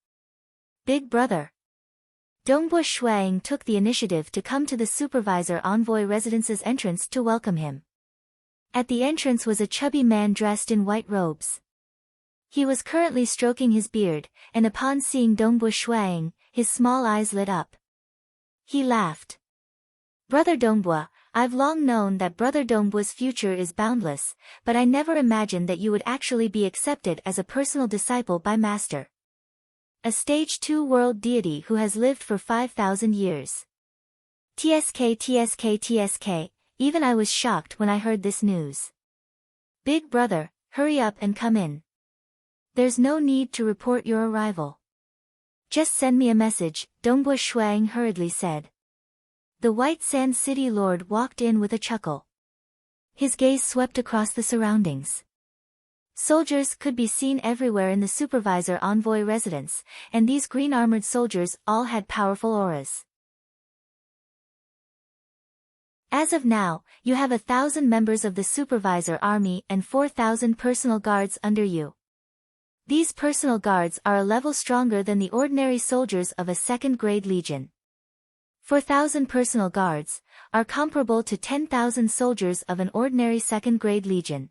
Big brother. Dongbu Shuang took the initiative to come to the supervisor envoy residence's entrance to welcome him. At the entrance was a chubby man dressed in white robes. He was currently stroking his beard, and upon seeing Dongbu Shuang, his small eyes lit up. He laughed. Brother Dongbu, I've long known that Brother Dongbu's future is boundless, but I never imagined that you would actually be accepted as a personal disciple by Master. A stage 2 world deity who has lived for 5,000 years. TSK, even I was shocked when I heard this news. Big brother, hurry up and come in. There's no need to report your arrival. Just send me a message, Dongbu Shuang hurriedly said. The White Sand City Lord walked in with a chuckle. His gaze swept across the surroundings. Soldiers could be seen everywhere in the supervisor envoy residence, and these green-armored soldiers all had powerful auras. As of now, you have 1,000 members of the supervisor army and 4,000 personal guards under you. These personal guards are a level stronger than the ordinary soldiers of a second-grade legion. 4,000 personal guards are comparable to 10,000 soldiers of an ordinary second-grade legion.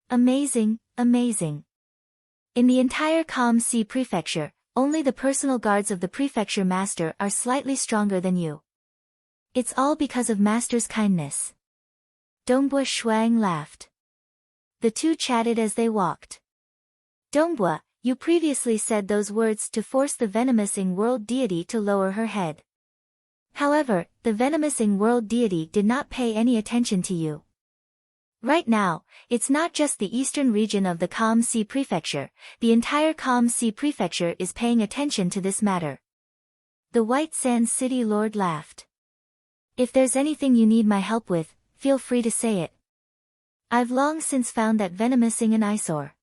Amazing, amazing. In the entire Calm Sea Prefecture, only the personal guards of the prefecture master are slightly stronger than you. It's all because of master's kindness. Dongbua Shuang laughed. The two chatted as they walked. Dongbua, you previously said those words to force the venomous Ying world deity to lower her head. However, the venomous Ying world deity did not pay any attention to you. Right now, it's not just the eastern region of the Calm Sea Prefecture, the entire Calm Sea Prefecture is paying attention to this matter. The White Sand City Lord laughed. If there's anything you need my help with, feel free to say it. I've long since found that venomous Ying an eyesore.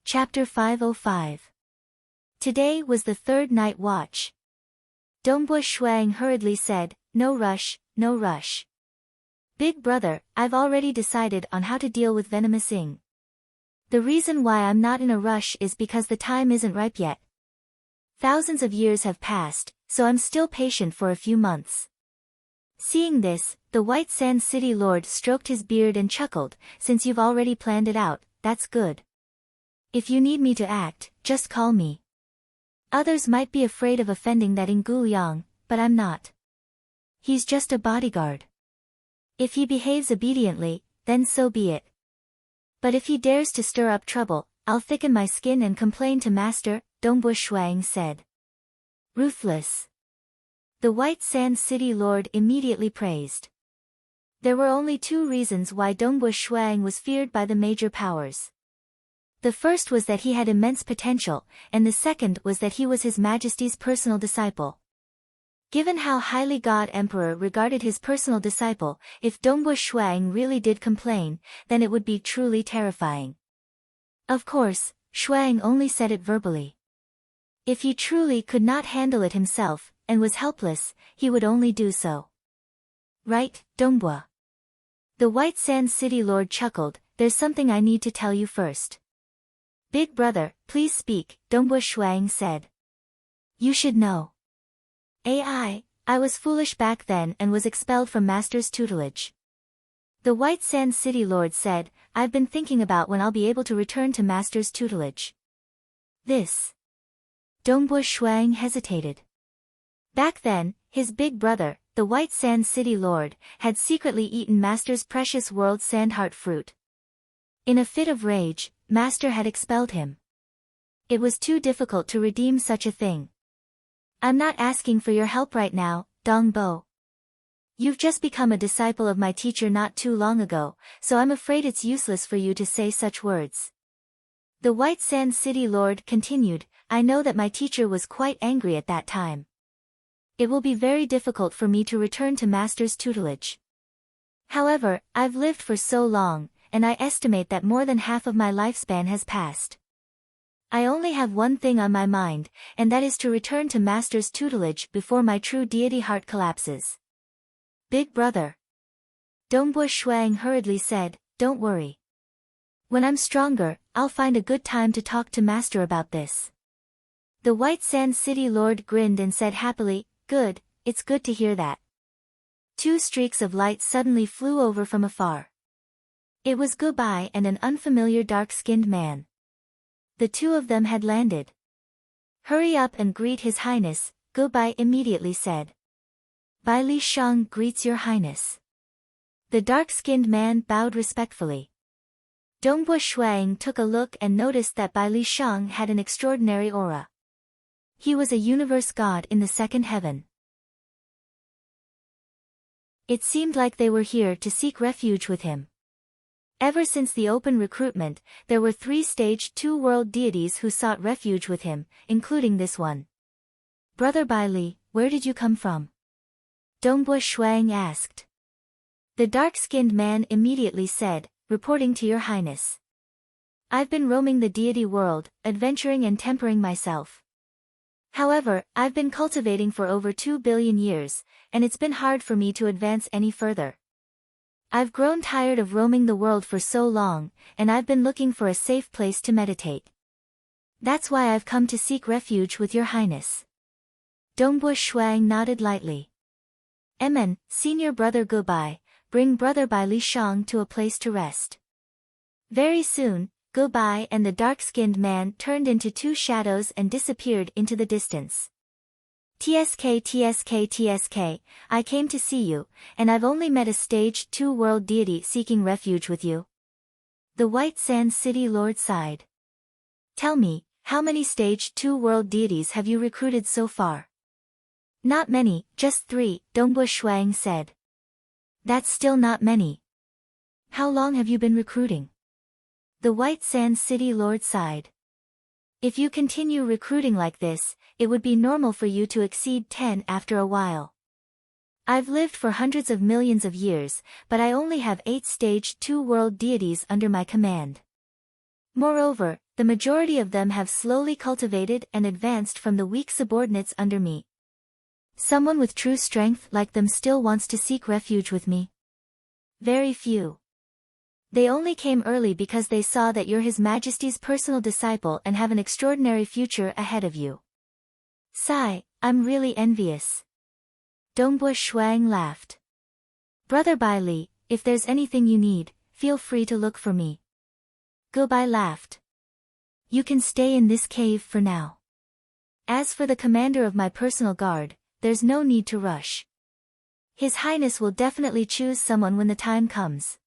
Chapter 505. Today was the third night watch. Dongbua Shuang hurriedly said, no rush, no rush. Big brother, I've already decided on how to deal with venomous Ying. The reason why I'm not in a rush is because the time isn't ripe yet. Thousands of years have passed, so I'm still patient for a few months. Seeing this, the White Sand City Lord stroked his beard and chuckled, since you've already planned it out, that's good. If you need me to act, just call me. Others might be afraid of offending that Ying Yang, but I'm not. He's just a bodyguard. If he behaves obediently, then so be it. But if he dares to stir up trouble, I'll thicken my skin and complain to Master, Dongbua Shuang said. Ruthless. The White Sand City Lord immediately praised. There were only two reasons why Dongbua Shuang was feared by the major powers. The first was that he had immense potential, and the second was that he was His Majesty's personal disciple. Given how highly God Emperor regarded his personal disciple, if Dongbua Shuang really did complain, then it would be truly terrifying. Of course, Shuang only said it verbally. If he truly could not handle it himself, and was helpless, he would only do so. Right, Dongbua? The White Sand City Lord chuckled, there's something I need to tell you first. Big brother, please speak, Dongbua Shuang said. You should know. I was foolish back then and was expelled from Master's tutelage. The White Sand City Lord said, I've been thinking about when I'll be able to return to Master's tutelage. This. Dongbua Shuang hesitated. Back then, his big brother, the White Sand City Lord, had secretly eaten Master's precious world sandheart fruit. In a fit of rage, Master had expelled him. It was too difficult to redeem such a thing. I'm not asking for your help right now, Dongbo. You've just become a disciple of my teacher not too long ago, so I'm afraid it's useless for you to say such words. The White Sand City Lord continued, I know that my teacher was quite angry at that time. It will be very difficult for me to return to Master's tutelage. However, I've lived for so long, and I estimate that more than half of my lifespan has passed. I only have one thing on my mind, and that is to return to Master's tutelage before my true deity heart collapses. Big brother. Dongbua Shuang hurriedly said, don't worry. When I'm stronger, I'll find a good time to talk to Master about this. The White Sand City Lord grinned and said happily, good, it's good to hear that. Two streaks of light suddenly flew over from afar. It was Goodbye and an unfamiliar dark-skinned man. The two of them had landed. Hurry up and greet His Highness, Goodbye immediately said. Bai Li Shang greets Your Highness. The dark-skinned man bowed respectfully. Dongbua Shuang took a look and noticed that Bai Li Shang had an extraordinary aura. He was a universe god in the second heaven. It seemed like they were here to seek refuge with him. Ever since the open recruitment, there were 3 stage 2 world deities who sought refuge with him, including this one. Brother Bai Li, where did you come from? Dongbua Shuang asked. The dark-skinned man immediately said, reporting to Your Highness. I've been roaming the deity world, adventuring and tempering myself. However, I've been cultivating for over 2 billion years, and it's been hard for me to advance any further. I've grown tired of roaming the world for so long, and I've been looking for a safe place to meditate. That's why I've come to seek refuge with your highness. Dongbu Shuang nodded lightly. Emen, senior brother Gubai, bring brother Bai Li Shang to a place to rest. Very soon, Gubai and the dark-skinned man turned into two shadows and disappeared into the distance. TSK, I came to see you, and I've only met a stage 2 world deity seeking refuge with you. The White Sand City Lord sighed. Tell me, how many stage 2 world deities have you recruited so far? Not many, just 3, Dongbu Shuang said. That's still not many. How long have you been recruiting? The White Sand City Lord sighed. If you continue recruiting like this, it would be normal for you to exceed 10 after a while. I've lived for hundreds of millions of years, but I only have 8 stage 2 world deities under my command. Moreover, the majority of them have slowly cultivated and advanced from the weak subordinates under me. Someone with true strength like them still wants to seek refuge with me. Very few. They only came early because they saw that you're His Majesty's personal disciple and have an extraordinary future ahead of you. Sigh, I'm really envious. Dongbu Shuang laughed. Brother Bai Li, if there's anything you need, feel free to look for me. Gubai laughed. You can stay in this cave for now. As for the commander of my personal guard, there's no need to rush. His Highness will definitely choose someone when the time comes.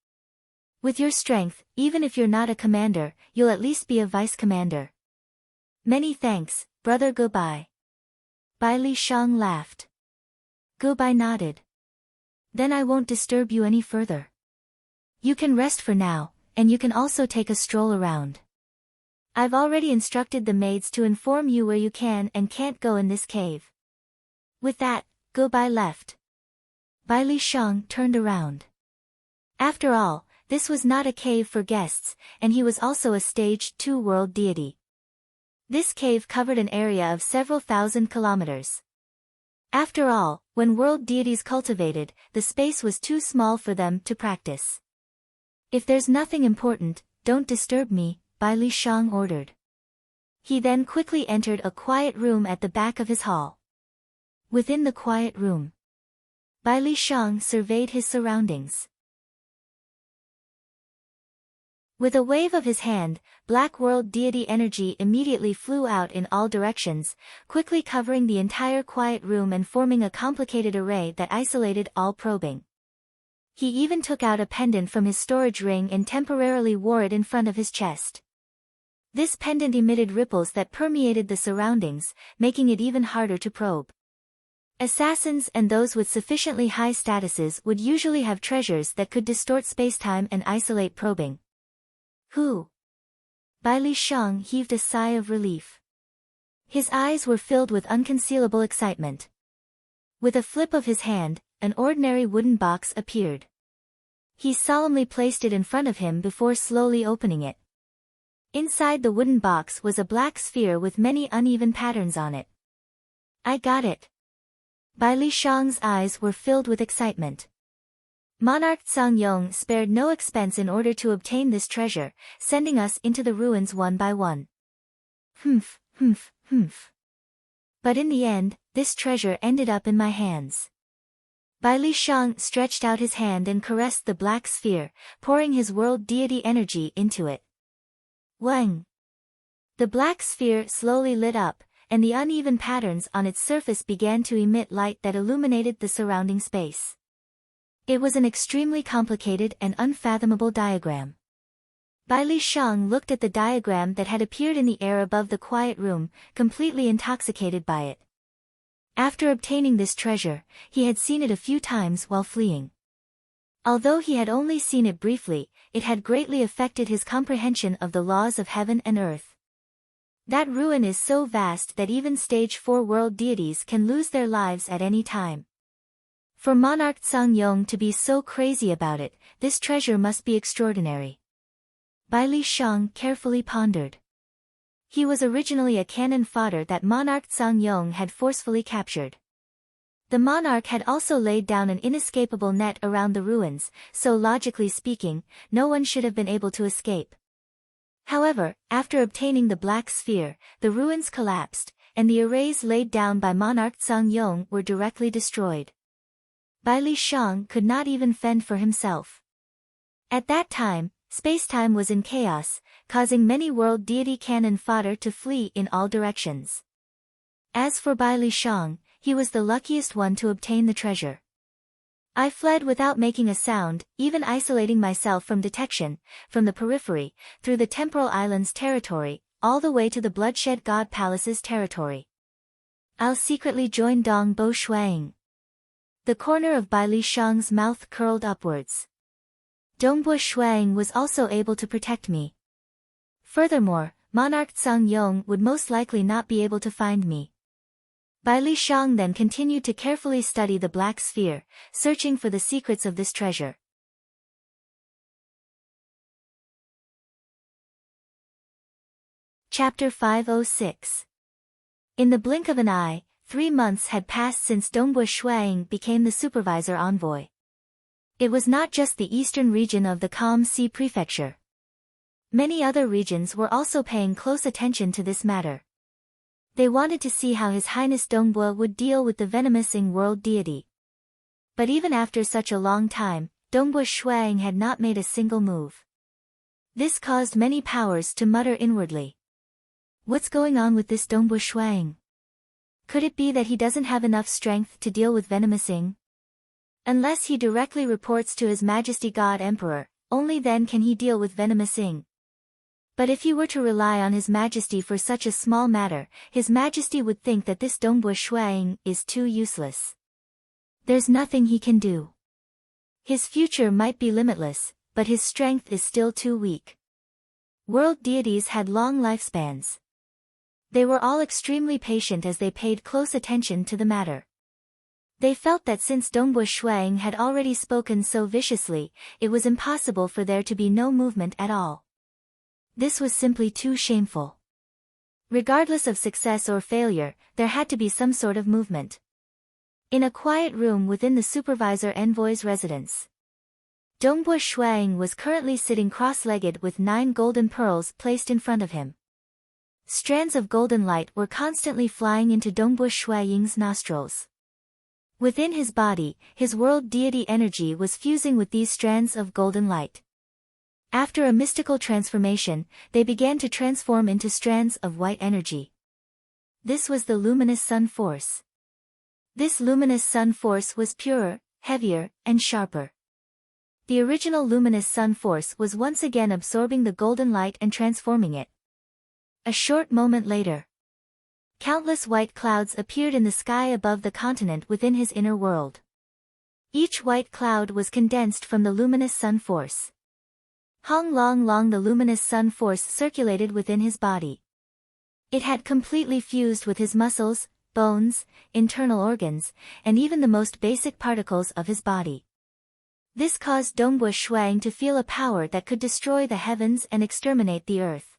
With your strength, even if you're not a commander, you'll at least be a vice commander. Many thanks, brother Gubai. Bai Li Shang laughed. Gubai nodded. Then I won't disturb you any further. You can rest for now, and you can also take a stroll around. I've already instructed the maids to inform you where you can and can't go in this cave. With that, Gubai left. Bai Li Shang turned around. After all, this was not a cave for guests, and he was also a stage 2 world deity. This cave covered an area of several thousand kilometers. After all, when world deities cultivated, the space was too small for them to practice. If there's nothing important, don't disturb me, Bai Li Shang ordered. He then quickly entered a quiet room at the back of his hall. Within the quiet room, Bai Li Shang surveyed his surroundings. With a wave of his hand, black world deity energy immediately flew out in all directions, quickly covering the entire quiet room and forming a complicated array that isolated all probing. He even took out a pendant from his storage ring and temporarily wore it in front of his chest. This pendant emitted ripples that permeated the surroundings, making it even harder to probe. Assassins and those with sufficiently high statuses would usually have treasures that could distort spacetime and isolate probing. Who? Bai Li Shang heaved a sigh of relief. His eyes were filled with unconcealable excitement. With a flip of his hand, an ordinary wooden box appeared. He solemnly placed it in front of him before slowly opening it. Inside the wooden box was a black sphere with many uneven patterns on it. I got it. Bai Li Shang's eyes were filled with excitement. Monarch Yong spared no expense in order to obtain this treasure, sending us into the ruins one by one. Humph. But in the end, this treasure ended up in my hands. Bai Li Shang stretched out his hand and caressed the black sphere, pouring his world deity energy into it. Wang! The black sphere slowly lit up, and the uneven patterns on its surface began to emit light that illuminated the surrounding space. It was an extremely complicated and unfathomable diagram. Bai Li Shang looked at the diagram that had appeared in the air above the quiet room, completely intoxicated by it. After obtaining this treasure, he had seen it a few times while fleeing. Although he had only seen it briefly, it had greatly affected his comprehension of the laws of heaven and earth. That ruin is so vast that even stage 4 world deities can lose their lives at any time. For Monarch Yong to be so crazy about it, this treasure must be extraordinary. Bai Li Shang carefully pondered. He was originally a cannon fodder that Monarch Yong had forcefully captured. The monarch had also laid down an inescapable net around the ruins, so logically speaking, no one should have been able to escape. However, after obtaining the black sphere, the ruins collapsed, and the arrays laid down by monarch Zhang Yong were directly destroyed. Bai Li Shang could not even fend for himself. At that time, space-time was in chaos, causing many world deity cannon fodder to flee in all directions. As for Bai Li Shang, he was the luckiest one to obtain the treasure. I fled without making a sound, even isolating myself from detection, from the periphery, through the temporal island's territory, all the way to the Bloodshed God Palace's territory. I'll secretly join Dong Bo Shuang. The corner of Bai Li Shang's mouth curled upwards. Dongbo Shuang was also able to protect me. Furthermore, Monarch Zhang Yong would most likely not be able to find me. Bai Li Shang then continued to carefully study the black sphere, searching for the secrets of this treasure. Chapter 506. In the blink of an eye, 3 months had passed since Dongbo Shuang became the supervisor envoy. It was not just the eastern region of the Calm Sea Prefecture. Many other regions were also paying close attention to this matter. They wanted to see how His Highness Dongbo would deal with the venomous Ying world deity. But even after such a long time, Dongbo Shuang had not made a single move. This caused many powers to mutter inwardly. What's going on with this Dongbo Shuang? Could it be that he doesn't have enough strength to deal with venomous Ying? Unless he directly reports to His Majesty God Emperor, only then can he deal with venomous Ying. But if he were to rely on His Majesty for such a small matter, His Majesty would think that this Dongbo Shuang is too useless. There's nothing he can do. His future might be limitless, but his strength is still too weak. World deities had long lifespans. They were all extremely patient as they paid close attention to the matter. They felt that since Dongbo Shuang had already spoken so viciously, it was impossible for there to be no movement at all. This was simply too shameful. Regardless of success or failure, there had to be some sort of movement. In a quiet room within the supervisor envoy's residence, Dongbo Shuang was currently sitting cross-legged with 9 golden pearls placed in front of him. Strands of golden light were constantly flying into Dongbo Shuang's nostrils. Within his body, his world deity energy was fusing with these strands of golden light. After a mystical transformation, they began to transform into strands of white energy. This was the luminous sun force. This luminous sun force was purer, heavier, and sharper. The original luminous sun force was once again absorbing the golden light and transforming it. A short moment later, countless white clouds appeared in the sky above the continent within his inner world. Each white cloud was condensed from the luminous sun force. Hong long the luminous sun force circulated within his body. It had completely fused with his muscles, bones, internal organs, and even the most basic particles of his body. This caused Dongbo Shuang to feel a power that could destroy the heavens and exterminate the earth.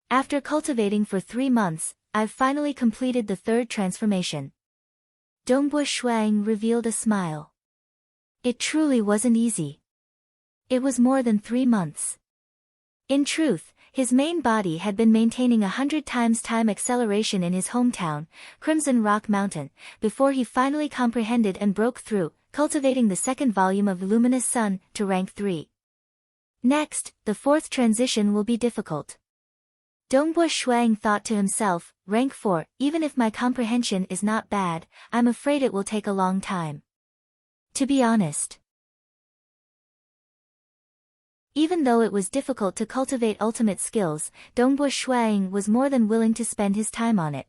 After cultivating for 3 months, I've finally completed the 3rd transformation. Dongbo Shuang revealed a smile. It truly wasn't easy. It was more than 3 months. In truth, his main body had been maintaining 100 times time acceleration in his hometown, Crimson Rock Mountain, before he finally comprehended and broke through, cultivating the 2nd volume of Luminous Sun to rank 3. Next, the 4th transition will be difficult. Dongbo Shuang thought to himself, rank 4, even if my comprehension is not bad, I'm afraid it will take a long time. To be honest. Even though it was difficult to cultivate ultimate skills, Dongbo Shuang was more than willing to spend his time on it.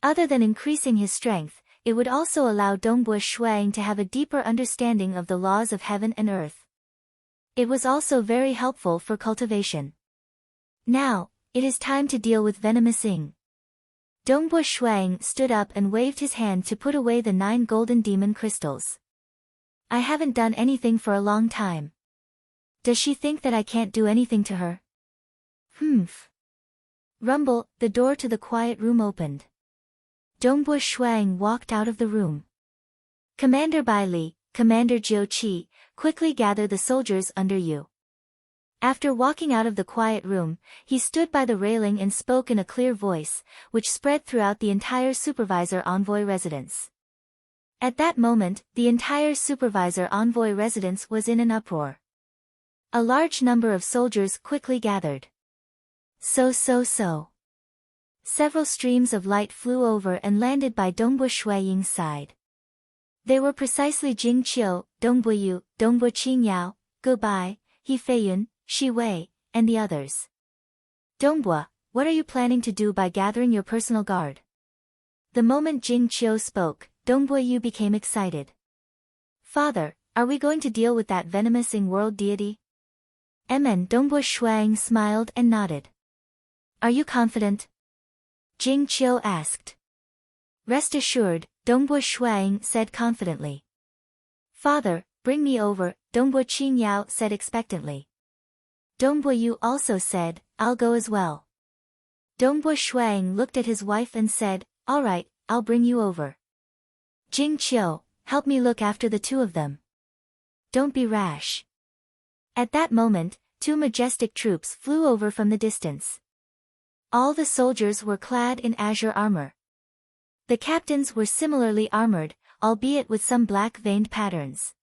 Other than increasing his strength, it would also allow Dongbo Shuang to have a deeper understanding of the laws of heaven and earth. It was also very helpful for cultivation. Now, it is time to deal with venomous Ying. Dongbo Shuang stood up and waved his hand to put away the 9 golden demon crystals. I haven't done anything for a long time. Does she think that I can't do anything to her? Humph. Rumble, the door to the quiet room opened. Dongbo Shuang walked out of the room. Commander Bai Li, Commander Jiu Qi, quickly gather the soldiers under you. After walking out of the quiet room, he stood by the railing and spoke in a clear voice, which spread throughout the entire supervisor envoy residence. At that moment, the entire supervisor envoy residence was in an uproar. A large number of soldiers quickly gathered. So. Several streams of light flew over and landed by Dongbo Shuiying's side. They were precisely Jing Qiu, Dongbo Yu, Dongbo Qingyao, Gubai, He Feiyun, Shi Wei, and the others. Dongbo, what are you planning to do by gathering your personal guard? The moment Jing Qiu spoke, Dongbo Yu became excited. Father, are we going to deal with that venomous Ying world deity? Dongbo Shuiying smiled and nodded. Are you confident? Jing Qiu asked. Rest assured, Dongbo Shuiying said confidently. Father, bring me over, Dongbo Qingyao said expectantly. Dongbo Yu also said, I'll go as well. Dongbo Shuiying looked at his wife and said, all right, I'll bring you over. Jing Qiu, help me look after the two of them. Don't be rash. At that moment, two majestic troops flew over from the distance. All the soldiers were clad in azure armor. The captains were similarly armored, albeit with some black veined patterns.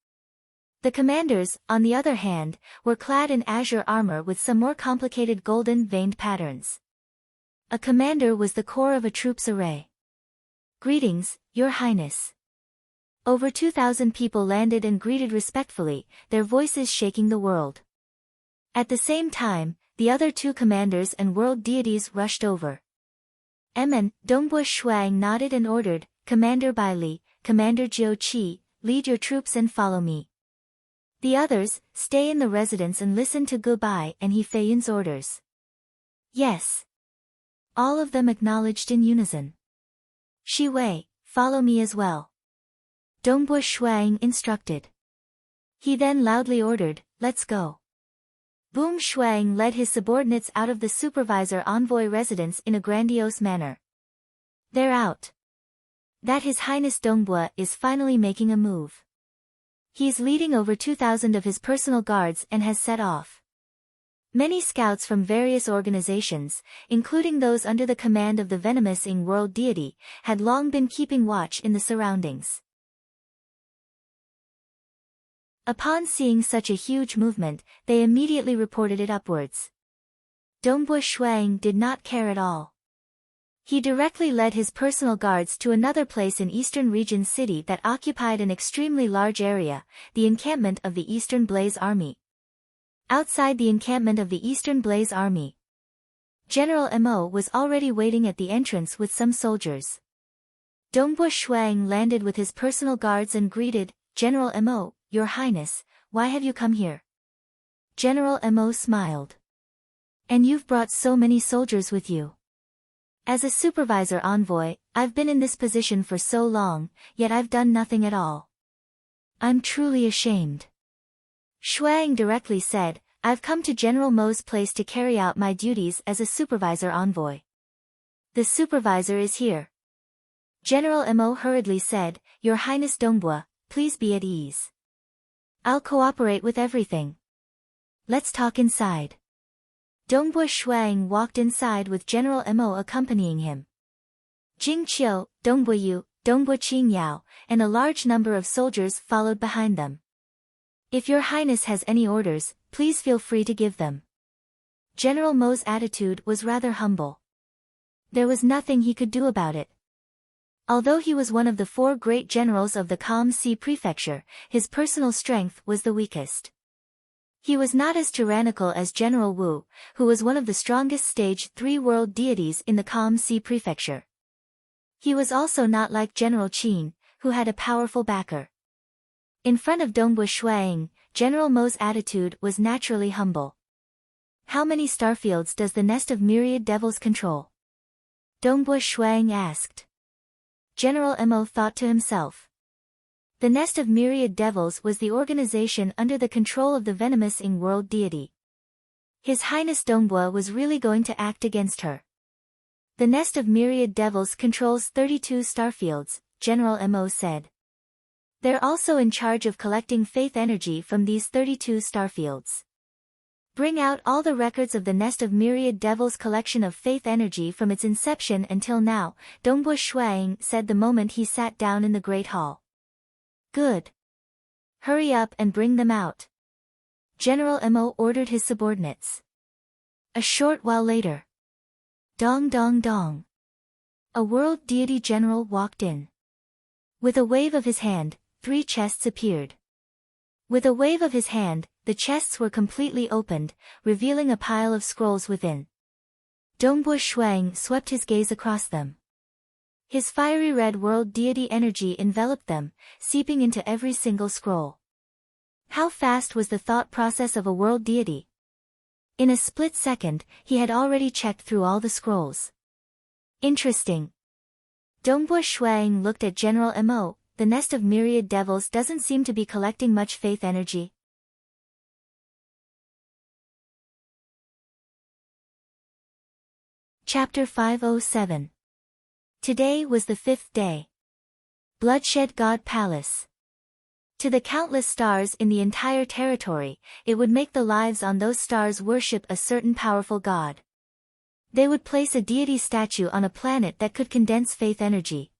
The commanders, on the other hand, were clad in azure armor with some more complicated golden veined patterns. A commander was the core of a troop's array. Greetings, Your Highness. Over 2,000 people landed and greeted respectfully, their voices shaking the world. At the same time, the other two commanders and world deities rushed over. Dongbo Shuiying nodded and ordered, Commander Bai Li, Commander Jiu Qi, lead your troops and follow me. The others, stay in the residence and listen to Gubai and He Feiyun's orders. Yes. All of them acknowledged in unison. Shi Wei, follow me as well. Dongbo Shuiying instructed. He then loudly ordered, let's go. Boom Shuiying led his subordinates out of the supervisor envoy residence in a grandiose manner. They're out. That His Highness Dongbo is finally making a move. He's leading over 2,000 of his personal guards and has set off. Many scouts from various organizations, including those under the command of the venomous Ying world deity, had long been keeping watch in the surroundings. Upon seeing such a huge movement, they immediately reported it upwards. Dongbo Shuiying did not care at all. He directly led his personal guards to another place in Eastern Region City that occupied an extremely large area, the encampment of the Eastern Blaze Army. Outside the encampment of the Eastern Blaze Army, General Mo was already waiting at the entrance with some soldiers. Dongbo Shuiying landed with his personal guards and greeted, General Mo, Your Highness, why have you come here? General Mo smiled. And you've brought so many soldiers with you. As a supervisor envoy, I've been in this position for so long, yet I've done nothing at all. I'm truly ashamed. Shuiying directly said, I've come to General Mo's place to carry out my duties as a supervisor envoy. The supervisor is here. General Mo hurriedly said, Your Highness Dongbo, please be at ease. I'll cooperate with everything. Let's talk inside. Dongbo Shuiying walked inside with General Mo accompanying him. Jing Qiu, Dongbo Yu, Dongbo Qingyao, and a large number of soldiers followed behind them. If Your Highness has any orders, please feel free to give them. General Mo's attitude was rather humble. There was nothing he could do about it. Although he was one of the 4 great generals of the Calm Sea Prefecture, his personal strength was the weakest. He was not as tyrannical as General Wu, who was one of the strongest Stage 3 world deities in the Calm Sea Prefecture. He was also not like General Qin, who had a powerful backer. In front of Dongbo Shuiying, General Mo's attitude was naturally humble. How many starfields does the nest of myriad devils control? Dongbo Shuiying asked. General Mo thought to himself. The nest of myriad devils was the organization under the control of the venomous Ying world deity. His Highness Dongbo was really going to act against her. The nest of myriad devils controls 32 starfields, General Mo said. They're also in charge of collecting faith energy from these 32 starfields. Bring out all the records of the Nest of Myriad Devils collection of faith energy from its inception until now, Dongbu Shuang said the moment he sat down in the Great Hall. Good. Hurry up and bring them out. General Mo ordered his subordinates. A short while later. Dong dong dong. A world deity general walked in. With a wave of his hand, 3 chests appeared. With a wave of his hand, the chests were completely opened, revealing a pile of scrolls within. Dongbu Shuang swept his gaze across them. His fiery red world deity energy enveloped them, seeping into every single scroll. How fast was the thought process of a world deity? In a split second, he had already checked through all the scrolls. Interesting. Dongbu Shuang looked at General Mo. The Nest of Myriad Devils doesn't seem to be collecting much faith energy. Chapter 507. Today was the 5th day. Bloodshed God Palace. To the countless stars in the entire territory, it would make the lives on those stars worship a certain powerful god. They would place a deity statue on a planet that could condense faith energy.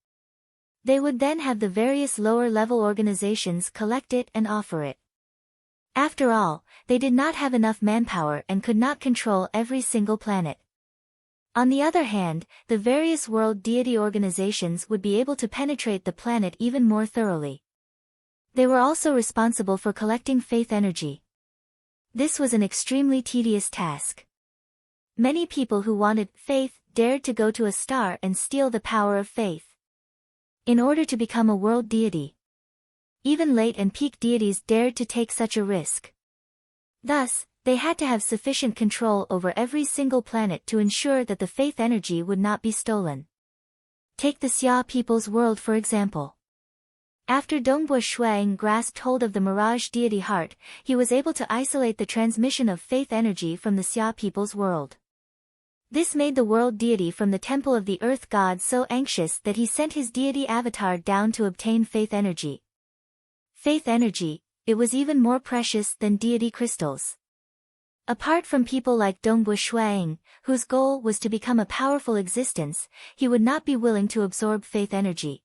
They would then have the various lower-level organizations collect it and offer it. After all, they did not have enough manpower and could not control every single planet. On the other hand, the various world deity organizations would be able to penetrate the planet even more thoroughly. They were also responsible for collecting faith energy. This was an extremely tedious task. Many people who wanted faith dared to go to a star and steal the power of faith. In order to become a world deity, even late and peak deities dared to take such a risk. Thus, they had to have sufficient control over every single planet to ensure that the faith energy would not be stolen. Take the Xia people's world for example. After Dongbu Shuang grasped hold of the Mirage deity heart, he was able to isolate the transmission of faith energy from the Xia people's world. This made the world deity from the Temple of the Earth God so anxious that he sent his deity avatar down to obtain faith energy. Faith energy, it was even more precious than deity crystals. Apart from people like Dongbu Shuang, whose goal was to become a powerful existence, he would not be willing to absorb faith energy.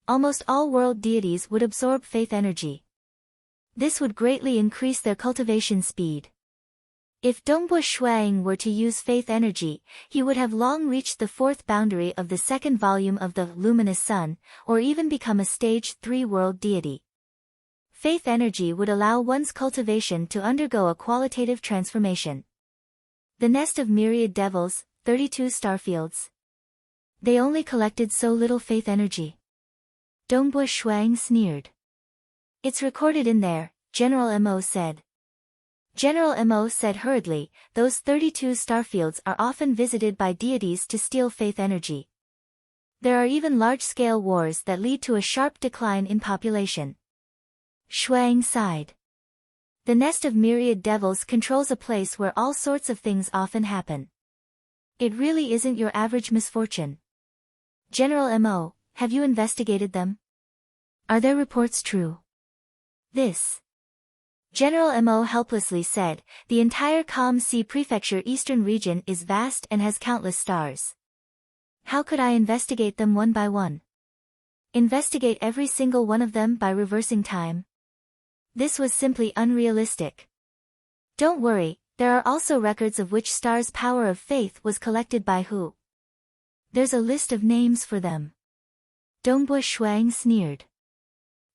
Almost all world deities would absorb faith energy. This would greatly increase their cultivation speed. If Dongbu Shuang were to use faith energy, he would have long reached the 4th boundary of the 2nd volume of the Luminous Sun, or even become a stage 3 world deity. Faith energy would allow one's cultivation to undergo a qualitative transformation. The Nest of Myriad Devils, 32 starfields. They only collected so little faith energy. Dongbu Shuang sneered. It's recorded in there, General Mo said. General Mo said hurriedly, those 32 starfields are often visited by deities to steal faith energy. There are even large-scale wars that lead to a sharp decline in population. Shuang sighed. The Nest of Myriad Devils controls a place where all sorts of things often happen. It really isn't your average misfortune. General Mo, have you investigated them? Are their reports true? This. General Mo helplessly said, the entire Calm Sea Prefecture eastern region is vast and has countless stars. How could I investigate them one by one? Investigate every single one of them by reversing time? This was simply unrealistic. Don't worry, there are also records of which stars' power of faith was collected by who. There's a list of names for them. Dongbu Shuang sneered.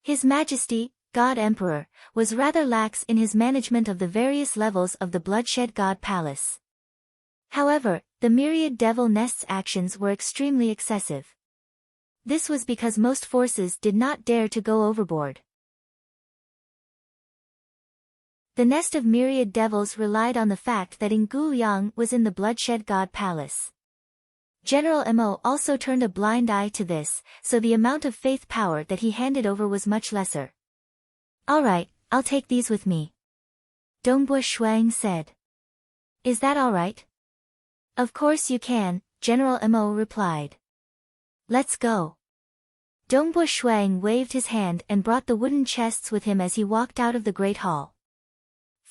His Majesty, God Emperor, was rather lax in his management of the various levels of the Bloodshed God Palace. However, the Myriad Devil Nest's actions were extremely excessive. This was because most forces did not dare to go overboard. The Nest of Myriad Devils relied on the fact that Ying Yang was in the Bloodshed God Palace. General Mo also turned a blind eye to this, so the amount of faith power that he handed over was much lesser. Alright, I'll take these with me. Dongbu Shuang said. Is that alright? Of course you can, General Mo replied. Let's go. Dongbu Shuang waved his hand and brought the wooden chests with him as he walked out of the Great Hall.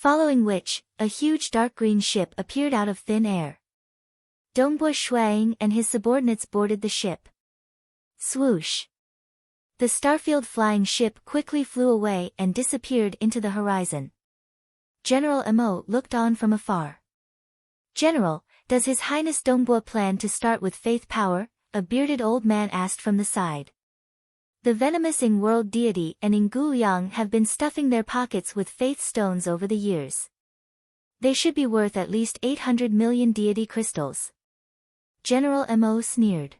Following which, a huge dark green ship appeared out of thin air. Dongbua Shuang and his subordinates boarded the ship. Swoosh! The Starfield flying ship quickly flew away and disappeared into the horizon. General Mo looked on from afar. "General, does His Highness Dongbua plan to start with faith power?" a bearded old man asked from the side. The venomous Ying world deity and Ying Liang have been stuffing their pockets with faith stones over the years. They should be worth at least 800 million deity crystals. General Mo sneered.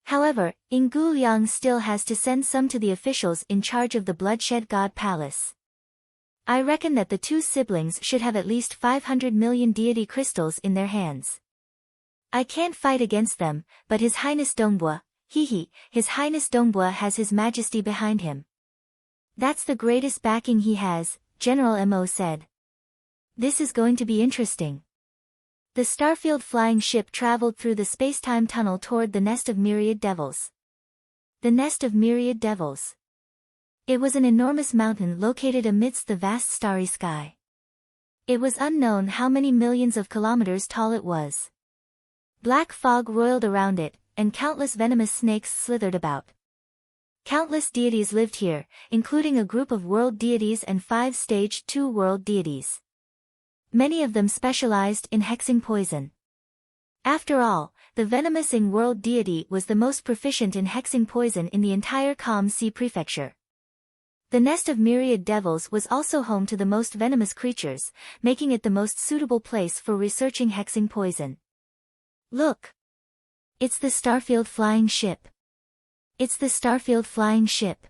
However, Ying Liang still has to send some to the officials in charge of the Bloodshed God Palace. I reckon that the two siblings should have at least 500 million deity crystals in their hands. I can't fight against them, but His Highness Dongbua, His Highness Dongbua has His Majesty behind him. That's the greatest backing he has, General Mo said. This is going to be interesting. The Starfield flying ship traveled through the space-time tunnel toward the nest of myriad devils. The nest of myriad devils. It was an enormous mountain located amidst the vast starry sky. It was unknown how many millions of kilometers tall it was. Black fog roiled around it, and countless venomous snakes slithered about. Countless deities lived here, including a group of world deities and 5 stage 2 world deities. Many of them specialized in hexing poison. After all, the venomous Ying world deity was the most proficient in hexing poison in the entire Calm Sea prefecture. The nest of myriad devils was also home to the most venomous creatures, making it the most suitable place for researching hexing poison. Look! It's the Starfield flying ship. It's the Starfield flying ship.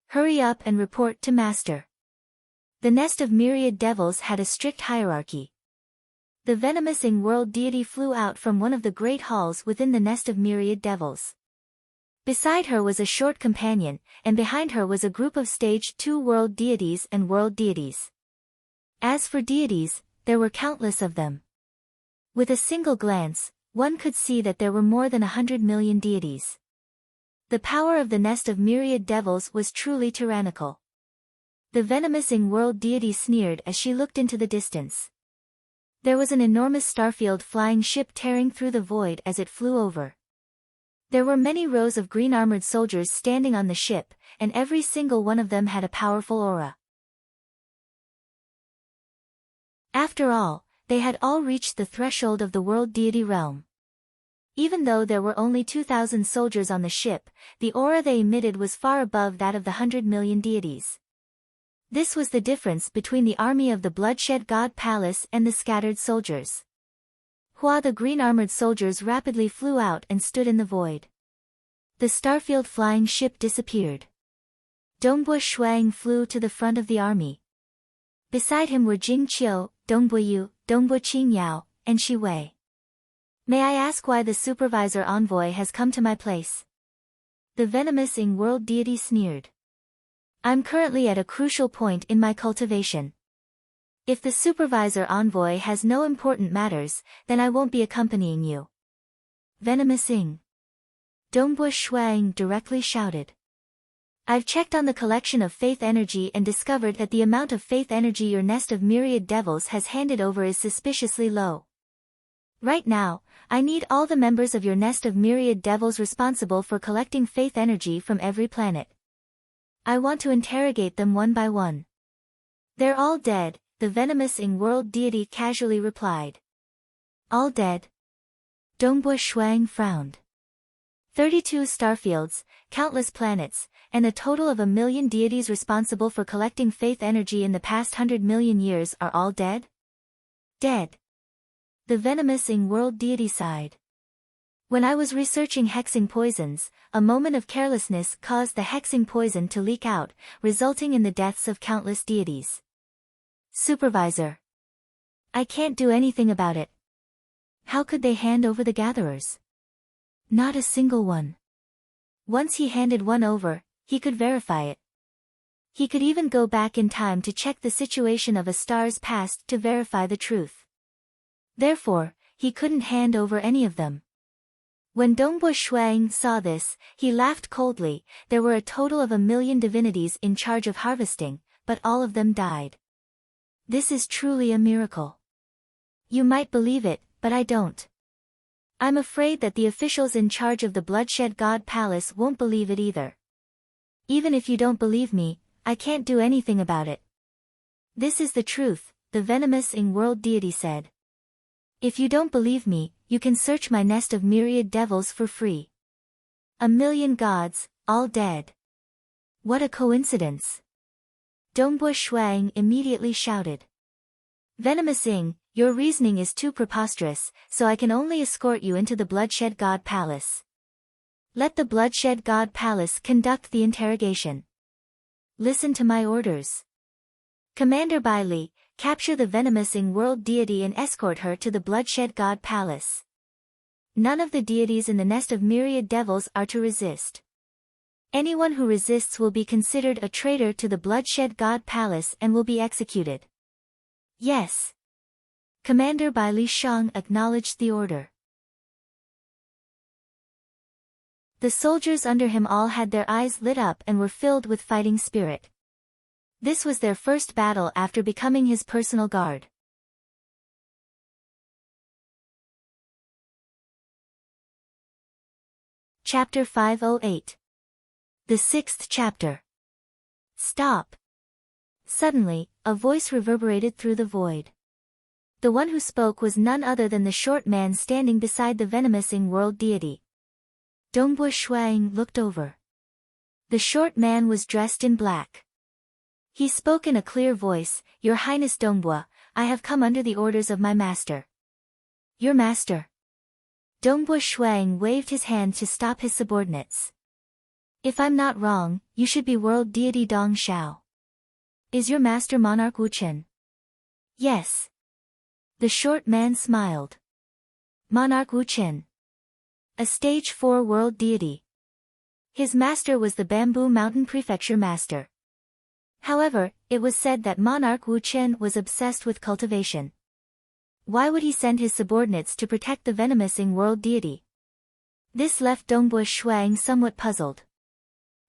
Hurry up and report to Master. The nest of myriad devils had a strict hierarchy. The venomous Ying world deity flew out from one of the great halls within the nest of myriad devils. Beside her was a short companion, and behind her was a group of stage 2 world deities and world deities. As for deities, there were countless of them. With a single glance, one could see that there were more than 100 million deities. The power of the nest of myriad devils was truly tyrannical. The venomous Ying world deity sneered as she looked into the distance. There was an enormous Starfield flying ship tearing through the void as it flew over. There were many rows of green-armored soldiers standing on the ship, and every single one of them had a powerful aura. After all, they had all reached the threshold of the world deity realm. Even though there were only 2,000 soldiers on the ship, the aura they emitted was far above that of the 100 million deities. This was the difference between the army of the Bloodshed God Palace and the scattered soldiers. The green-armored soldiers rapidly flew out and stood in the void. The Starfield flying ship disappeared. Dongbua Shuang flew to the front of the army. Beside him were Jing Qiu, Dongbua Yu, Dongbua Qingyao, and Shi Wei. May I ask why the supervisor envoy has come to my place? The venomous Ying world deity sneered. I'm currently at a crucial point in my cultivation. If the supervisor envoy has no important matters, then I won't be accompanying you. Venomous Ying. Dongbua Shuang directly shouted. I've checked on the collection of faith energy and discovered that the amount of faith energy your nest of myriad devils has handed over is suspiciously low. Right now, I need all the members of your nest of myriad devils responsible for collecting faith energy from every planet. I want to interrogate them one by one. They're all dead, the venomous Ying world deity casually replied. All dead? Dongbua Shuang frowned. 32 starfields, countless planets, and a total of 1 million deities responsible for collecting faith energy in the past 100 million years are all dead? Dead. The venomous Ying world deity sighed. When I was researching hexing poisons, a moment of carelessness caused the hexing poison to leak out, resulting in the deaths of countless deities. Supervisor. I can't do anything about it. How could they hand over the gatherers? Not a single one. Once he handed one over, he could verify it. He could even go back in time to check the situation of a star's past to verify the truth. Therefore, he couldn't hand over any of them. When Dongbua Shuang saw this, he laughed coldly. There were a total of 1 million divinities in charge of harvesting, but all of them died. This is truly a miracle. You might believe it, but I don't. I'm afraid that the officials in charge of the Bloodshed God Palace won't believe it either. Even if you don't believe me, I can't do anything about it. This is the truth, the venomous Ying world deity said. If you don't believe me, you can search my nest of myriad devils for free. 1,000,000 gods, all dead. What a coincidence. Dongbo Shuang immediately shouted. Venomous Ying, your reasoning is too preposterous, so I can only escort you into the Bloodshed God Palace. Let the Bloodshed God Palace conduct the interrogation. Listen to my orders. Commander Bai Li, capture the venomous Ying world deity and escort her to the Bloodshed God Palace. None of the deities in the nest of myriad devils are to resist. Anyone who resists will be considered a traitor to the Bloodshed God Palace and will be executed. Yes. Commander Bai Li Shang acknowledged the order. The soldiers under him all had their eyes lit up and were filled with fighting spirit. This was their first battle after becoming his personal guard. Chapter 508. The 6th chapter. Stop. Suddenly, a voice reverberated through the void. The one who spoke was none other than the short man standing beside the venomous Ying world deity. Dongbo Shuang looked over. The short man was dressed in black. He spoke in a clear voice, Your Highness Dongbo, I have come under the orders of my master. Your master? Dongbo Shuang waved his hand to stop his subordinates. If I'm not wrong, you should be world deity Dong Shao. Is your master Monarch Wuchen? Yes. The short man smiled. Monarch Wuchen. A stage 4 world deity. His master was the Bamboo Mountain Prefecture master. However, it was said that Monarch Wuchen was obsessed with cultivation. Why would he send his subordinates to protect the venomous Ying world deity? This left Dongbo Shuang somewhat puzzled.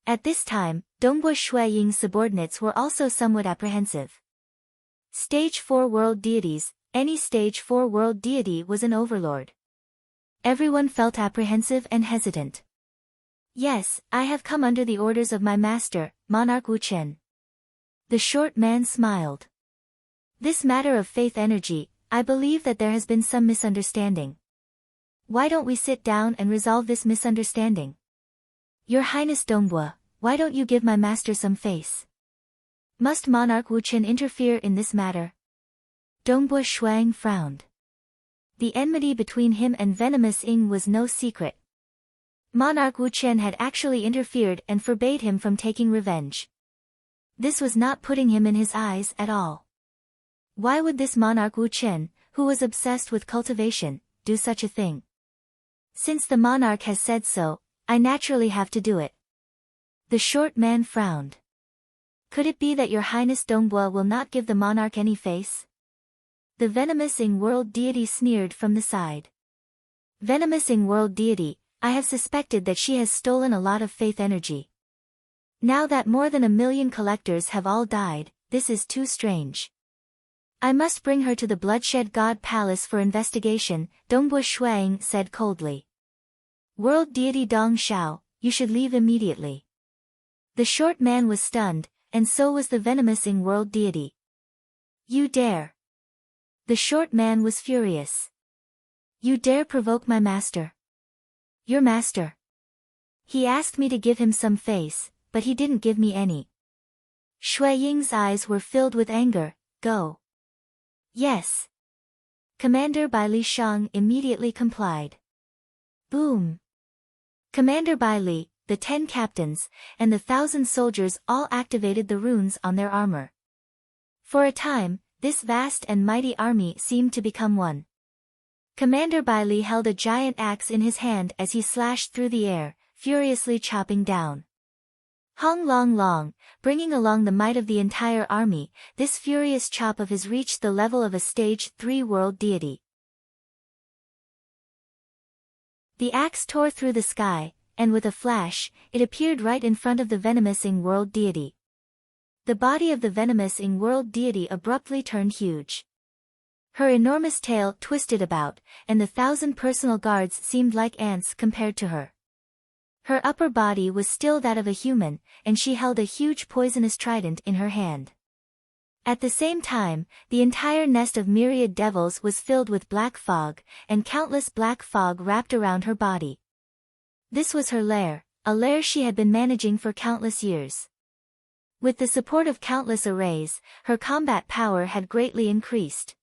At this time, Dongbo Shuang's subordinates were also somewhat apprehensive. Stage 4 world deities, any stage 4 world deity was an overlord. Everyone felt apprehensive and hesitant. Yes, I have come under the orders of my master, Monarch Wuchen. The short man smiled. This matter of faith energy, I believe that there has been some misunderstanding. Why don't we sit down and resolve this misunderstanding? Your Highness Dongbo, why don't you give my master some face? Must Monarch Wuchen interfere in this matter? Dongbo Shuang frowned. The enmity between him and venomous Ying was no secret. Monarch Wuchen had actually interfered and forbade him from taking revenge. This was not putting him in his eyes at all. Why would this Monarch Wuchen, who was obsessed with cultivation, do such a thing? Since the monarch has said so, I naturally have to do it. The short man frowned. Could it be that Your Highness Dongbo will not give the monarch any face? The venomous Ying world deity sneered from the side. Venomous Ying world deity, I have suspected that she has stolen a lot of faith energy. Now that more than 1,000,000 collectors have all died, this is too strange. I must bring her to the Bloodshed God Palace for investigation, Dongbo Shuang said coldly. World deity Dong Shao, you should leave immediately. The short man was stunned, and so was the venomous Ying world deity. You dare. The short man was furious. You dare provoke my master? Your master? He asked me to give him some face, but he didn't give me any. Shui Ying's eyes were filled with anger. Go. Yes. Commander Bai Li Shang immediately complied. Boom. Commander Bai Li, the 10 captains, and the 1,000 soldiers all activated the runes on their armor. For a time, this vast and mighty army seemed to become one. Commander Bai Li held a giant axe in his hand as he slashed through the air, furiously chopping down. Hong long long, bringing along the might of the entire army, this furious chop of his reached the level of a stage 3 world deity. The axe tore through the sky, and with a flash, it appeared right in front of the venomous Ying world deity. The body of the venomous Ying world deity abruptly turned huge. Her enormous tail twisted about, and the 1,000 personal guards seemed like ants compared to her. Her upper body was still that of a human, and she held a huge poisonous trident in her hand. At the same time, the entire nest of myriad devils was filled with black fog, and countless black fog wrapped around her body. This was her lair, a lair she had been managing for countless years. With the support of countless arrays, her combat power had greatly increased.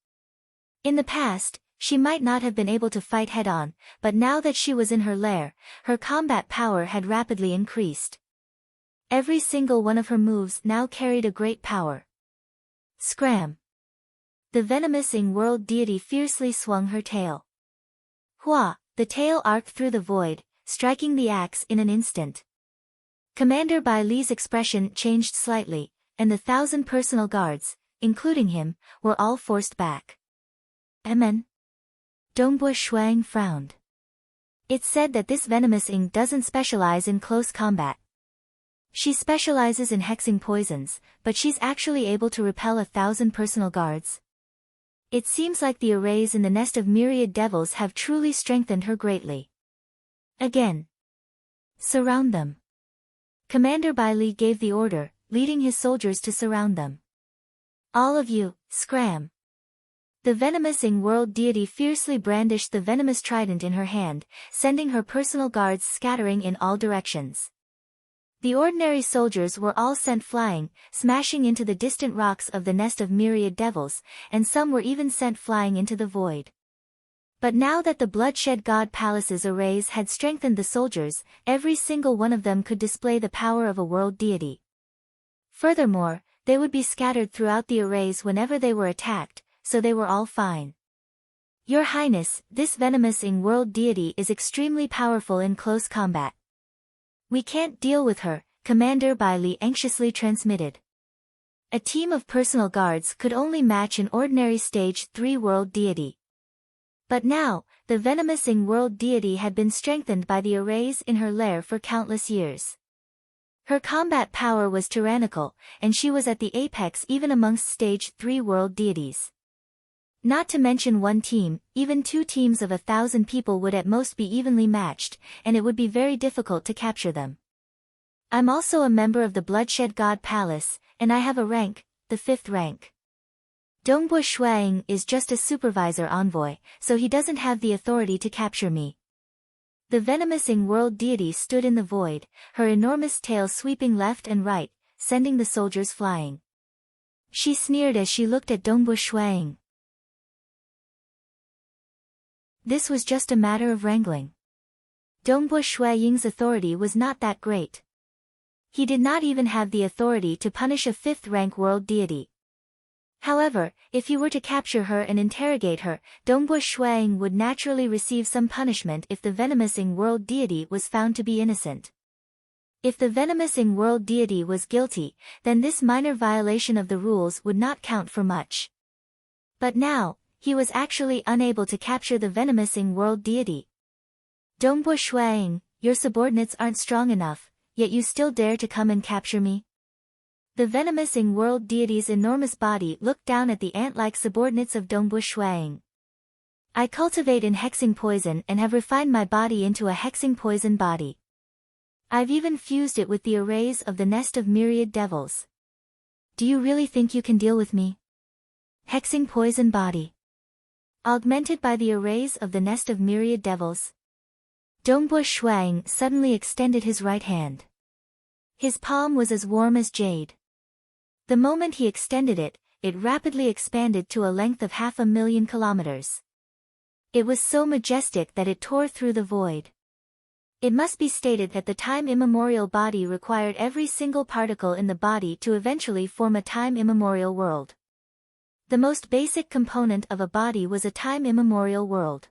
In the past, she might not have been able to fight head-on, but now that she was in her lair, her combat power had rapidly increased. Every single one of her moves now carried a great power. Scram! The venomous Ying world deity fiercely swung her tail. Hua! The tail arced through the void, striking the axe in an instant. Commander Bai Li's expression changed slightly, and the 1,000 personal guards, including him, were all forced back. Amen. Dongbo Shuang frowned. It's said that this venomous Ying doesn't specialize in close combat. She specializes in hexing poisons, but she's actually able to repel 1,000 personal guards. It seems like the arrays in the nest of myriad devils have truly strengthened her greatly. Again. Surround them. Commander Bai Li gave the order, leading his soldiers to surround them. All of you, scram! The venomous Ying world deity fiercely brandished the venomous trident in her hand, sending her personal guards scattering in all directions. The ordinary soldiers were all sent flying, smashing into the distant rocks of the nest of myriad devils, and some were even sent flying into the void. But now that the Bloodshed God Palace's arrays had strengthened the soldiers, every single one of them could display the power of a world deity. Furthermore, they would be scattered throughout the arrays whenever they were attacked, so they were all fine. Your Highness, this venomous Ying world deity is extremely powerful in close combat. We can't deal with her, Commander Bai Li anxiously transmitted. A team of personal guards could only match an ordinary stage 3 world deity. But now, the venomous Ying world deity had been strengthened by the arrays in her lair for countless years. Her combat power was tyrannical, and she was at the apex even amongst stage 3 world deities. Not to mention one team, even 2 teams of 1,000 people would at most be evenly matched, and it would be very difficult to capture them. I'm also a member of the Bloodshed God Palace, and I have a rank, the 5th rank. Dongbo Shuang is just a supervisor envoy, so he doesn't have the authority to capture me. The venomous Ying world deity stood in the void, her enormous tail sweeping left and right, sending the soldiers flying. She sneered as she looked at Dongbo Shuang. This was just a matter of wrangling. Dongbo Shuang's authority was not that great. He did not even have the authority to punish a 5th rank world deity. However, if he were to capture her and interrogate her, Dongbo Shuang would naturally receive some punishment if the venomous Ying world deity was found to be innocent. If the venomous Ying world deity was guilty, then this minor violation of the rules would not count for much. But now, he was actually unable to capture the venomous Ying world deity. Dongbo Shuang, your subordinates aren't strong enough, yet you still dare to come and capture me? The venomous Ying world deity's enormous body looked down at the ant-like subordinates of Dongbo Shuang. I cultivate in hexing poison and have refined my body into a hexing poison body. I've even fused it with the arrays of the nest of myriad devils. Do you really think you can deal with me? Hexing poison body. Augmented by the arrays of the nest of myriad devils. Dongbo Shuang suddenly extended his right hand. His palm was as warm as jade. The moment he extended it, it rapidly expanded to a length of 500,000 kilometers. It was so majestic that it tore through the void. It must be stated that the time immemorial body required every single particle in the body to eventually form a time immemorial world. The most basic component of a body was a time immemorial world.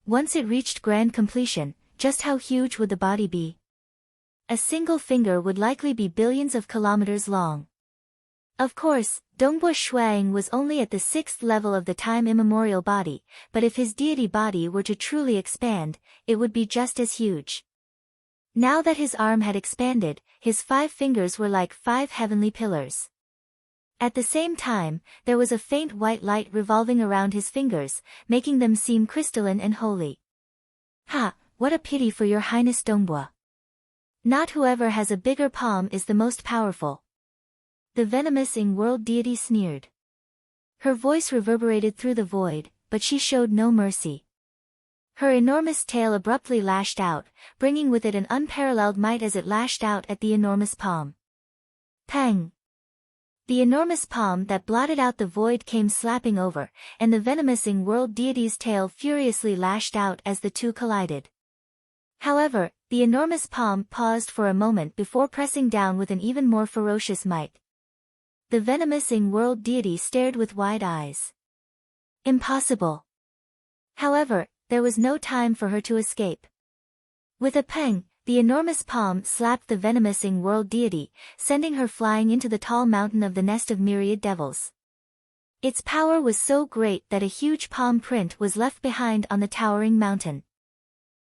Once it reached grand completion, just how huge would the body be? A single finger would likely be billions of kilometers long. Of course, Dongbo Shuang was only at the 6th level of the time immemorial body, but if his deity body were to truly expand, it would be just as huge. Now that his arm had expanded, his 5 fingers were like 5 heavenly pillars. At the same time, there was a faint white light revolving around his fingers, making them seem crystalline and holy. Ha, what a pity for your highness Dongbua. Not whoever has a bigger palm is the most powerful. The venomous Ying world deity sneered. Her voice reverberated through the void, but she showed no mercy. Her enormous tail abruptly lashed out, bringing with it an unparalleled might as it lashed out at the enormous palm. Pang! The enormous palm that blotted out the void came slapping over, and the venomous Ying world deity's tail furiously lashed out as the two collided. However, the enormous palm paused for a moment before pressing down with an even more ferocious might. The venomous Ying world deity stared with wide eyes. Impossible. However, there was no time for her to escape. With a pang, the enormous palm slapped the venomous Ying world deity, sending her flying into the tall mountain of the nest of myriad devils. Its power was so great that a huge palm print was left behind on the towering mountain.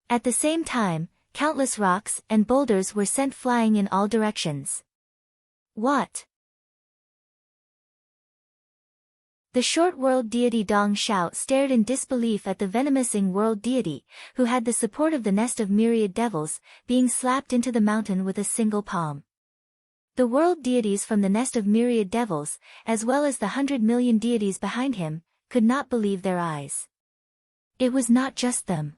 At the same time, countless rocks and boulders were sent flying in all directions. What? The short world deity Dong Xiao stared in disbelief at the venomous Ying world deity, who had the support of the nest of myriad devils, being slapped into the mountain with a single palm. The world deities from the nest of myriad devils, as well as the 100 million deities behind him, could not believe their eyes. It was not just them.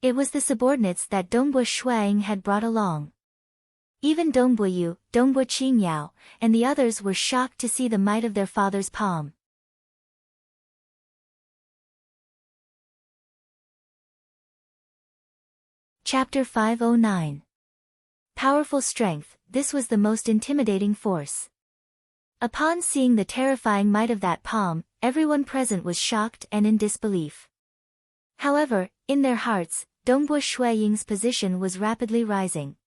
It was the subordinates that Dongbua Shuang had brought along. Even Dongbua Yu, Dongbua Qingyao, and the others were shocked to see the might of their father's palm. Chapter 509. Powerful strength. This was the most intimidating force. Upon seeing the terrifying might of that palm, everyone present was shocked and in disbelief. However, in their hearts, Dongbua Shuaying's position was rapidly rising.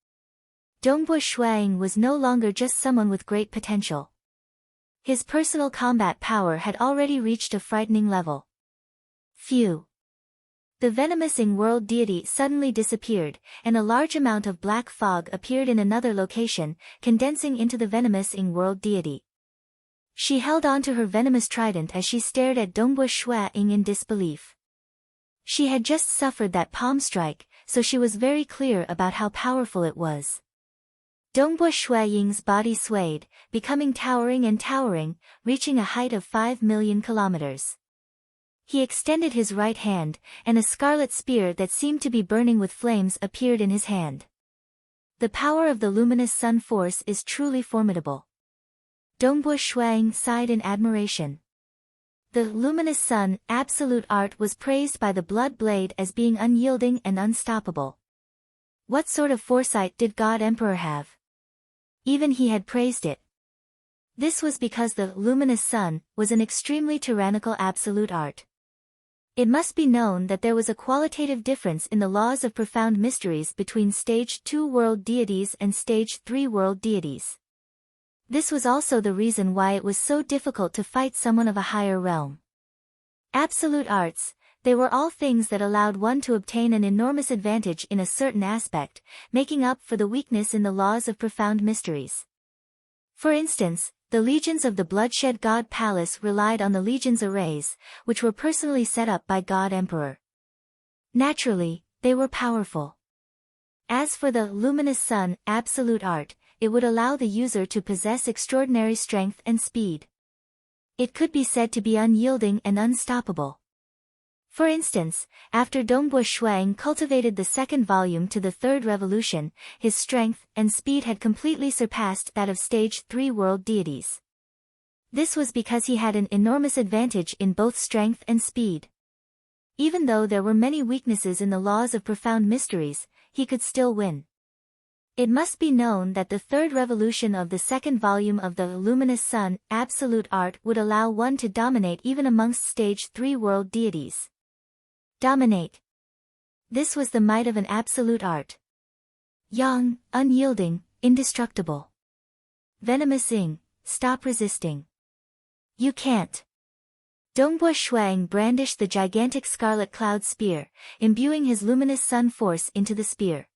Dongbua Shuaying was no longer just someone with great potential. His personal combat power had already reached a frightening level. Phew! The venomous Ying world deity suddenly disappeared, and a large amount of black fog appeared in another location, condensing into the venomous Ying world deity. She held on to her venomous trident as she stared at Dongbua Shuaying in disbelief. She had just suffered that palm strike, so she was very clear about how powerful it was. Dongbua Shuaying's body swayed, becoming towering and towering, reaching a height of 5 million kilometers. He extended his right hand, and a scarlet spear that seemed to be burning with flames appeared in his hand. The power of the luminous sun force is truly formidable. Dongbua Shuang sighed in admiration. The luminous sun, absolute art, was praised by the blood blade as being unyielding and unstoppable. What sort of foresight did God Emperor have? Even he had praised it. This was because the luminous sun was an extremely tyrannical absolute art. It must be known that there was a qualitative difference in the laws of profound mysteries between Stage 2 world deities and Stage 3 world deities. This was also the reason why it was so difficult to fight someone of a higher realm. Absolute arts, they were all things that allowed one to obtain an enormous advantage in a certain aspect, making up for the weakness in the laws of profound mysteries. For instance, the legions of the Bloodshed God Palace relied on the legions arrays, which were personally set up by God Emperor. Naturally, they were powerful. As for the luminous sun, absolute art, it would allow the user to possess extraordinary strength and speed. It could be said to be unyielding and unstoppable. For instance, after Dongbua Shuang cultivated the second volume to the third revolution, his strength and speed had completely surpassed that of Stage 3 world deities. This was because he had an enormous advantage in both strength and speed. Even though there were many weaknesses in the laws of profound mysteries, he could still win. It must be known that the third revolution of the second volume of the Luminous Sun, Absolute Art, would allow one to dominate even amongst Stage 3 world deities. Dominate. This was the might of an absolute art. Yang, unyielding, indestructible. Venomous Ying, stop resisting. You can't. Dongbua Shuang brandished the gigantic scarlet cloud spear, imbuing his luminous sun force into the spear.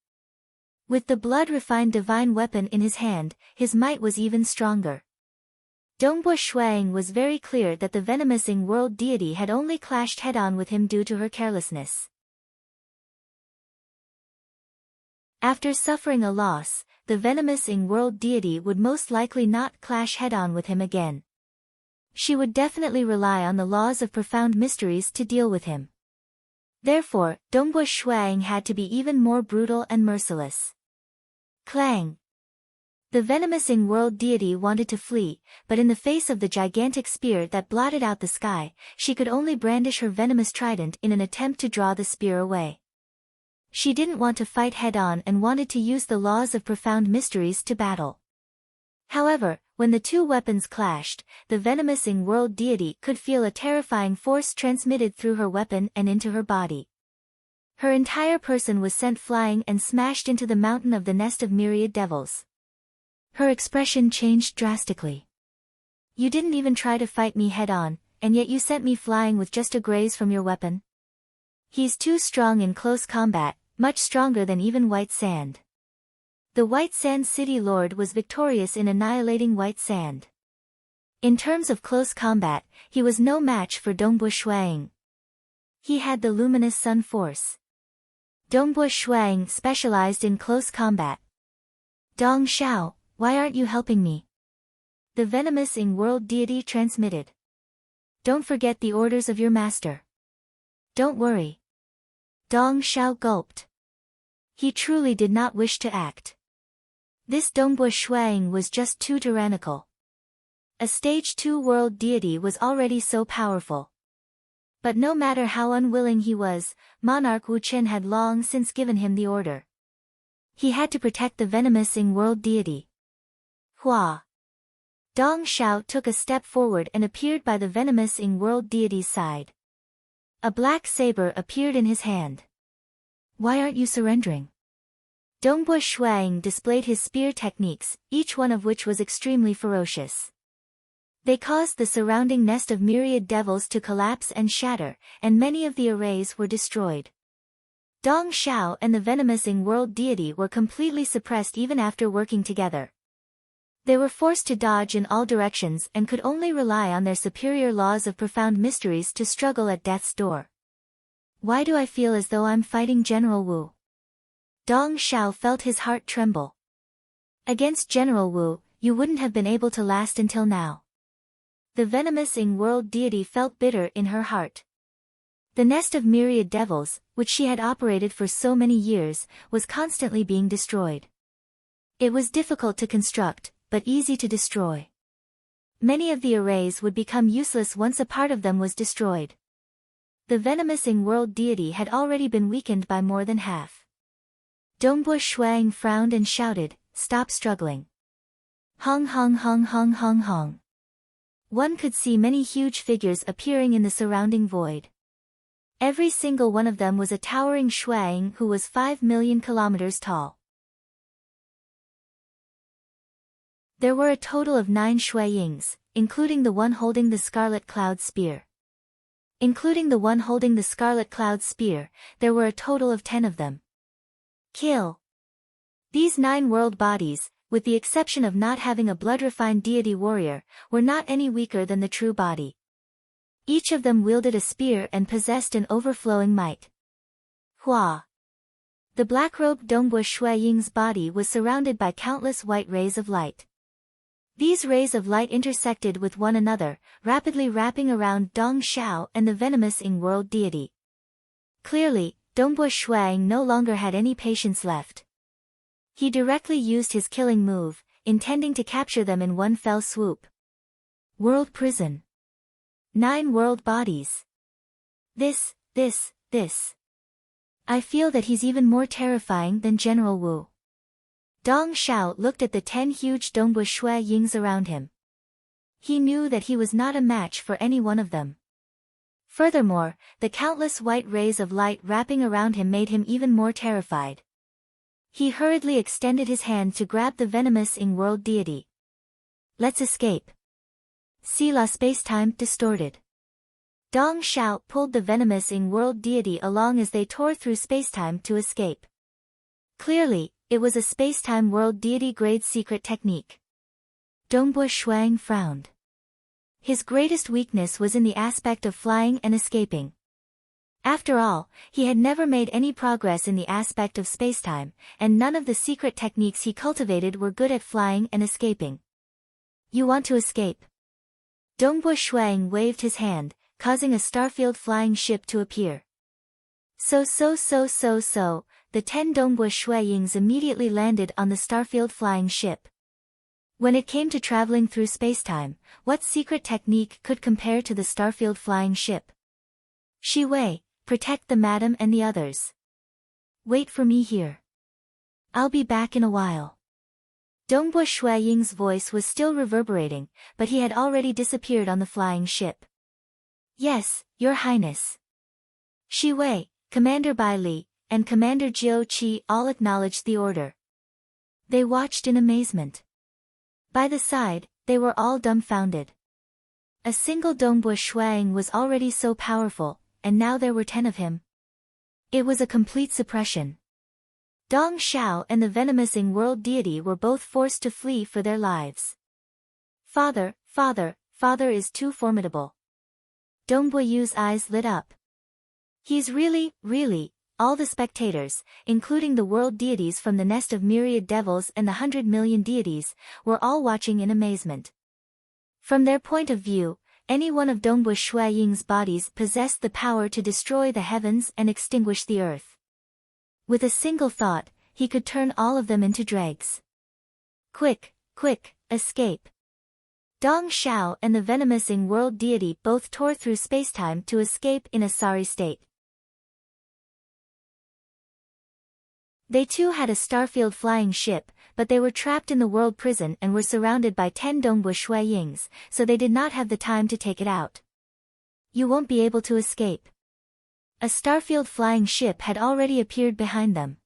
With the blood-refined divine weapon in his hand, his might was even stronger. Dongbo Shuang was very clear that the venomous Ying world deity had only clashed head-on with him due to her carelessness. After suffering a loss, the venomous Ying world deity would most likely not clash head-on with him again. She would definitely rely on the laws of profound mysteries to deal with him. Therefore, Dongbo Shuang had to be even more brutal and merciless. Clang! The venomous Ying world deity wanted to flee, but in the face of the gigantic spear that blotted out the sky, she could only brandish her venomous trident in an attempt to draw the spear away. She didn't want to fight head-on and wanted to use the laws of profound mysteries to battle. However, when the two weapons clashed, the venomous Ying world deity could feel a terrifying force transmitted through her weapon and into her body. Her entire person was sent flying and smashed into the mountain of the nest of myriad devils. Her expression changed drastically. You didn't even try to fight me head-on, and yet you sent me flying with just a graze from your weapon? He's too strong in close combat, much stronger than even White Sand. The White Sand City Lord was victorious in annihilating White Sand. In terms of close combat, he was no match for Dongbo Shuang. He had the luminous sun force. Dongbo Shuang specialized in close combat. Dong Xiao, why aren't you helping me? The venomous Ying world deity transmitted. Don't forget the orders of your master. Don't worry. Dong Xiao gulped. He truly did not wish to act. This Dongbo Shuang was just too tyrannical. A stage 2 world deity was already so powerful. But no matter how unwilling he was, Monarch Wu Chen had long since given him the order. He had to protect the venomous Ying world deity. Hua! Dong Xiao took a step forward and appeared by the venomous Ying world deity's side. A black saber appeared in his hand. Why aren't you surrendering? Dongbo Shuang displayed his spear techniques, each one of which was extremely ferocious. They caused the surrounding nest of myriad devils to collapse and shatter, and many of the arrays were destroyed. Dong Xiao and the venomous Ying world deity were completely suppressed even after working together. They were forced to dodge in all directions and could only rely on their superior laws of profound mysteries to struggle at death's door. Why do I feel as though I'm fighting General Wu? Dong Xiao felt his heart tremble. Against General Wu, you wouldn't have been able to last until now. The venomous Ying world deity felt bitter in her heart. The nest of myriad devils, which she had operated for so many years, was constantly being destroyed. It was difficult to construct, but easy to destroy. Many of the arrays would become useless once a part of them was destroyed. The venomous Ying world deity had already been weakened by more than half. Dongbo Shuang frowned and shouted, "Stop struggling." Hong hong hong hong hong hong. One could see many huge figures appearing in the surrounding void. Every single one of them was a towering Shuang who was 5 million kilometers tall. There were a total of 9 Shuayings, including the one holding the Scarlet Cloud Spear. Including the one holding the Scarlet Cloud Spear, there were a total of 10 of them. Kill! These 9 world bodies, with the exception of not having a blood-refined deity warrior, were not any weaker than the true body. Each of them wielded a spear and possessed an overflowing might. Hua! The black-robed Dongbo Shuaying's body was surrounded by countless white rays of light. These rays of light intersected with one another, rapidly wrapping around Dong Xiao and the venomous Ying world deity. Clearly, Dongbo Shuang no longer had any patience left. He directly used his killing move, intending to capture them in one fell swoop. World prison. 9 world bodies. This. I feel that he's even more terrifying than General Wu. Dong Xiao looked at the 10 huge Dongbo Shuayings around him. He knew that he was not a match for any one of them. Furthermore, the countless white rays of light wrapping around him made him even more terrified. He hurriedly extended his hand to grab the venomous Ying world deity. Let's escape. See la space-time distorted. Dong Xiao pulled the venomous Ying world deity along as they tore through spacetime to escape. Clearly, it was a space-time world deity-grade secret technique. Dongbo Shuang frowned. His greatest weakness was in the aspect of flying and escaping. After all, he had never made any progress in the aspect of spacetime, and none of the secret techniques he cultivated were good at flying and escaping. You want to escape? Dongbo Shuang waved his hand, causing a starfield flying ship to appear. So, the 10 Dongbo Shuayings immediately landed on the starfield flying ship. When it came to traveling through spacetime, what secret technique could compare to the starfield flying ship? Shi Wei, protect the madam and the others. Wait for me here. I'll be back in a while. Dongbo Shuaying's voice was still reverberating, but he had already disappeared on the flying ship. Yes, Your Highness. Shi Wei, Commander Bai Li, and Commander Jiu Qi all acknowledged the order. They watched in amazement. By the side, they were all dumbfounded. A single Dongbo Shuang was already so powerful, and now there were 10 of him. It was a complete suppression. Dong Xiao and the venomous Ying world deity were both forced to flee for their lives. Father is too formidable. Dongbo Yu's eyes lit up. He's really, all the spectators, including the world deities from the nest of myriad devils and the 100 million deities, were all watching in amazement. From their point of view, any one of Dongbo Shuaying's bodies possessed the power to destroy the heavens and extinguish the earth. With a single thought, he could turn all of them into dregs. Quick, escape. Dong Xiao and the venomous Ying world deity both tore through spacetime to escape in a sorry state. They too had a starfield flying ship, but they were trapped in the world prison and were surrounded by 10 Dongbo Shuayings, so they did not have the time to take it out. You won't be able to escape. A starfield flying ship had already appeared behind them.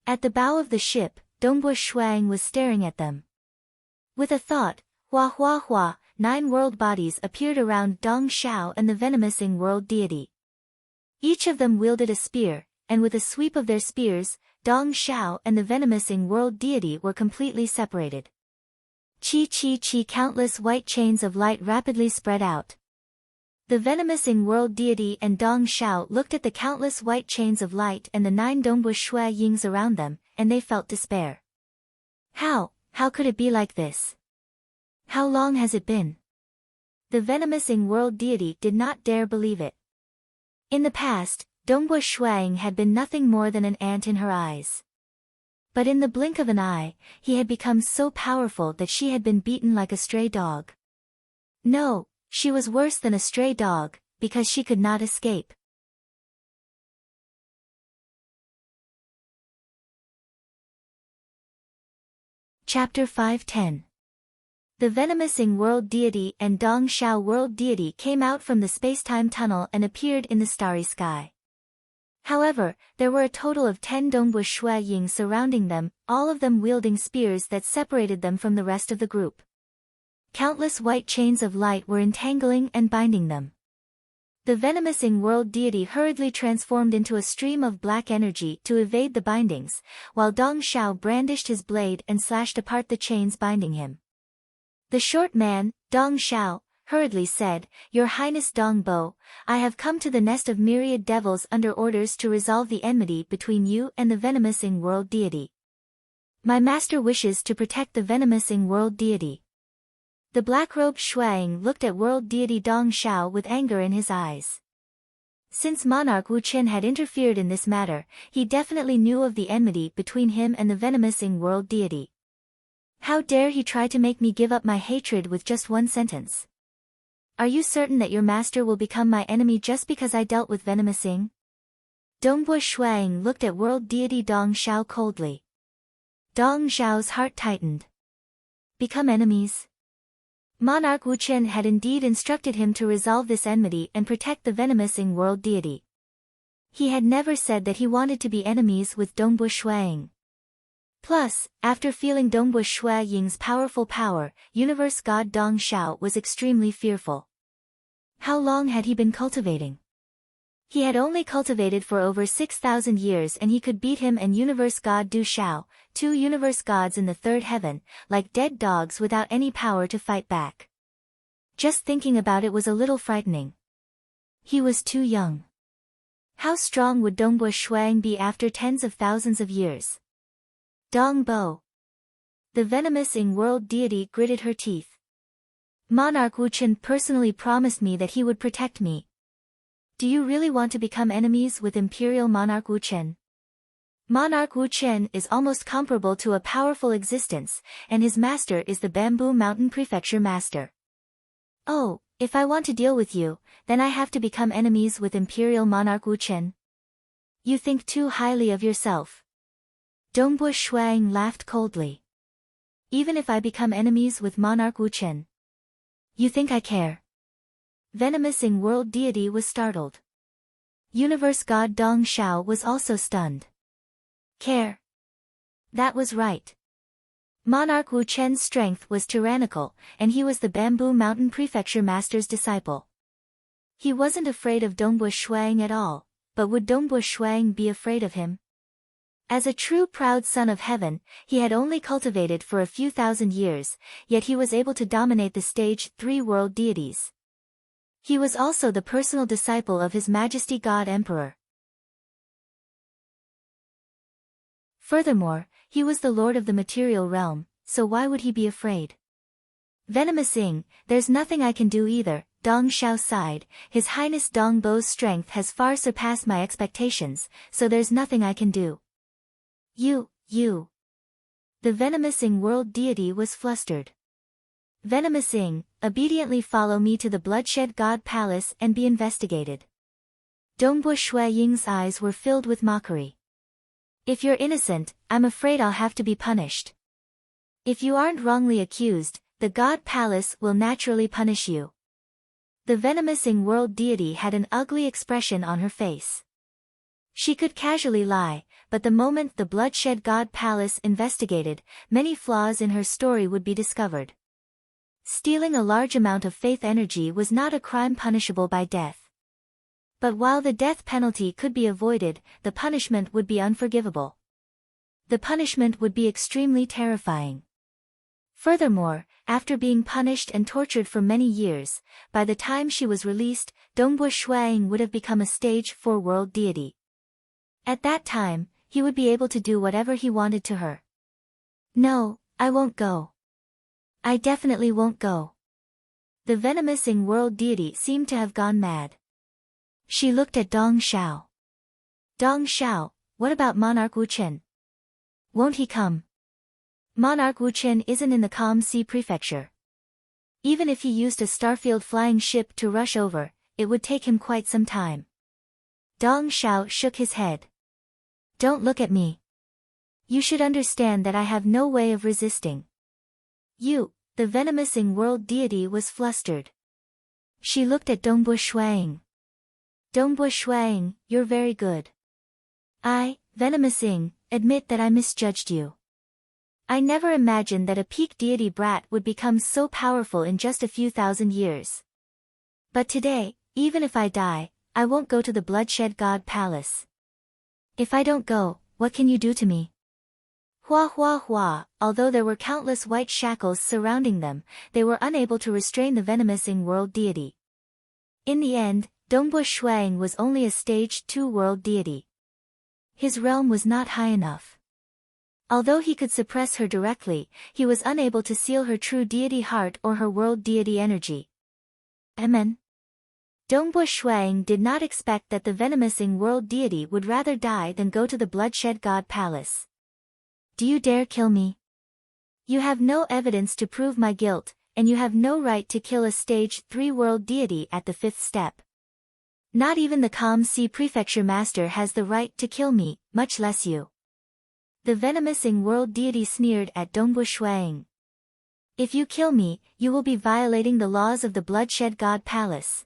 At the bow of the ship, Dongbo Shuang was staring at them. With a thought, hua, 9 world bodies appeared around Dong Xiao and the venomous Ying world deity. Each of them wielded a spear, and with a sweep of their spears, Dong Xiao and the venomous Ying world deity were completely separated. Chi, countless white chains of light rapidly spread out. The venomous Ying world deity and Dong Xiao looked at the countless white chains of light and the 9 Dongbo Shuayings around them, and they felt despair. How could it be like this? How long has it been? The venomous Ying world deity did not dare believe it. In the past, Dongbo Shuang had been nothing more than an ant in her eyes. But in the blink of an eye, he had become so powerful that she had been beaten like a stray dog. No, she was worse than a stray dog, because she could not escape. Chapter 5:10. The venomous Ying world deity and Dong Xiao world deity came out from the spacetime tunnel and appeared in the starry sky. However, there were a total of 10 Dongbo Shuaying surrounding them, all of them wielding spears that separated them from the rest of the group. Countless white chains of light were entangling and binding them. The venomous Ying world deity hurriedly transformed into a stream of black energy to evade the bindings, while Dong Xiao brandished his blade and slashed apart the chains binding him. The short man, Dong Xiao, hurriedly said, Your Highness Dongbo, I have come to the nest of myriad devils under orders to resolve the enmity between you and the venomous Ying world deity. My master wishes to protect the venomous Ying world deity. The black-robed Shuang looked at world deity Dong Xiao with anger in his eyes. Since monarch Wu Qin had interfered in this matter, he definitely knew of the enmity between him and the venomous Ying world deity. How dare he try to make me give up my hatred with just one sentence? Are you certain that your master will become my enemy just because I dealt with venomous Ying? Dongbo Shuang looked at world deity Dong Xiao coldly. Dong Xiao's heart tightened. Become enemies? Monarch Wu Qin had indeed instructed him to resolve this enmity and protect the venomous Ying world deity. He had never said that he wanted to be enemies with Dongbo Shuang. Plus, after feeling Dongbo Shuaying's powerful power, universe god Dong Xiao was extremely fearful. How long had he been cultivating? He had only cultivated for over 6,000 years and he could beat him and universe god Du Shao, two universe gods in the third heaven, like dead dogs without any power to fight back. Just thinking about it was a little frightening. He was too young. How strong would Dongbu Shuang be after tens of thousands of years? Dong Bo. The venomous Ying world deity gritted her teeth. Monarch Wu Chen personally promised me that he would protect me. Do you really want to become enemies with Imperial Monarch Wu Chen? Monarch Wu Chen is almost comparable to a powerful existence, and his master is the Bamboo Mountain Prefecture Master. Oh, if I want to deal with you, then I have to become enemies with Imperial Monarch Wu Chen? You think too highly of yourself. Dongbu Shuang laughed coldly. Even if I become enemies with Monarch Wu Chen, you think I care? Venomous Ying world deity was startled. Universe god Dong Shao was also stunned. Care? That was right. Monarch Wu Chen's strength was tyrannical, and he was the Bamboo Mountain Prefecture Master's disciple. He wasn't afraid of Dongbu Shuang at all, but would Dongbu Shuang be afraid of him? As a true proud son of heaven, he had only cultivated for a few thousand years, yet he was able to dominate the stage 3 world deities. He was also the personal disciple of His Majesty God Emperor. Furthermore, he was the lord of the material realm, so why would he be afraid? Venomous Ying, there's nothing I can do either, Dong Shao sighed, His Highness Dong Bo's strength has far surpassed my expectations, so there's nothing I can do. You. The venomous Ying world deity was flustered. Venomous Ying, obediently follow me to the Bloodshed God Palace and be investigated. Dongbu Shui Ying's eyes were filled with mockery. If you're innocent, I'm afraid I'll have to be punished. If you aren't wrongly accused, the God Palace will naturally punish you. The venomous Ying world deity had an ugly expression on her face. She could casually lie, but the moment the Bloodshed God Palace investigated, many flaws in her story would be discovered. Stealing a large amount of faith energy was not a crime punishable by death. But while the death penalty could be avoided, the punishment would be unforgivable. The punishment would be extremely terrifying. Furthermore, after being punished and tortured for many years, by the time she was released, Dongbu Shuang would have become a stage 4 world deity. At that time, he would be able to do whatever he wanted to her. No, I won't go. I definitely won't go. The venomous Ying world deity seemed to have gone mad. She looked at Dong Shao. Dong Shao, what about Monarch Wu Chen? Won't he come? Monarch Wu Chen isn't in the Calm Sea Prefecture. Even if he used a Starfield flying ship to rush over, it would take him quite some time. Dong Shao shook his head. Don't look at me. You should understand that I have no way of resisting. You, the venomous Ying world deity was flustered. She looked at Dongbu Shuang. Dongbu Shuang, you're very good. I, venomous Ying, admit that I misjudged you. I never imagined that a peak deity brat would become so powerful in just a few thousand years. But today, even if I die, I won't go to the Bloodshed God Palace. If I don't go, what can you do to me? Hua hua hua, although there were countless white shackles surrounding them, they were unable to restrain the venomous Ying world deity. In the end, Dongbu Shuang was only a stage 2 world deity. His realm was not high enough. Although he could suppress her directly, he was unable to seal her true deity heart or her world deity energy. Amen. Dongbu Shuang did not expect that the venomous Ying world deity would rather die than go to the Bloodshed God Palace. Do you dare kill me? You have no evidence to prove my guilt, and you have no right to kill a stage 3 world deity at the 5th step. Not even the Calm Sea Prefecture Master has the right to kill me, much less you. The venomous Ying world deity sneered at Dongbu Shuang. If you kill me, you will be violating the laws of the Bloodshed God Palace.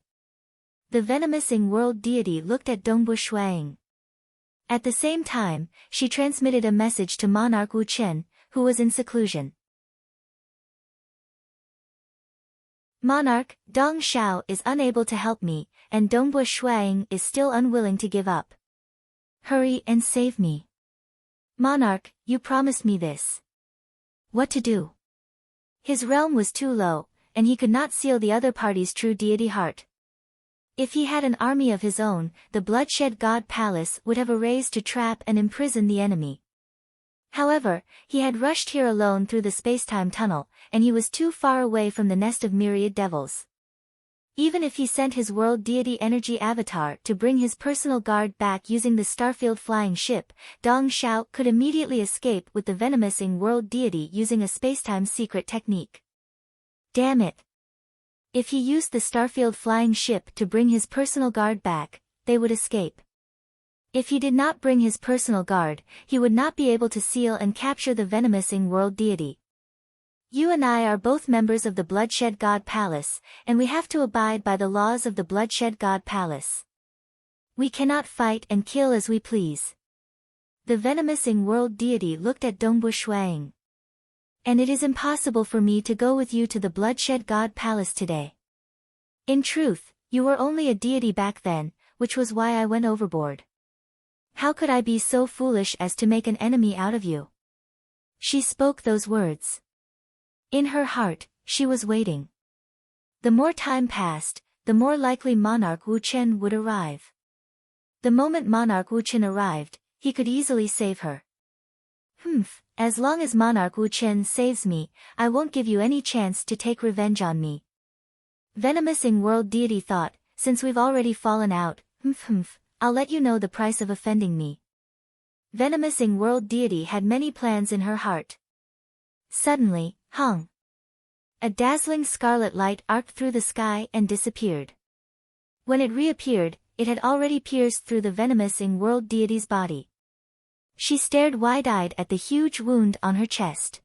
The venomous Ying world deity looked at Dongbu Shuang. At the same time, she transmitted a message to Monarch Wu Chen, who was in seclusion. Monarch, Dong Xiao is unable to help me, and Dongbua Shuang is still unwilling to give up. Hurry and save me. Monarch, you promised me this. What to do? His realm was too low, and he could not seal the other party's true deity heart. If he had an army of his own, the Bloodshed God Palace would have arrayed to trap and imprison the enemy. However, he had rushed here alone through the space-time tunnel, and he was too far away from the nest of myriad devils. Even if he sent his world deity energy avatar to bring his personal guard back using the Starfield flying ship, Dong Xiao could immediately escape with the venomous Ying world deity using a space-time secret technique. Damn it! If he used the Starfield flying ship to bring his personal guard back, they would escape. If he did not bring his personal guard, he would not be able to seal and capture the venomous Ying world deity. You and I are both members of the Bloodshed God Palace, and we have to abide by the laws of the Bloodshed God Palace. We cannot fight and kill as we please. The venomous Ying world deity looked at Dongbua Shuang. And it is impossible for me to go with you to the Bloodshed God Palace today. In truth, you were only a deity back then, which was why I went overboard. How could I be so foolish as to make an enemy out of you? She spoke those words. In her heart, she was waiting. The more time passed, the more likely Monarch Wu Chen would arrive. The moment Monarch Wu Chen arrived, he could easily save her. As long as Monarch Wu Chen saves me, I won't give you any chance to take revenge on me. Venomous Ying world deity thought, since we've already fallen out, I'll let you know the price of offending me. Venomous Ying world deity had many plans in her heart. Suddenly, hung. A dazzling scarlet light arced through the sky and disappeared. When it reappeared, it had already pierced through the venomous Ying world deity's body. She stared wide-eyed at the huge wound on her chest.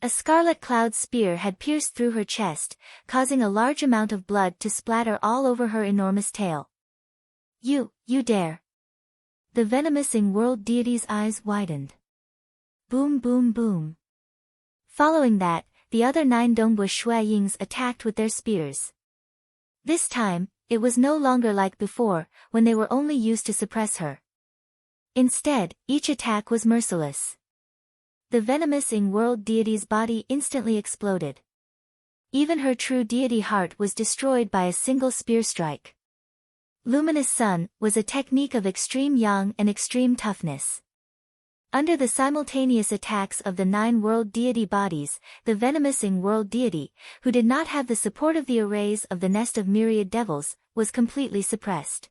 A scarlet cloud spear had pierced through her chest, causing a large amount of blood to splatter all over her enormous tail. You dare. The venomous Ying world deity's eyes widened. Boom boom boom. Following that, the other 9 Dongbua Shuayings attacked with their spears. This time, it was no longer like before, when they were only used to suppress her. Instead, each attack was merciless. The venomous Ying world deity's body instantly exploded. Even her true deity heart was destroyed by a single spear strike. Luminous Sun was a technique of extreme yang and extreme toughness. Under the simultaneous attacks of the 9 world deity bodies, the venomous Ying world deity, who did not have the support of the arrays of the nest of myriad devils, was completely suppressed.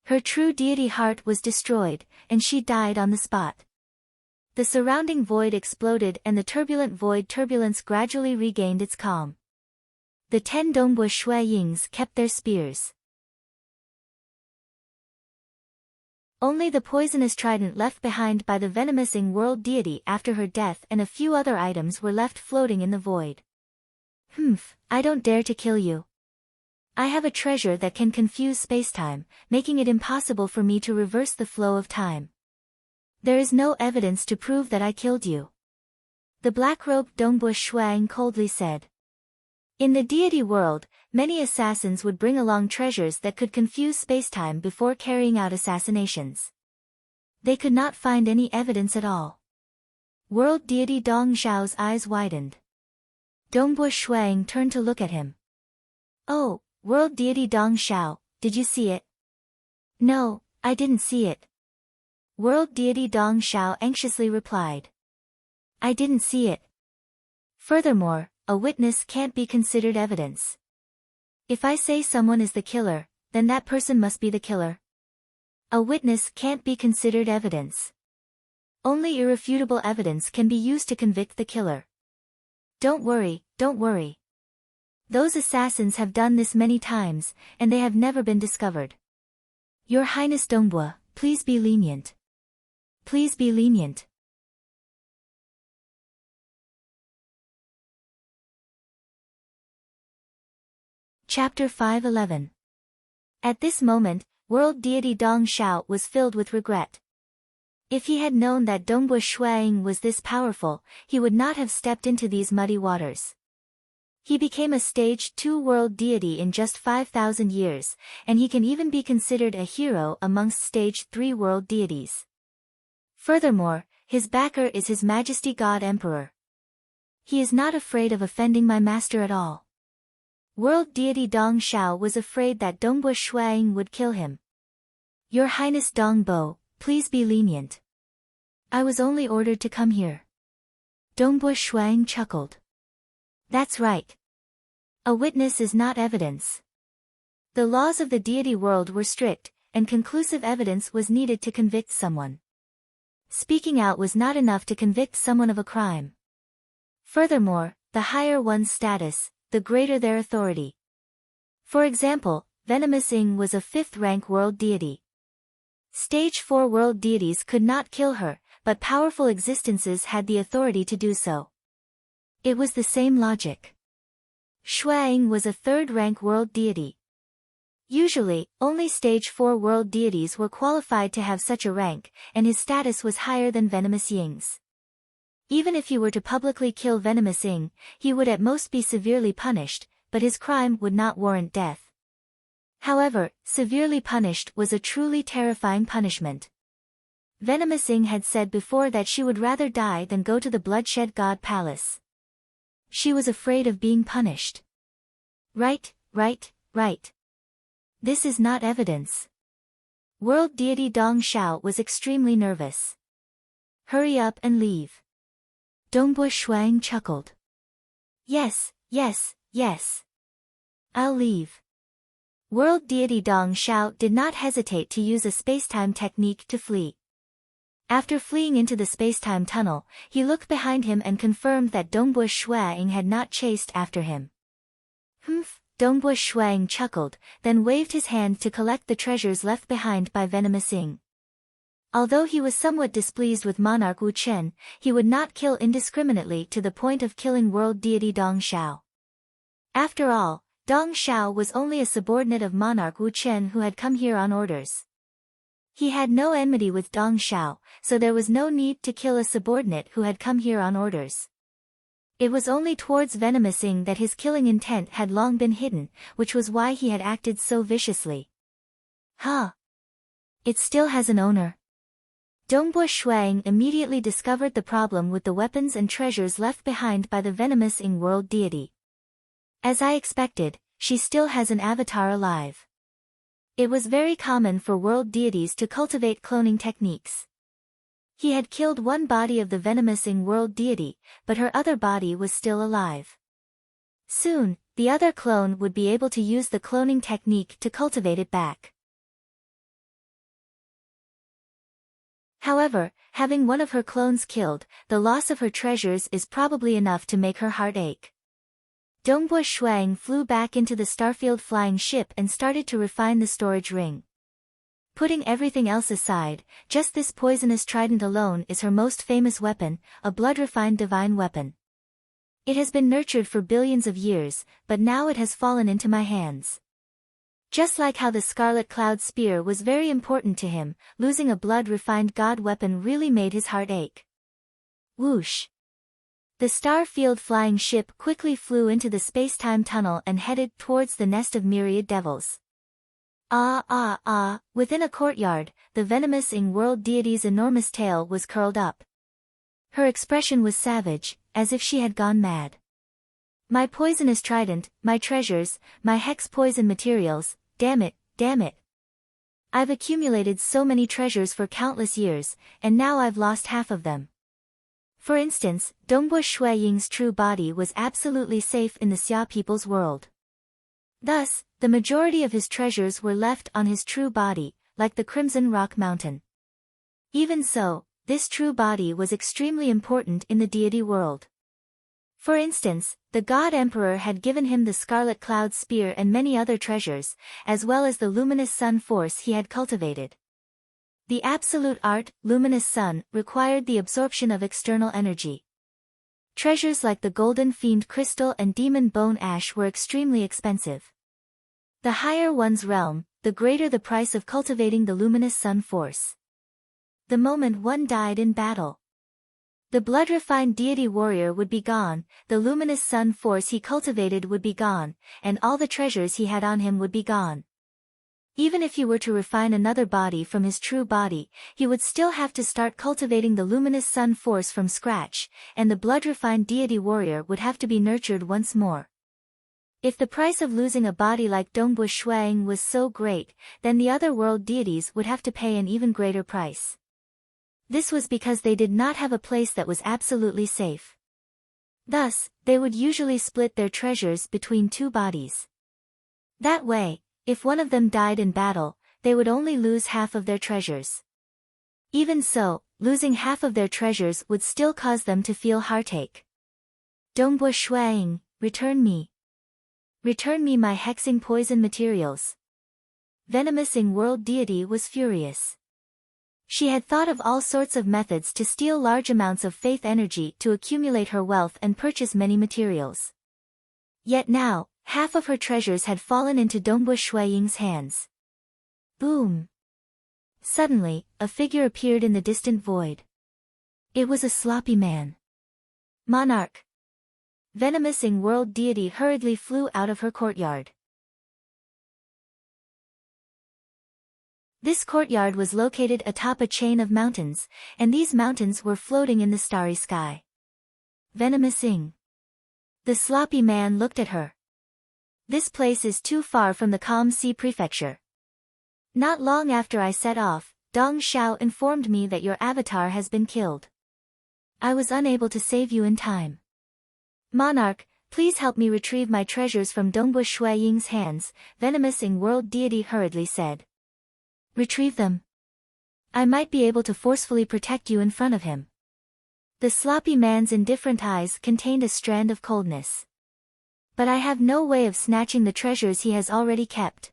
Her true deity heart was destroyed, and she died on the spot. The surrounding void exploded and the turbulent void turbulence gradually regained its calm. The 10 Dongbua Shuayings kept their spears. Only the poisonous trident left behind by the venomous Ying world deity after her death and a few other items were left floating in the void. I don't dare to kill you. I have a treasure that can confuse spacetime, making it impossible for me to reverse the flow of time. There is no evidence to prove that I killed you. The black-robed Dongbua Shuang coldly said. In the deity world, many assassins would bring along treasures that could confuse spacetime before carrying out assassinations. They could not find any evidence at all. World deity Dong Xiao's eyes widened. Dongbua Shuang turned to look at him. Oh, world deity Dong Xiao, did you see it? No, I didn't see it. World deity Dong Xiao anxiously replied. I didn't see it. Furthermore, a witness can't be considered evidence. If I say someone is the killer, then that person must be the killer. A witness can't be considered evidence. Only irrefutable evidence can be used to convict the killer. Don't worry, don't worry. Those assassins have done this many times, and they have never been discovered. Your Highness Dongbua, please be lenient. Please be lenient. Chapter 5:11. At this moment, world deity Dong Xiao was filled with regret. If he had known that Dongbua Shuang was this powerful, he would not have stepped into these muddy waters. He became a stage 2 world deity in just 5,000 years, and he can even be considered a hero amongst stage 3 world deities. Furthermore, his backer is His Majesty God Emperor. He is not afraid of offending my master at all. World deity Dong Xiao was afraid that Dongbu Shuang would kill him. Your Highness Dong Bo, please be lenient. I was only ordered to come here. Dongbu Shuang chuckled. That's right. A witness is not evidence. The laws of the deity world were strict, and conclusive evidence was needed to convict someone. Speaking out was not enough to convict someone of a crime. Furthermore, the higher one's status, the greater their authority. For example, Venomous Ying was a 5th rank world deity. Stage 4 world deities could not kill her, but powerful existences had the authority to do so. It was the same logic. Shuang was a 3rd rank world deity. Usually, only stage 4 world deities were qualified to have such a rank, and his status was higher than Venomous Ying's. Even if he were to publicly kill Venomous Ying, he would at most be severely punished, but his crime would not warrant death. However, severely punished was a truly terrifying punishment. Venomous Ying had said before that she would rather die than go to the Bloodshed God Palace. She was afraid of being punished. Right. This is not evidence. World deity Dong Xiao was extremely nervous. Hurry up and leave. Dongbu Shuang chuckled. Yes. I'll leave. World deity Dong Xiao did not hesitate to use a spacetime technique to flee. After fleeing into the spacetime tunnel, he looked behind him and confirmed that Dongbu Shuang had not chased after him. Humph, Dongbu Shuang chuckled, then waved his hand to collect the treasures left behind by Venomous Ying. Although he was somewhat displeased with Monarch Wu Chen, he would not kill indiscriminately to the point of killing world deity Dong Xiao. After all, Dong Xiao was only a subordinate of Monarch Wu Chen who had come here on orders. He had no enmity with Dong Xiao, so there was no need to kill a subordinate who had come here on orders. It was only towards Venomous Ying that his killing intent had long been hidden, which was why he had acted so viciously. Huh? It still has an owner. Dongbu Shuang immediately discovered the problem with the weapons and treasures left behind by the Venomous Ying world deity. As I expected, she still has an avatar alive. It was very common for world deities to cultivate cloning techniques. He had killed one body of the Venomous Ying world deity, but her other body was still alive. Soon, the other clone would be able to use the cloning technique to cultivate it back. However, having one of her clones killed, the loss of her treasures is probably enough to make her heart ache. Dongbu Shuang flew back into the Starfield flying ship and started to refine the storage ring. Putting everything else aside, just this poisonous trident alone is her most famous weapon, a blood-refined divine weapon. It has been nurtured for billions of years, but now it has fallen into my hands. Just like how the Scarlet Cloud Spear was very important to him, losing a blood-refined god weapon really made his heart ache. Whoosh! The Starfield flying ship quickly flew into the space-time tunnel and headed towards the nest of myriad devils. Within a courtyard, the Venomous Ying world deity's enormous tail was curled up. Her expression was savage, as if she had gone mad. My poisonous trident, my treasures, my hex poison materials, damn it. I've accumulated so many treasures for countless years, and now I've lost half of them. For instance, Dongbu Shuaying's true body was absolutely safe in the Xia people's world. Thus, the majority of his treasures were left on his true body, like the Crimson Rock Mountain. Even so, this true body was extremely important in the deity world. For instance, the God Emperor had given him the Scarlet Cloud Spear and many other treasures, as well as the luminous sun force he had cultivated. The absolute art, luminous sun, required the absorption of external energy. Treasures like the Golden Fiend Crystal and Demon Bone Ash were extremely expensive. The higher one's realm, the greater the price of cultivating the luminous sun force. The moment one died in battle, The blood-refined deity warrior would be gone, the luminous sun force he cultivated would be gone, and all the treasures he had on him would be gone. Even if he were to refine another body from his true body, he would still have to start cultivating the luminous sun force from scratch, and the blood-refined deity warrior would have to be nurtured once more. If the price of losing a body like Dongbu Shuang was so great, then the other world deities would have to pay an even greater price. This was because they did not have a place that was absolutely safe. Thus, they would usually split their treasures between two bodies. That way, if one of them died in battle, they would only lose half of their treasures. Even so, losing half of their treasures would still cause them to feel heartache. Dongbu Shuang, return me. Return me my hexing poison materials. Venomous Ying world deity was furious. She had thought of all sorts of methods to steal large amounts of faith energy to accumulate her wealth and purchase many materials. Yet now, half of her treasures had fallen into Dongbu Shuang's hands. Boom! Suddenly, a figure appeared in the distant void. It was a sloppy man. Monarch! Venomous Ying world deity hurriedly flew out of her courtyard. This courtyard was located atop a chain of mountains, and these mountains were floating in the starry sky. Venomous Ying. The sloppy man looked at her. This place is too far from the Calm Sea Prefecture. Not long after I set off, Dong Xiao informed me that your avatar has been killed. I was unable to save you in time. Monarch, please help me retrieve my treasures from Dongbu Shuang's hands, Venomous Ying world deity hurriedly said. Retrieve them. I might be able to forcefully protect you in front of him. The sloppy man's indifferent eyes contained a strand of coldness. But I have no way of snatching the treasures he has already kept.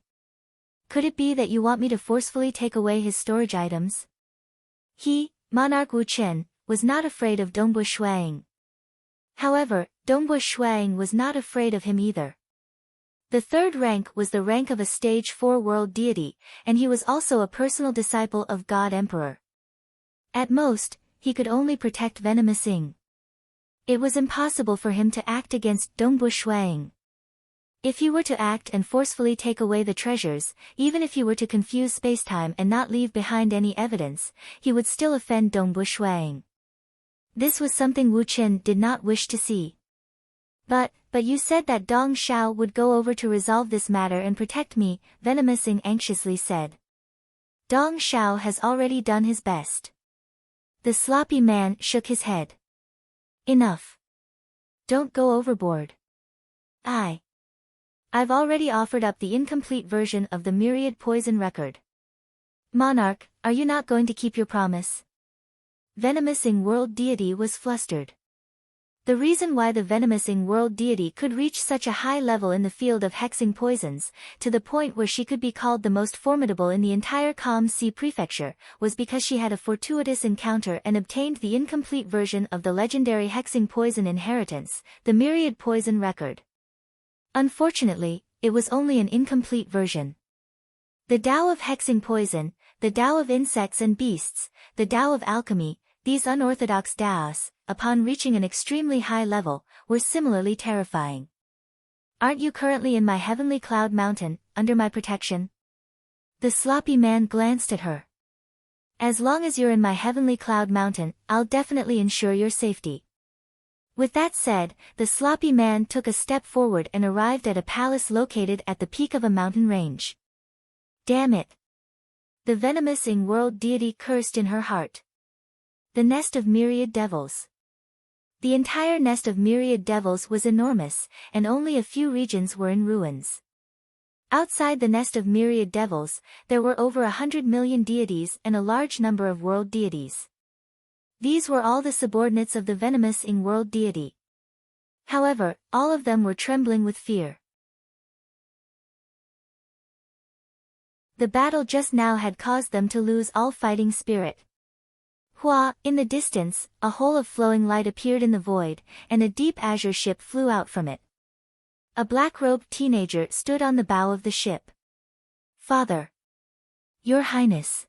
Could it be that you want me to forcefully take away his storage items? He, Monarch Wu Chen, was not afraid of Dongbu Shuang. However, Dongbu Shuang was not afraid of him either. The third rank was the rank of a stage 4 world deity, and he was also a personal disciple of God Emperor. At most, he could only protect Venomous Ying. It was impossible for him to act against Dongbu Shuang. If he were to act and forcefully take away the treasures, even if he were to confuse spacetime and not leave behind any evidence, he would still offend Dongbu Shuang. This was something Wu Chen did not wish to see. But you said that Dong Xiao would go over to resolve this matter and protect me, Venomous Ying anxiously said. Dong Xiao has already done his best. The sloppy man shook his head. Enough. Don't go overboard. I've already offered up the incomplete version of the Myriad Poison record. Monarch, are you not going to keep your promise? Venomous Ying world deity was flustered. The reason why the Venomous Ying world deity could reach such a high level in the field of hexing poisons, to the point where she could be called the most formidable in the entire Calm Sea Prefecture, was because she had a fortuitous encounter and obtained the incomplete version of the legendary hexing poison inheritance, the Myriad Poison record. Unfortunately, it was only an incomplete version. The Tao of hexing poison, the Tao of insects and beasts, the Tao of alchemy, these unorthodox Taos, upon reaching an extremely high level, were similarly terrifying. Aren't you currently in my heavenly cloud mountain, under my protection? The sloppy man glanced at her. As long as you're in my heavenly cloud mountain, I'll definitely ensure your safety. With that said, the sloppy man took a step forward and arrived at a palace located at the peak of a mountain range. Damn it! The Venomous Ying world deity cursed in her heart. The nest of myriad devils. The entire nest of myriad devils was enormous, and only a few regions were in ruins. Outside the nest of myriad devils, there were over 100 million deities and a large number of world deities. These were all the subordinates of the Venomous Ying world deity. However, all of them were trembling with fear. The battle just now had caused them to lose all fighting spirit. Hua, in the distance, a hole of flowing light appeared in the void, and a deep azure ship flew out from it. A black-robed teenager stood on the bow of the ship. Father! Your Highness!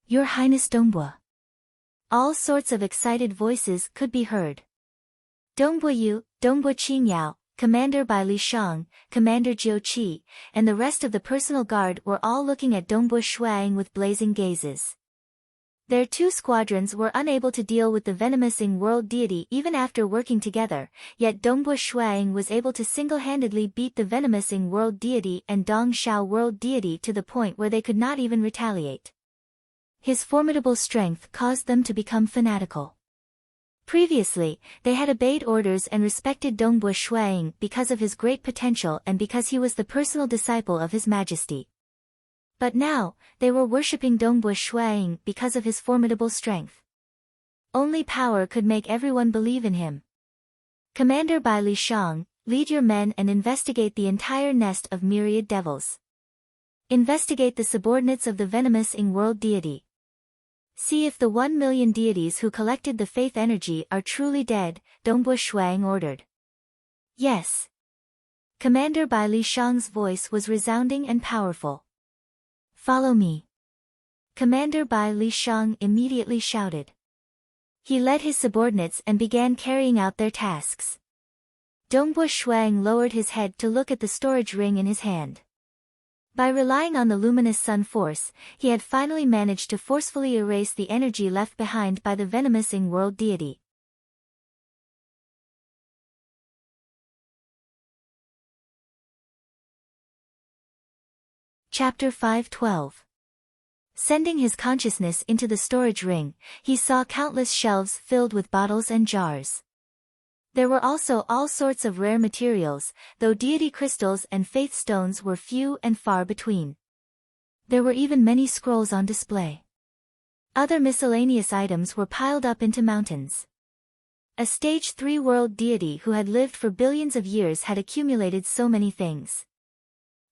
Your Highness Dongbua! All sorts of excited voices could be heard. Dongbo Yu, Dongbo Qingyao, Commander Bai Li Shang, Commander Jiu Qi, and the rest of the personal guard were all looking at Dongbo Shuang with blazing gazes. Their two squadrons were unable to deal with the venomous Ying world deity even after working together, yet Dongbo Shuang was able to single-handedly beat the venomous Ying world deity and Dong Shao world deity to the point where they could not even retaliate. His formidable strength caused them to become fanatical. Previously, they had obeyed orders and respected Dongbo Shuang because of his great potential and because he was the personal disciple of His Majesty. But now, they were worshipping Dongbo Shuang because of his formidable strength. Only power could make everyone believe in him. Commander Bai Li Shang, lead your men and investigate the entire nest of myriad devils. Investigate the subordinates of the venomous Ying world deity. See if the 1 million deities who collected the faith energy are truly dead, Dongbo Shuang ordered. Yes. Commander Bai Li Shang's voice was resounding and powerful. Follow me. Commander Bai Li Shang immediately shouted. He led his subordinates and began carrying out their tasks. Dongbo Shuang lowered his head to look at the storage ring in his hand. By relying on the luminous sun force, he had finally managed to forcefully erase the energy left behind by the venomous Ying world deity. Chapter 5:12. Sending his consciousness into the storage ring, he saw countless shelves filled with bottles and jars. There were also all sorts of rare materials, though deity crystals and faith stones were few and far between. There were even many scrolls on display. Other miscellaneous items were piled up into mountains. A stage 3 world deity who had lived for billions of years had accumulated so many things.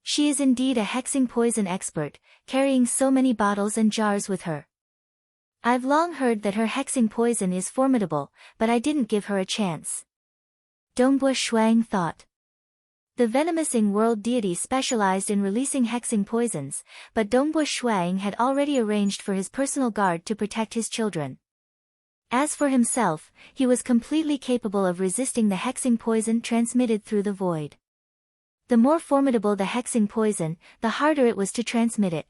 She is indeed a hexing poison expert, carrying so many bottles and jars with her. I've long heard that her hexing poison is formidable, but I didn't give her a chance. Dongbo Shuang thought. The venomous Ying world deity specialized in releasing hexing poisons, but Dongbo Shuang had already arranged for his personal guard to protect his children. As for himself, he was completely capable of resisting the hexing poison transmitted through the void. The more formidable the hexing poison, the harder it was to transmit it.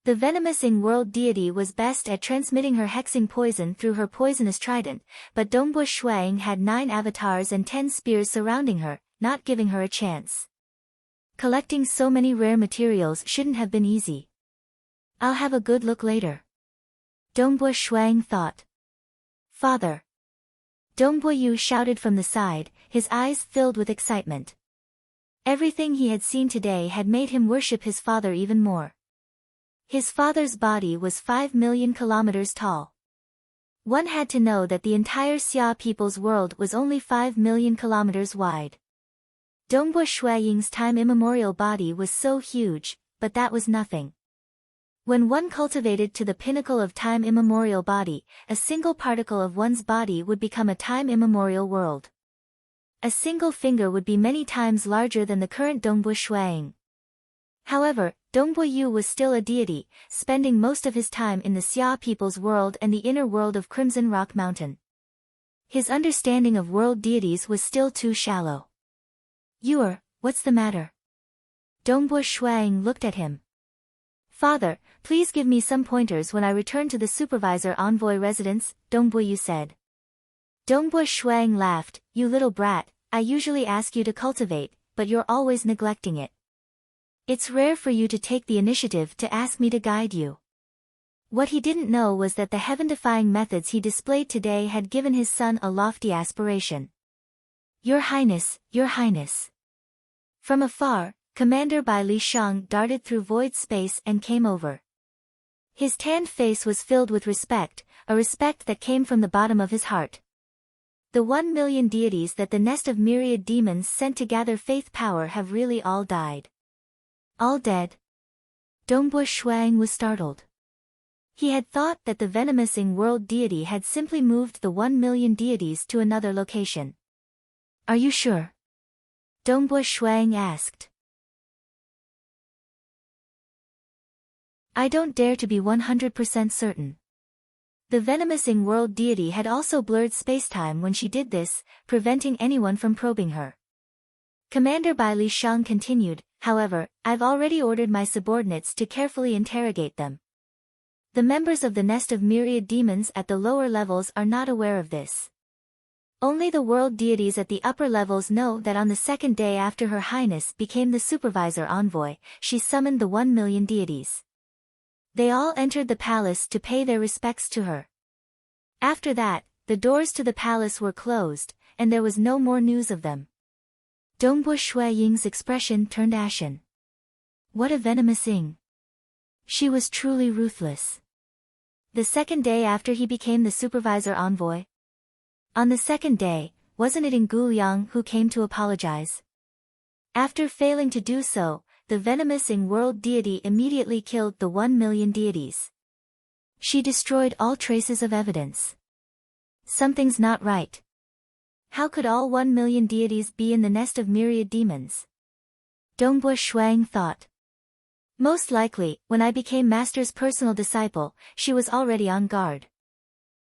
The venomous Ying world deity was best at transmitting her hexing poison through her poisonous trident, but Dongbo Shuang had 9 avatars and 10 spears surrounding her, not giving her a chance. Collecting so many rare materials shouldn't have been easy. I'll have a good look later. Dongbo Shuang thought. Father! Dongbo Yu shouted from the side, his eyes filled with excitement. Everything he had seen today had made him worship his father even more. His father's body was 5 million kilometers tall. One had to know that the entire Xia people's world was only 5 million kilometers wide. Dongbo Shuaying's time immemorial body was so huge, but that was nothing. When one cultivated to the pinnacle of time immemorial body, a single particle of one's body would become a time immemorial world. A single finger would be many times larger than the current Dongbo Shuaying. However, Dongbo Yu was still a deity, spending most of his time in the Xia people's world and the inner world of Crimson Rock Mountain. His understanding of world deities was still too shallow. What's the matter? Dongbo Shuang looked at him. Father, please give me some pointers when I return to the supervisor envoy residence, Dongbo Yu said. Dongbo Shuang laughed, you little brat, I usually ask you to cultivate, but you're always neglecting it. It's rare for you to take the initiative to ask me to guide you. What he didn't know was that the heaven-defying methods he displayed today had given his son a lofty aspiration. Your Highness, Your Highness. From afar, Commander Bai Li Shang darted through void space and came over. His tanned face was filled with respect, a respect that came from the bottom of his heart. The 1 million deities that the nest of myriad demons sent to gather faith power have really all died. All dead? Dongbo Shuang was startled. He had thought that the venomous Ying world deity had simply moved the 1 million deities to another location. Are you sure? Dongbo Shuang asked. I don't dare to be 100% certain. The venomous Ying world deity had also blurred spacetime when she did this, preventing anyone from probing her. Commander Bai Li Shang continued, however, I've already ordered my subordinates to carefully interrogate them. The members of the nest of myriad demons at the lower levels are not aware of this. Only the world deities at the upper levels know that on the second day after Her Highness became the supervisor envoy, she summoned the 1,000,000 deities. They all entered the palace to pay their respects to her. After that, the doors to the palace were closed, and there was no more news of them. Dongbu Shui Ying's expression turned ashen. What a venomous Ying! She was truly ruthless. The second day after he became the supervisor envoy? On the second day, wasn't it Ying Guliang who came to apologize? After failing to do so, the venomous Ying world deity immediately killed the 1,000,000 deities. She destroyed all traces of evidence. Something's not right. How could all 1,000,000 deities be in the nest of myriad demons? Dongbu Shuang thought. Most likely, when I became Master's personal disciple, she was already on guard.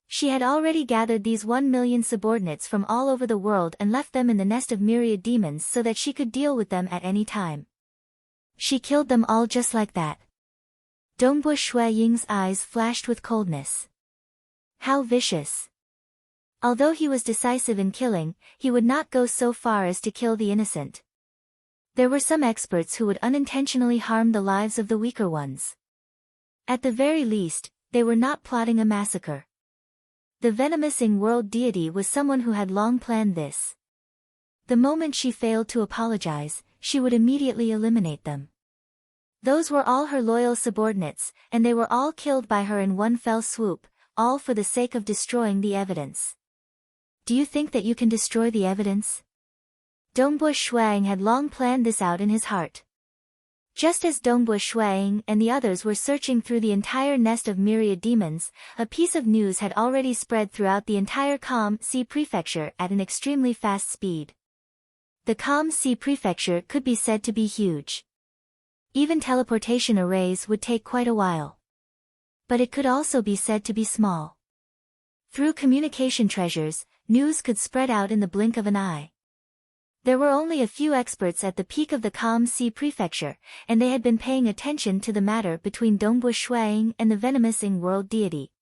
She had already gathered these 1,000,000 subordinates from all over the world and left them in the nest of myriad demons so that she could deal with them at any time. She killed them all just like that. Dongbu Shui Ying's eyes flashed with coldness. How vicious. Although he was decisive in killing, he would not go so far as to kill the innocent. There were some experts who would unintentionally harm the lives of the weaker ones. At the very least, they were not plotting a massacre. The venomous Ying world deity was someone who had long planned this. The moment she failed to apologize, she would immediately eliminate them. Those were all her loyal subordinates, and they were all killed by her in one fell swoop, all for the sake of destroying the evidence. Do you think that you can destroy the evidence? Dongbu Shuang had long planned this out in his heart. Just as Dongbu Shuang and the others were searching through the entire nest of myriad demons, a piece of news had already spread throughout the entire Calm Sea Prefecture at an extremely fast speed. The Calm Sea Prefecture could be said to be huge. Even teleportation arrays would take quite a while. But it could also be said to be small. Through communication treasures, news could spread out in the blink of an eye. There were only a few experts at the peak of the Calm Sea Prefecture, and they had been paying attention to the matter between Dongbu Shuang and the venomous Ying world deity.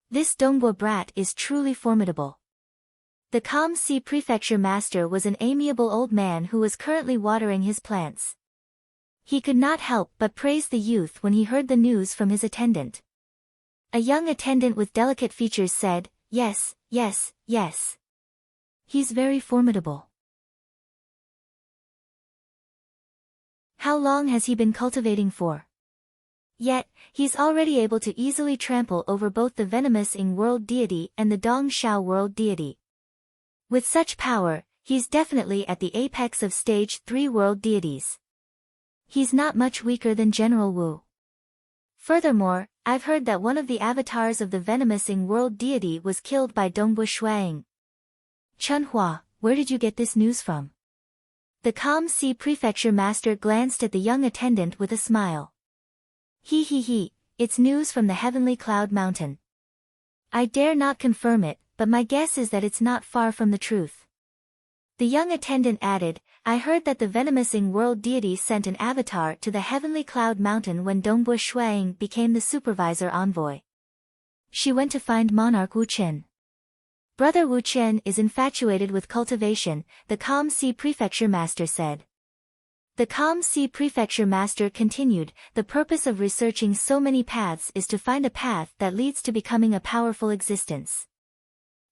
This Dongbu brat is truly formidable. The Calm Sea Prefecture master was an amiable old man who was currently watering his plants. He could not help but praise the youth when he heard the news from his attendant. A young attendant with delicate features said, "Yes, yes, yes. He's very formidable." How long has he been cultivating for? Yet, he's already able to easily trample over both the venomous Ying world deity and the Dong Shao world deity. With such power, he's definitely at the apex of stage 3 world deities. He's not much weaker than General Wu. Furthermore, I've heard that one of the avatars of the venomous Ying world deity was killed by Dongbu Shuang. Chunhua, where did you get this news from? The Calm Sea Prefecture master glanced at the young attendant with a smile. He, it's news from the Heavenly Cloud Mountain. I dare not confirm it, but my guess is that it's not far from the truth. The young attendant added, I heard that the venomous Ying world deity sent an avatar to the Heavenly Cloud Mountain when Dongbu Shuang became the supervisor envoy. She went to find Monarch Wu Chen. Brother Wu Chen is infatuated with cultivation, the Calm Sea Prefecture master said. The Calm Sea Prefecture master continued, the purpose of researching so many paths is to find a path that leads to becoming a powerful existence.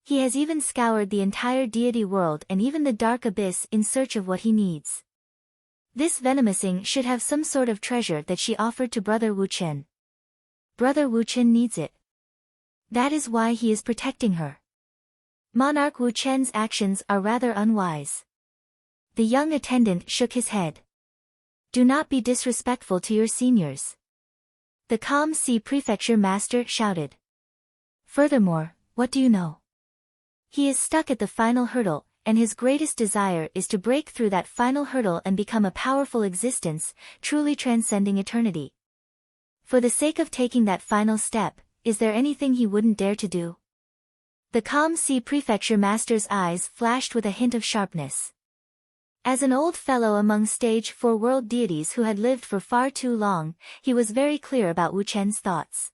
He has even scoured the entire deity world and even the dark abyss in search of what he needs. This venomous Ying should have some sort of treasure that she offered to Brother Wu Chen. Brother Wu Chen needs it. That is why he is protecting her. Monarch Wu Chen's actions are rather unwise. The young attendant shook his head. Do not be disrespectful to your seniors. The Calm Sea Prefecture master shouted. Furthermore, what do you know? He is stuck at the final hurdle, and his greatest desire is to break through that final hurdle and become a powerful existence, truly transcending eternity. For the sake of taking that final step, is there anything he wouldn't dare to do? The calm sea prefecture master's eyes flashed with a hint of sharpness. As an old fellow among stage 4 world deities who had lived for far too long, he was very clear about Wu Chen's thoughts.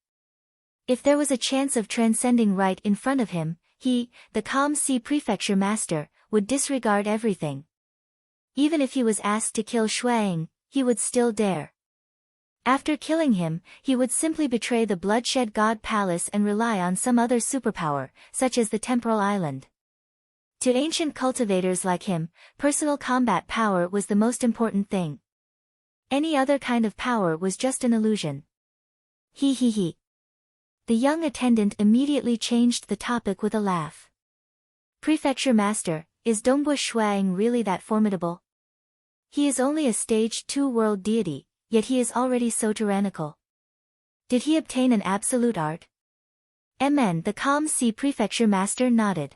If there was a chance of transcending right in front of him, he, the calm sea prefecture master, would disregard everything. Even if he was asked to kill Shuang, he would still dare. After killing him, he would simply betray the bloodshed god palace and rely on some other superpower, such as the temporal island. To ancient cultivators like him, personal combat power was the most important thing. Any other kind of power was just an illusion. He. The young attendant immediately changed the topic with a laugh. Prefecture master, is Dongbua Shuang really that formidable? He is only a stage 2 world deity, yet he is already so tyrannical. Did he obtain an absolute art? MN the calm sea prefecture master nodded.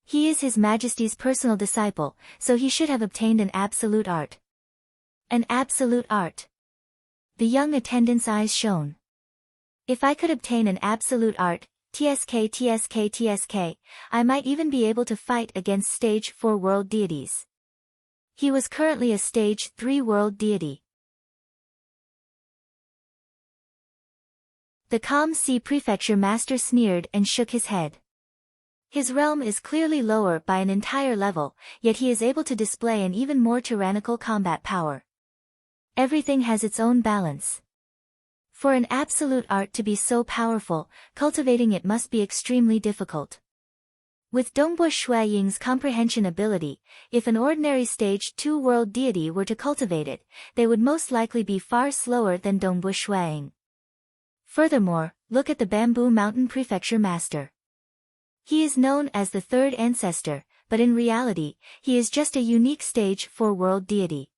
He is His Majesty's personal disciple, so he should have obtained an absolute art. An absolute art. The young attendant's eyes shone. If I could obtain an absolute art, TSK, I might even be able to fight against stage 4 world deities. He was currently a stage 3 world deity. The calm sea prefecture master sneered and shook his head. His realm is clearly lower by an entire level, yet he is able to display an even more tyrannical combat power. Everything has its own balance. For an absolute art to be so powerful, cultivating it must be extremely difficult. With Dongbua Shuaying's comprehension ability, if an ordinary stage 2 world deity were to cultivate it, they would most likely be far slower than Dongbua Shuaying. Furthermore, look at the Bamboo Mountain Prefecture Master. He is known as the third ancestor, but in reality, he is just a unique stage 4 world deity.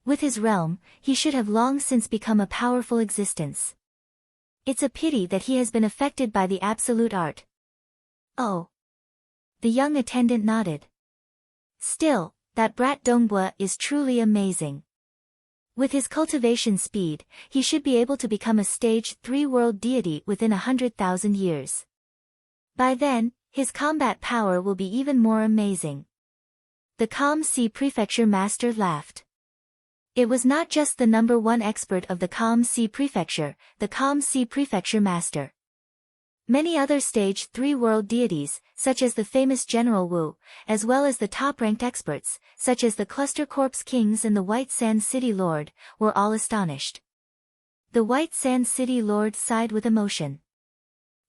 With his realm, he should have long since become a powerful existence. It's a pity that he has been affected by the absolute art. Oh. The young attendant nodded. Still, that brat Dongbua is truly amazing. With his cultivation speed, he should be able to become a stage 3 world deity within 100,000 years. By then, his combat power will be even more amazing. The calm sea prefecture master laughed. It was not just the number 1 expert of the calm sea prefecture, the calm sea prefecture master. Many other stage 3 world deities, such as the famous General Wu, as well as the top-ranked experts, such as the Cluster Corpse Kings and the White Sand City Lord, were all astonished. The White Sand City Lord sighed with emotion.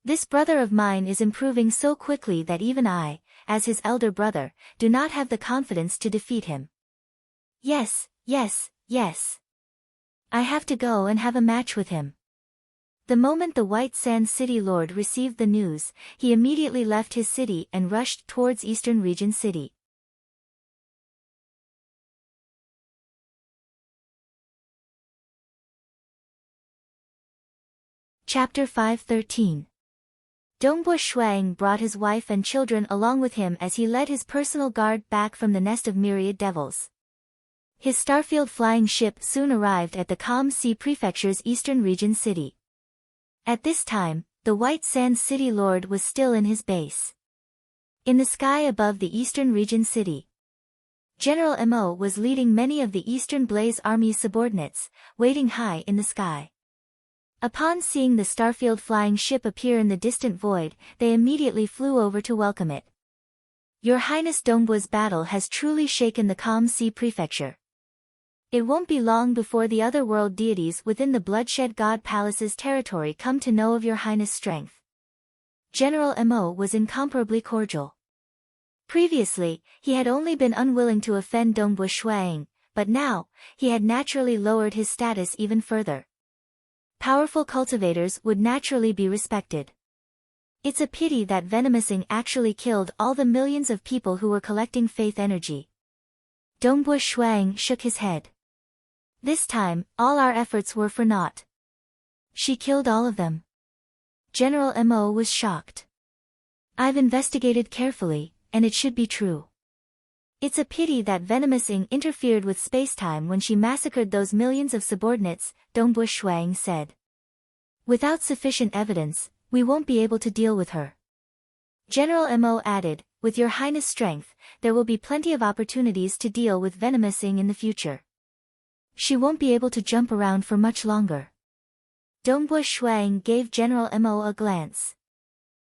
This brother of mine is improving so quickly that even I, as his elder brother, do not have the confidence to defeat him. Yes. I have to go and have a match with him. The moment the White Sand City Lord received the news, he immediately left his city and rushed towards Eastern Region City. Chapter 5:13. Dongbua Shuang brought his wife and children along with him as he led his personal guard back from the nest of myriad devils. His starfield flying ship soon arrived at the calm sea prefecture's Eastern Region City. At this time, the White Sand City Lord was still in his base. In the sky above the Eastern Region City, General Mo was leading many of the Eastern Blaze Army's subordinates, waiting high in the sky. Upon seeing the starfield flying ship appear in the distant void, they immediately flew over to welcome it. Your Highness, Dongbua's battle has truly shaken the calm sea prefecture. It won't be long before the other world deities within the Bloodshed God Palace's territory come to know of your Highness' strength. General Mo was incomparably cordial. Previously, he had only been unwilling to offend Dongbua Shuang, but now, he had naturally lowered his status even further. Powerful cultivators would naturally be respected. It's a pity that venomous Ying actually killed all the millions of people who were collecting faith energy. Dongbua Shuang shook his head. This time, all our efforts were for naught. She killed all of them. General Mo was shocked. I've investigated carefully, and it should be true. It's a pity that venomous Ying interfered with spacetime when she massacred those millions of subordinates, Dongbua Shuang said. Without sufficient evidence, we won't be able to deal with her. General Mo added, with your highness' strength, there will be plenty of opportunities to deal with venomous Ying in the future. She won't be able to jump around for much longer. Dongbu Shuang gave General Mo a glance.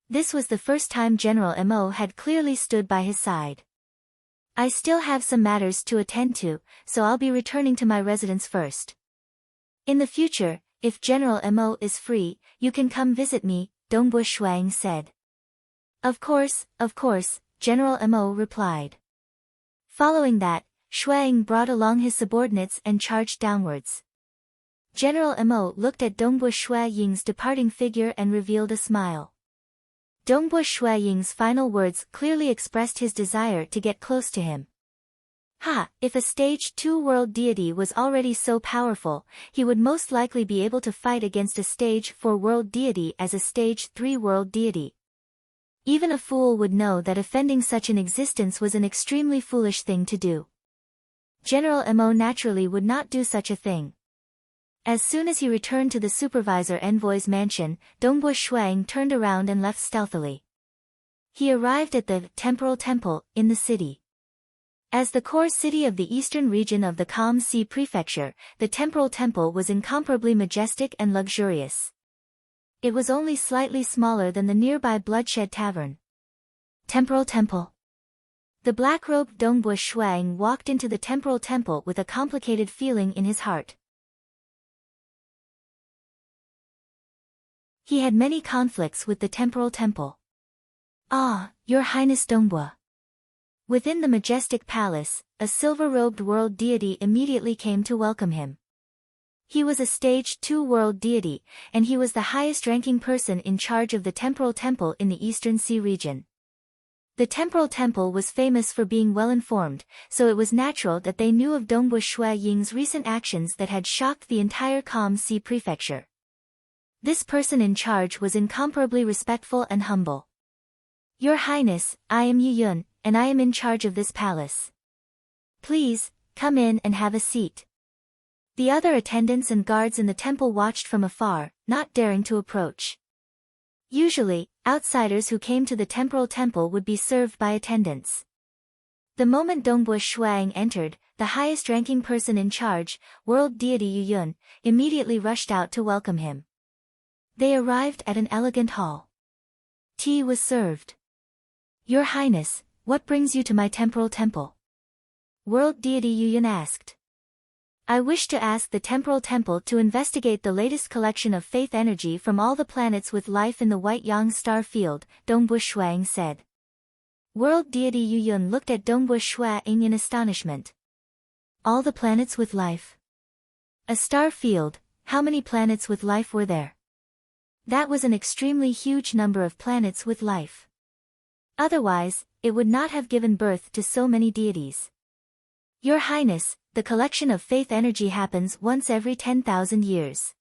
This was the first time General Mo had clearly stood by his side. I still have some matters to attend to, so I'll be returning to my residence first. In the future, if General Mo is free, you can come visit me, Dongbu Shuang said. Of course, General Mo replied. Following that, Shuang brought along his subordinates and charged downwards. General Mo looked at Dongbu Shuaying's departing figure and revealed a smile. Dongbu Shuaying's final words clearly expressed his desire to get close to him. If a Stage 2 world deity was already so powerful, he would most likely be able to fight against a Stage 4 world deity as a Stage 3 world deity. Even a fool would know that offending such an existence was an extremely foolish thing to do. General Mo naturally would not do such a thing. As soon as he returned to the supervisor envoy's mansion, Dongbu Shuang turned around and left stealthily. He arrived at the Temporal Temple in the city. As the core city of the eastern region of the Calm Sea Prefecture, the Temporal Temple was incomparably majestic and luxurious. It was only slightly smaller than the nearby Bloodshed Tavern. Temporal Temple. The black-robed Dongbu Shuang walked into the Temporal Temple with a complicated feeling in his heart. He had many conflicts with the Temporal Temple. Your Highness Dongbu. Within the majestic palace, a silver-robed world deity immediately came to welcome him. He was a Stage 2 world deity, and he was the highest-ranking person in charge of the Temporal Temple in the Eastern Sea region. The Temporal Temple was famous for being well-informed, so it was natural that they knew of Dongbu Shuaying's recent actions that had shocked the entire Calm Sea Prefecture. This person in charge was incomparably respectful and humble. Your Highness, I am Yu Yun, and I am in charge of this palace. Please, come in and have a seat. The other attendants and guards in the temple watched from afar, not daring to approach. Usually, outsiders who came to the Temporal Temple would be served by attendants. The moment Dongbu Shuang entered, the highest-ranking person in charge, world deity Yu Yun, immediately rushed out to welcome him. They arrived at an elegant hall. Tea was served. Your Highness, what brings you to my Temporal Temple? World deity Yu Yun asked. I wish to ask the Temporal Temple to investigate the latest collection of faith energy from all the planets with life in the White Yang star field, Dongbu Shuang said. World deity Yu Yun looked at Dongbu Shuang in astonishment. All the planets with life. A star field, how many planets with life were there? That was an extremely huge number of planets with life. Otherwise, it would not have given birth to so many deities. Your Highness, the collection of faith energy happens once every 10,000 years.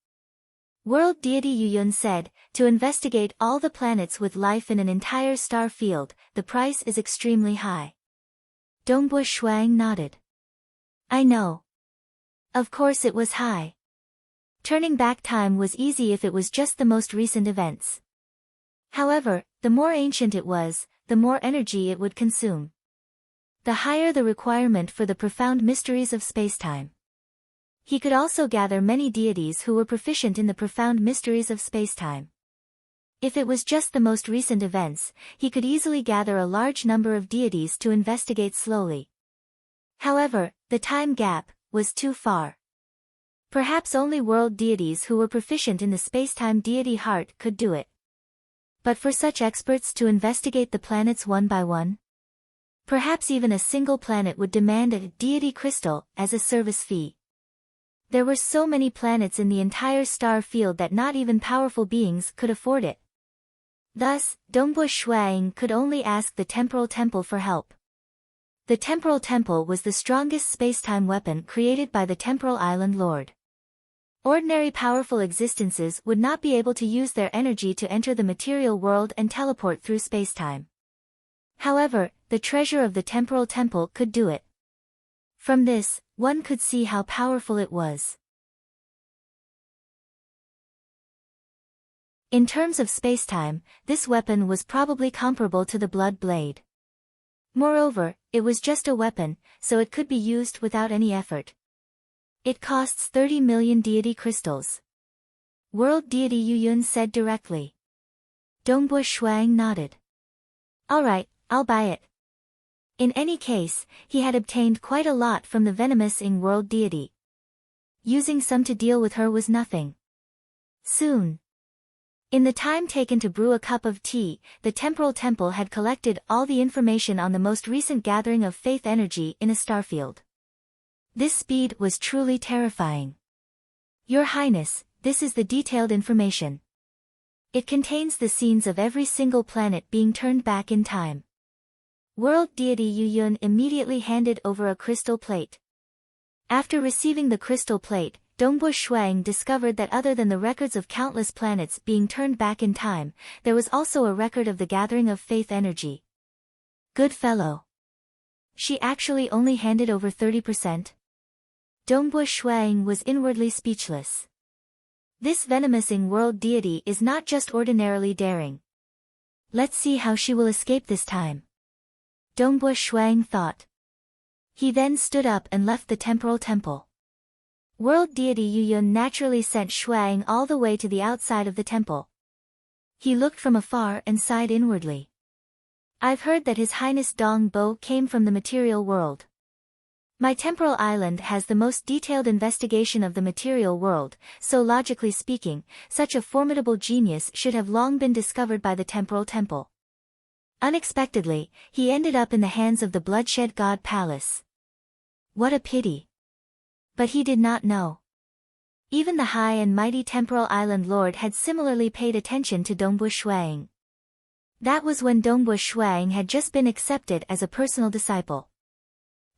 World deity Yu Yun said, to investigate all the planets with life in an entire star field, the price is extremely high. Dongbu Shuang nodded. I know. Of course it was high. Turning back time was easy if it was just the most recent events. However, the more ancient it was, the more energy it would consume. The higher the requirement for the profound mysteries of spacetime. He could also gather many deities who were proficient in the profound mysteries of spacetime. If it was just the most recent events, he could easily gather a large number of deities to investigate slowly. However, the time gap was too far. Perhaps only world deities who were proficient in the spacetime deity heart could do it. But for such experts to investigate the planets one by one? Perhaps even a single planet would demand a deity crystal as a service fee. There were so many planets in the entire star field that not even powerful beings could afford it. Thus, Dongbu Shuang could only ask the Temporal Temple for help. The Temporal Temple was the strongest spacetime weapon created by the Temporal Island Lord. Ordinary powerful existences would not be able to use their energy to enter the material world and teleport through spacetime. However, the treasure of the Temporal Temple could do it. From this, one could see how powerful it was. In terms of spacetime, this weapon was probably comparable to the Blood Blade. Moreover, it was just a weapon, so it could be used without any effort. It costs 30 million deity crystals. World deity Yu Yun said directly. Dongbu Shuang nodded. Alright, I'll buy it. In any case, he had obtained quite a lot from the venomous Ying world deity. Using some to deal with her was nothing. Soon. In the time taken to brew a cup of tea, the temporal temple had collected all the information on the most recent gathering of faith energy in a starfield. This speed was truly terrifying. Your Highness, this is the detailed information. It contains the scenes of every single planet being turned back in time. World deity Yu Yun immediately handed over a crystal plate. After receiving the crystal plate, Dongbu Shuang discovered that other than the records of countless planets being turned back in time, there was also a record of the gathering of faith energy. Good fellow. She actually only handed over 30%? Dongbu Shuang was inwardly speechless. This venomous Ying world deity is not just ordinarily daring. Let's see how she will escape this time. Dongbu Shuang thought. He then stood up and left the temporal temple. World deity Yu Yun naturally sent Shuang all the way to the outside of the temple. He looked from afar and sighed inwardly. I've heard that His Highness Dong Bo came from the material world. My temporal island has the most detailed investigation of the material world, so logically speaking, such a formidable genius should have long been discovered by the temporal temple. Unexpectedly, he ended up in the hands of the Bloodshed God Palace. What a pity. But he did not know. Even the high and mighty temporal island lord had similarly paid attention to Dongbu Shuang. That was when Dongbu Shuang had just been accepted as a personal disciple.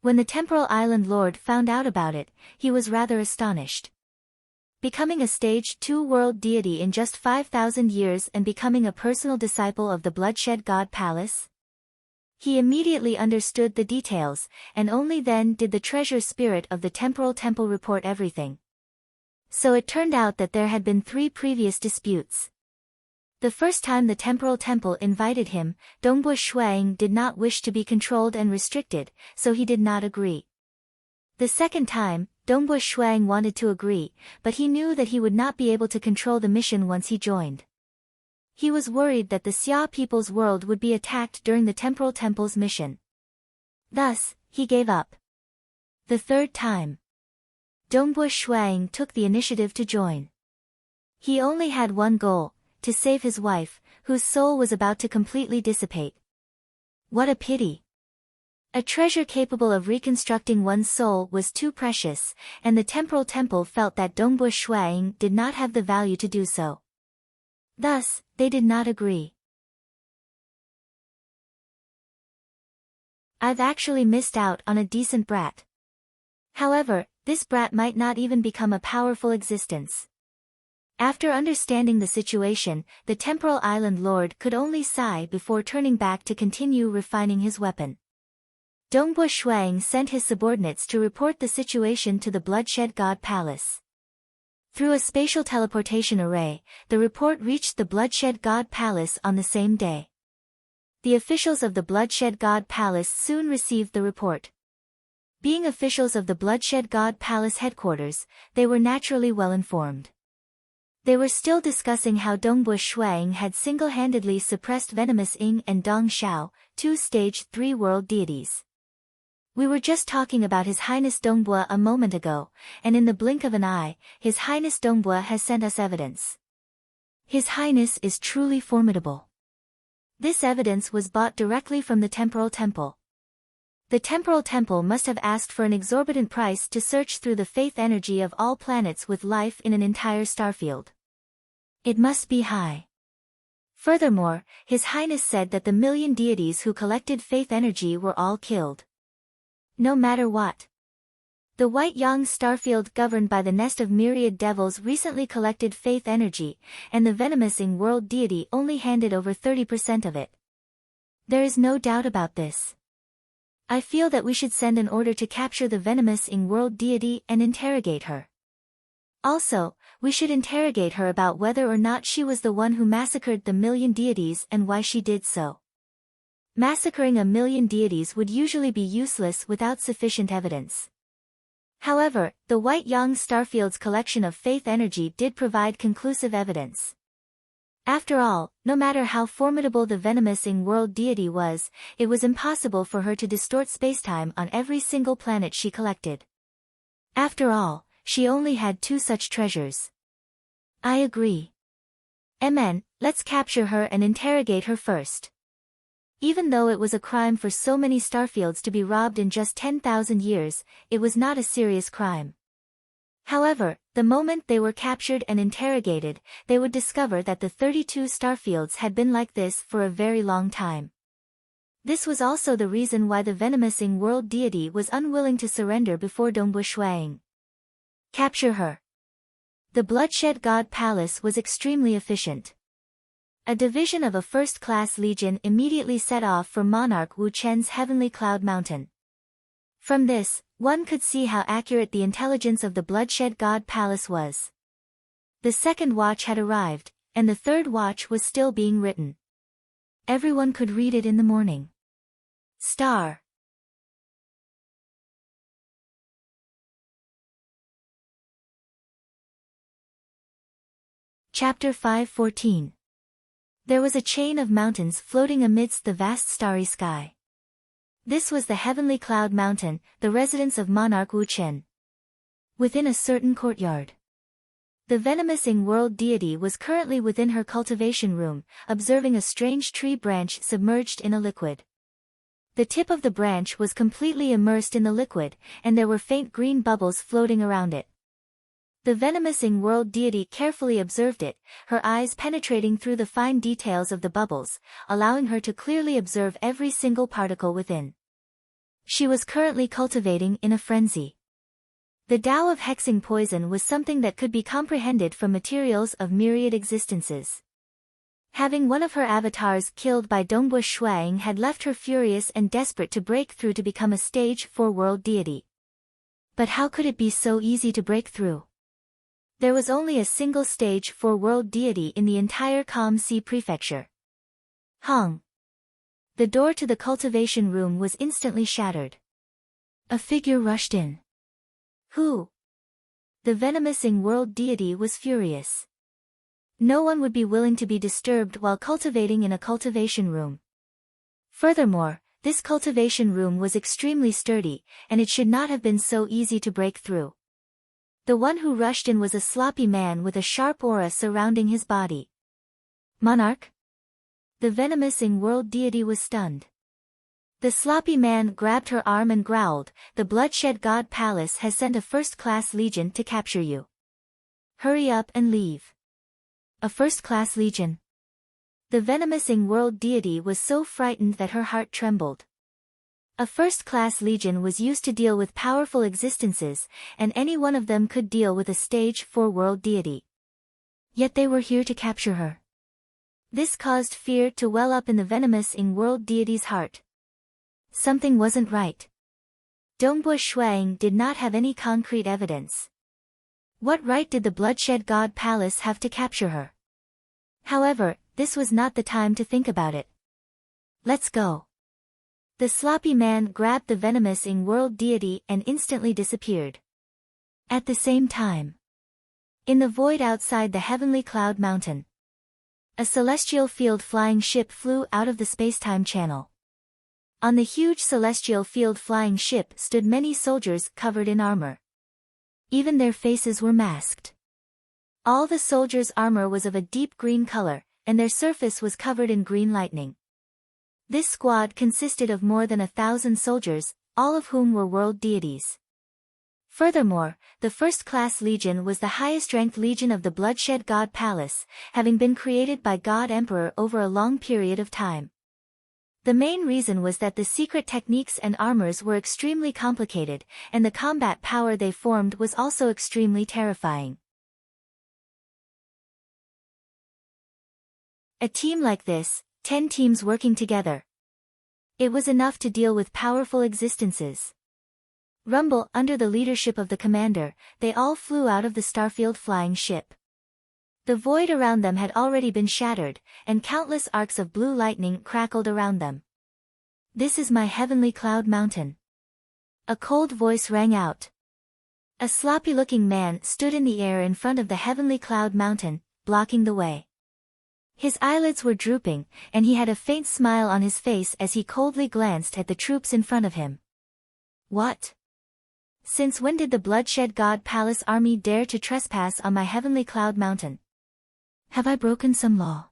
When the temporal island lord found out about it, he was rather astonished. Becoming a stage 2 world deity in just 5,000 years and becoming a personal disciple of the Bloodshed God Palace? He immediately understood the details, and only then did the treasure spirit of the temporal temple report everything. So it turned out that there had been 3 previous disputes. The first time the temporal temple invited him, Dongbu Shuang did not wish to be controlled and restricted, so he did not agree. The second time, Dongbu Shuang wanted to agree, but he knew that he would not be able to control the mission once he joined. He was worried that the Xia people's world would be attacked during the temporal temple's mission. Thus, he gave up. The third time, Dongbu Shuang took the initiative to join. He only had one goal, to save his wife, whose soul was about to completely dissipate. What a pity. A treasure capable of reconstructing one's soul was too precious, and the temporal temple felt that Dongbu Shuang did not have the value to do so. Thus, they did not agree. I've actually missed out on a decent brat. However, this brat might not even become a powerful existence. After understanding the situation, the temporal island lord could only sigh before turning back to continue refining his weapon. Dongbu Shuang sent his subordinates to report the situation to the Bloodshed God Palace. Through a spatial teleportation array, the report reached the Bloodshed God Palace on the same day. The officials of the Bloodshed God Palace soon received the report. Being officials of the Bloodshed God Palace headquarters, they were naturally well informed. They were still discussing how Dongbu Shuang had single-handedly suppressed venomous Ying and Dong Xiao, 2 stage 3 world deities. We were just talking about His Highness Dongbu a moment ago, and in the blink of an eye, His Highness Dongbu has sent us evidence. His Highness is truly formidable. This evidence was bought directly from the temporal temple. The temporal temple must have asked for an exorbitant price to search through the faith energy of all planets with life in an entire starfield. It must be high. Furthermore, His Highness said that the million deities who collected faith energy were all killed. No matter what. The White Yang starfield governed by the nest of myriad devils recently collected faith energy, and the venomous Ying world deity only handed over 30% of it. There is no doubt about this. I feel that we should send an order to capture the venomous Ying world deity and interrogate her. Also, we should interrogate her about whether or not she was the one who massacred the million deities and why she did so. Massacring a million deities would usually be useless without sufficient evidence. However, the White Yang Starfield's collection of faith energy did provide conclusive evidence. After all, no matter how formidable the venomous Ying world deity was, it was impossible for her to distort spacetime on every single planet she collected. After all, she only had 2 such treasures. I agree. MN, let's capture her and interrogate her first. Even though it was a crime for so many starfields to be robbed in just 10,000 years, it was not a serious crime. However, the moment they were captured and interrogated, they would discover that the 32 starfields had been like this for a very long time. This was also the reason why the venomous Ying world deity was unwilling to surrender before Dongbu Shuang. Capture her. The Bloodshed God Palace was extremely efficient. A division of a first-class legion immediately set off for Monarch Wu Chen's Heavenly Cloud Mountain. From this, one could see how accurate the intelligence of the Bloodshed God Palace was. The second watch had arrived, and the third watch was still being written. Everyone could read it in the morning. Star. Chapter 5:14. There was a chain of mountains floating amidst the vast starry sky. This was the Heavenly Cloud Mountain, the residence of Monarch Wu Chen. Within a certain courtyard, the venomous Ying world deity was currently within her cultivation room, observing a strange tree branch submerged in a liquid. The tip of the branch was completely immersed in the liquid, and there were faint green bubbles floating around it. The venomous Ying world deity carefully observed it, her eyes penetrating through the fine details of the bubbles, allowing her to clearly observe every single particle within. She was currently cultivating in a frenzy. The Tao of hexing poison was something that could be comprehended from materials of myriad existences. Having one of her avatars killed by Dongbu Shuang had left her furious and desperate to break through to become a stage 4 world deity. But how could it be so easy to break through? There was only a single stage 4 world deity in the entire Calm Sea Prefecture. Hong. The door to the cultivation room was instantly shattered. A figure rushed in. Who? The venomous Ying world deity was furious. No one would be willing to be disturbed while cultivating in a cultivation room. Furthermore, this cultivation room was extremely sturdy, and it should not have been so easy to break through. The one who rushed in was a sloppy man with a sharp aura surrounding his body. Monarch? The venomous Ying world deity was stunned. The sloppy man grabbed her arm and growled, "The Bloodshed God Palace has sent a first-class legion to capture you. Hurry up and leave." A first-class legion? The venomous Ying world deity was so frightened that her heart trembled. A first-class legion was used to deal with powerful existences, and any one of them could deal with a stage 4 world deity. Yet they were here to capture her. This caused fear to well up in the venomous Ying world deity's heart. Something wasn't right. Dongbu Shuang did not have any concrete evidence. What right did the Bloodshed God Palace have to capture her? However, this was not the time to think about it. Let's go. The sloppy man grabbed the venomous Ying world deity and instantly disappeared. At the same time, in the void outside the Heavenly Cloud Mountain, a celestial field flying ship flew out of the spacetime channel. On the huge celestial field flying ship stood many soldiers covered in armor. Even their faces were masked. All the soldiers' armor was of a deep green color, and their surface was covered in green lightning. This squad consisted of more than 1,000 soldiers, all of whom were world deities. Furthermore, the first-class legion was the highest-ranked legion of the Bloodshed God Palace, having been created by God Emperor over a long period of time. The main reason was that the secret techniques and armors were extremely complicated, and the combat power they formed was also extremely terrifying. A team like this, 10 teams working together. It was enough to deal with powerful existences. Rumble, under the leadership of the commander, they all flew out of the starfield flying ship. The void around them had already been shattered, and countless arcs of blue lightning crackled around them. "This is my heavenly cloud mountain." A cold voice rang out. A sloppy-looking man stood in the air in front of the heavenly cloud mountain, blocking the way. His eyelids were drooping, and he had a faint smile on his face as he coldly glanced at the troops in front of him. "What? Since when did the Bloodshed God Palace army dare to trespass on my heavenly cloud mountain? Have I broken some law?"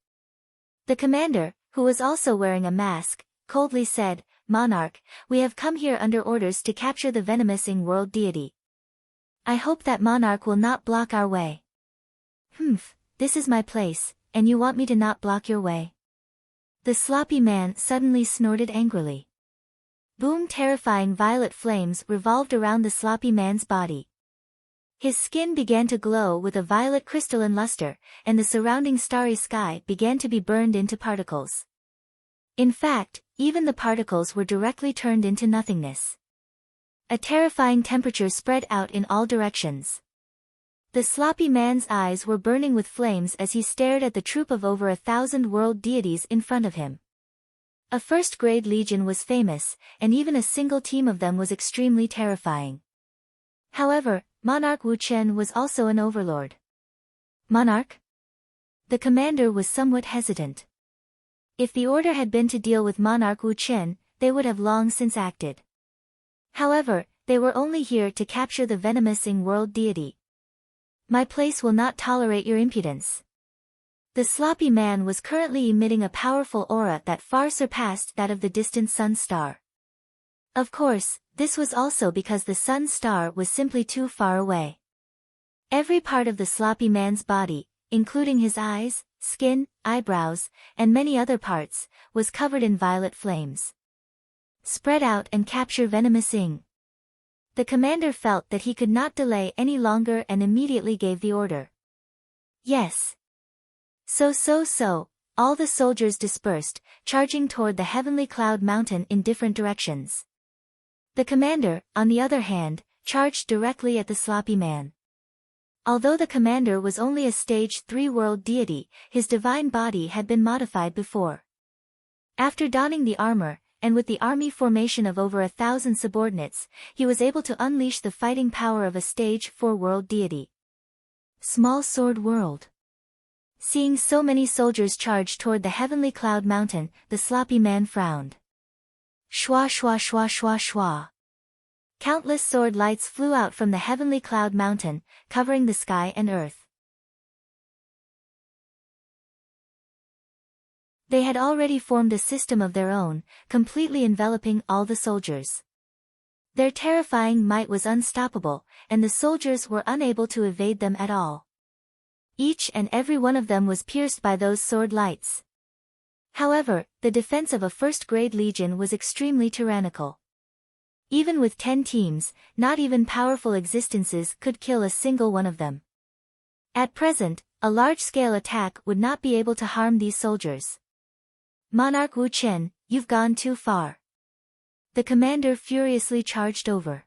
The commander, who was also wearing a mask, coldly said, "Monarch, we have come here under orders to capture the venomous Ying world deity. I hope that monarch will not block our way." "Humph, this is my place, and you want me to not block your way?" The sloppy man suddenly snorted angrily. Boom! Terrifying violet flames revolved around the sloppy man's body. His skin began to glow with a violet crystalline luster, and the surrounding starry sky began to be burned into particles. In fact, even the particles were directly turned into nothingness. A terrifying temperature spread out in all directions. The sloppy man's eyes were burning with flames as he stared at the troop of over 1,000 world deities in front of him. A first-grade legion was famous, and even a single team of them was extremely terrifying. However, Monarch Wu Chen was also an overlord. "Monarch?" The commander was somewhat hesitant. If the order had been to deal with Monarch Wu Chen, they would have long since acted. However, they were only here to capture the venomous Ying world deity. "My place will not tolerate your impudence." The sloppy man was currently emitting a powerful aura that far surpassed that of the distant sun star. Of course, this was also because the sun star was simply too far away. Every part of the sloppy man's body, including his eyes, skin, eyebrows, and many other parts, was covered in violet flames. "Spread out and capture venomous Ying." The commander felt that he could not delay any longer and immediately gave the order. "Yes." So, all the soldiers dispersed, charging toward the heavenly cloud mountain in different directions. The commander, on the other hand, charged directly at the sloppy man. Although the commander was only a stage 3 world deity, his divine body had been modified before. After donning the armor, and with the army formation of over 1,000 subordinates, he was able to unleash the fighting power of a stage 4 world deity. Small sword world. Seeing so many soldiers charge toward the heavenly cloud mountain, the sloppy man frowned. Shwa shwa shwa shwa shwa. Countless sword lights flew out from the heavenly cloud mountain, covering the sky and earth. They had already formed a system of their own, completely enveloping all the soldiers. Their terrifying might was unstoppable, and the soldiers were unable to evade them at all. Each and every one of them was pierced by those sword lights. However, the defense of a first-grade legion was extremely tyrannical. Even with 10 teams, not even powerful existences could kill a single one of them. At present, a large-scale attack would not be able to harm these soldiers. "Monarch Wu Chen, you've gone too far." The commander furiously charged over.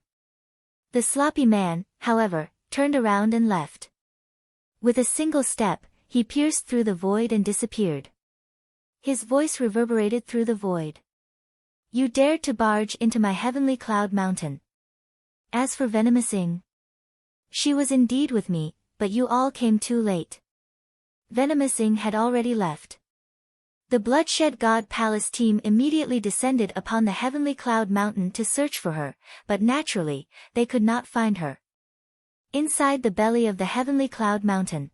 The sloppy man, however, turned around and left. With a single step, he pierced through the void and disappeared. His voice reverberated through the void. "You dared to barge into my heavenly cloud mountain. As for venomous Ying, she was indeed with me, but you all came too late." Venomous Ying had already left. The Bloodshed God Palace team immediately descended upon the heavenly cloud mountain to search for her, but naturally, they could not find her. Inside the belly of the heavenly cloud mountain,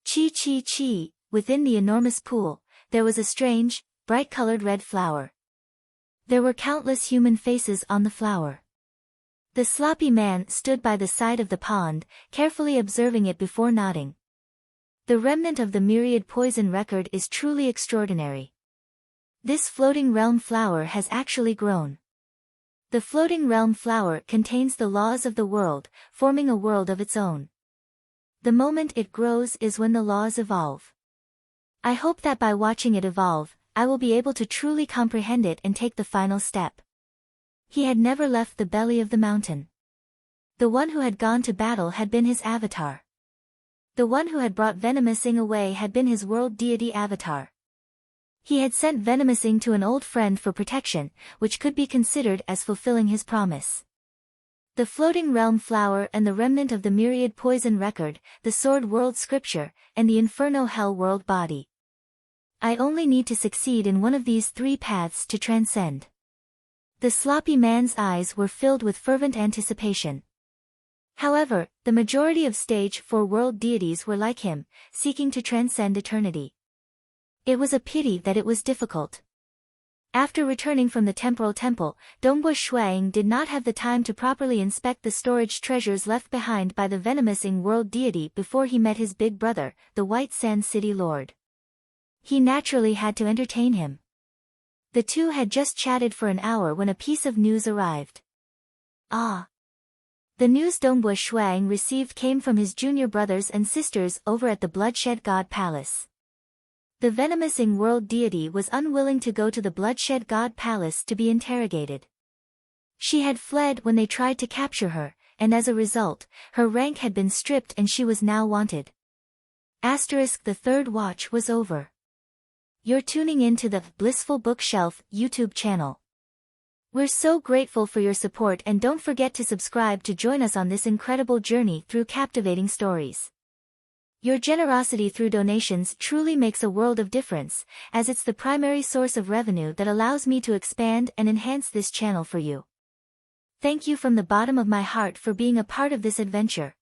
chi, within the enormous pool, there was a strange, bright-colored red flower. There were countless human faces on the flower. The sloppy man stood by the side of the pond, carefully observing it before nodding. The remnant of the myriad poison record is truly extraordinary. This floating realm flower has actually grown. The floating realm flower contains the laws of the world, forming a world of its own. The moment it grows is when the laws evolve. I hope that by watching it evolve, I will be able to truly comprehend it and take the final step. He had never left the belly of the mountain. The one who had gone to battle had been his avatar. The one who had brought Venomous Ying away had been his world deity avatar. He had sent Venomous Ying to an old friend for protection, which could be considered as fulfilling his promise. The floating realm flower and the remnant of the myriad poison record, the sword world scripture, and the inferno hell world body. I only need to succeed in one of these three paths to transcend. The sloppy man's eyes were filled with fervent anticipation. However, the majority of stage 4 world deities were like him, seeking to transcend eternity. It was a pity that it was difficult. After returning from the temporal temple, Dongbo Shuang did not have the time to properly inspect the storage treasures left behind by the Venomous Ying world deity before he met his big brother, the White Sand City Lord. He naturally had to entertain him. The two had just chatted for an hour when a piece of news arrived. Ah! The news Dongbo Shuang received came from his junior brothers and sisters over at the Bloodshed God Palace. The Venomous Ying world deity was unwilling to go to the Bloodshed God Palace to be interrogated. She had fled when they tried to capture her, and as a result, her rank had been stripped and she was now wanted. The third watch was over. You're tuning in to the Blissful Bookshelf YouTube channel. We're so grateful for your support, and don't forget to subscribe to join us on this incredible journey through captivating stories. Your generosity through donations truly makes a world of difference, as it's the primary source of revenue that allows me to expand and enhance this channel for you. Thank you from the bottom of my heart for being a part of this adventure.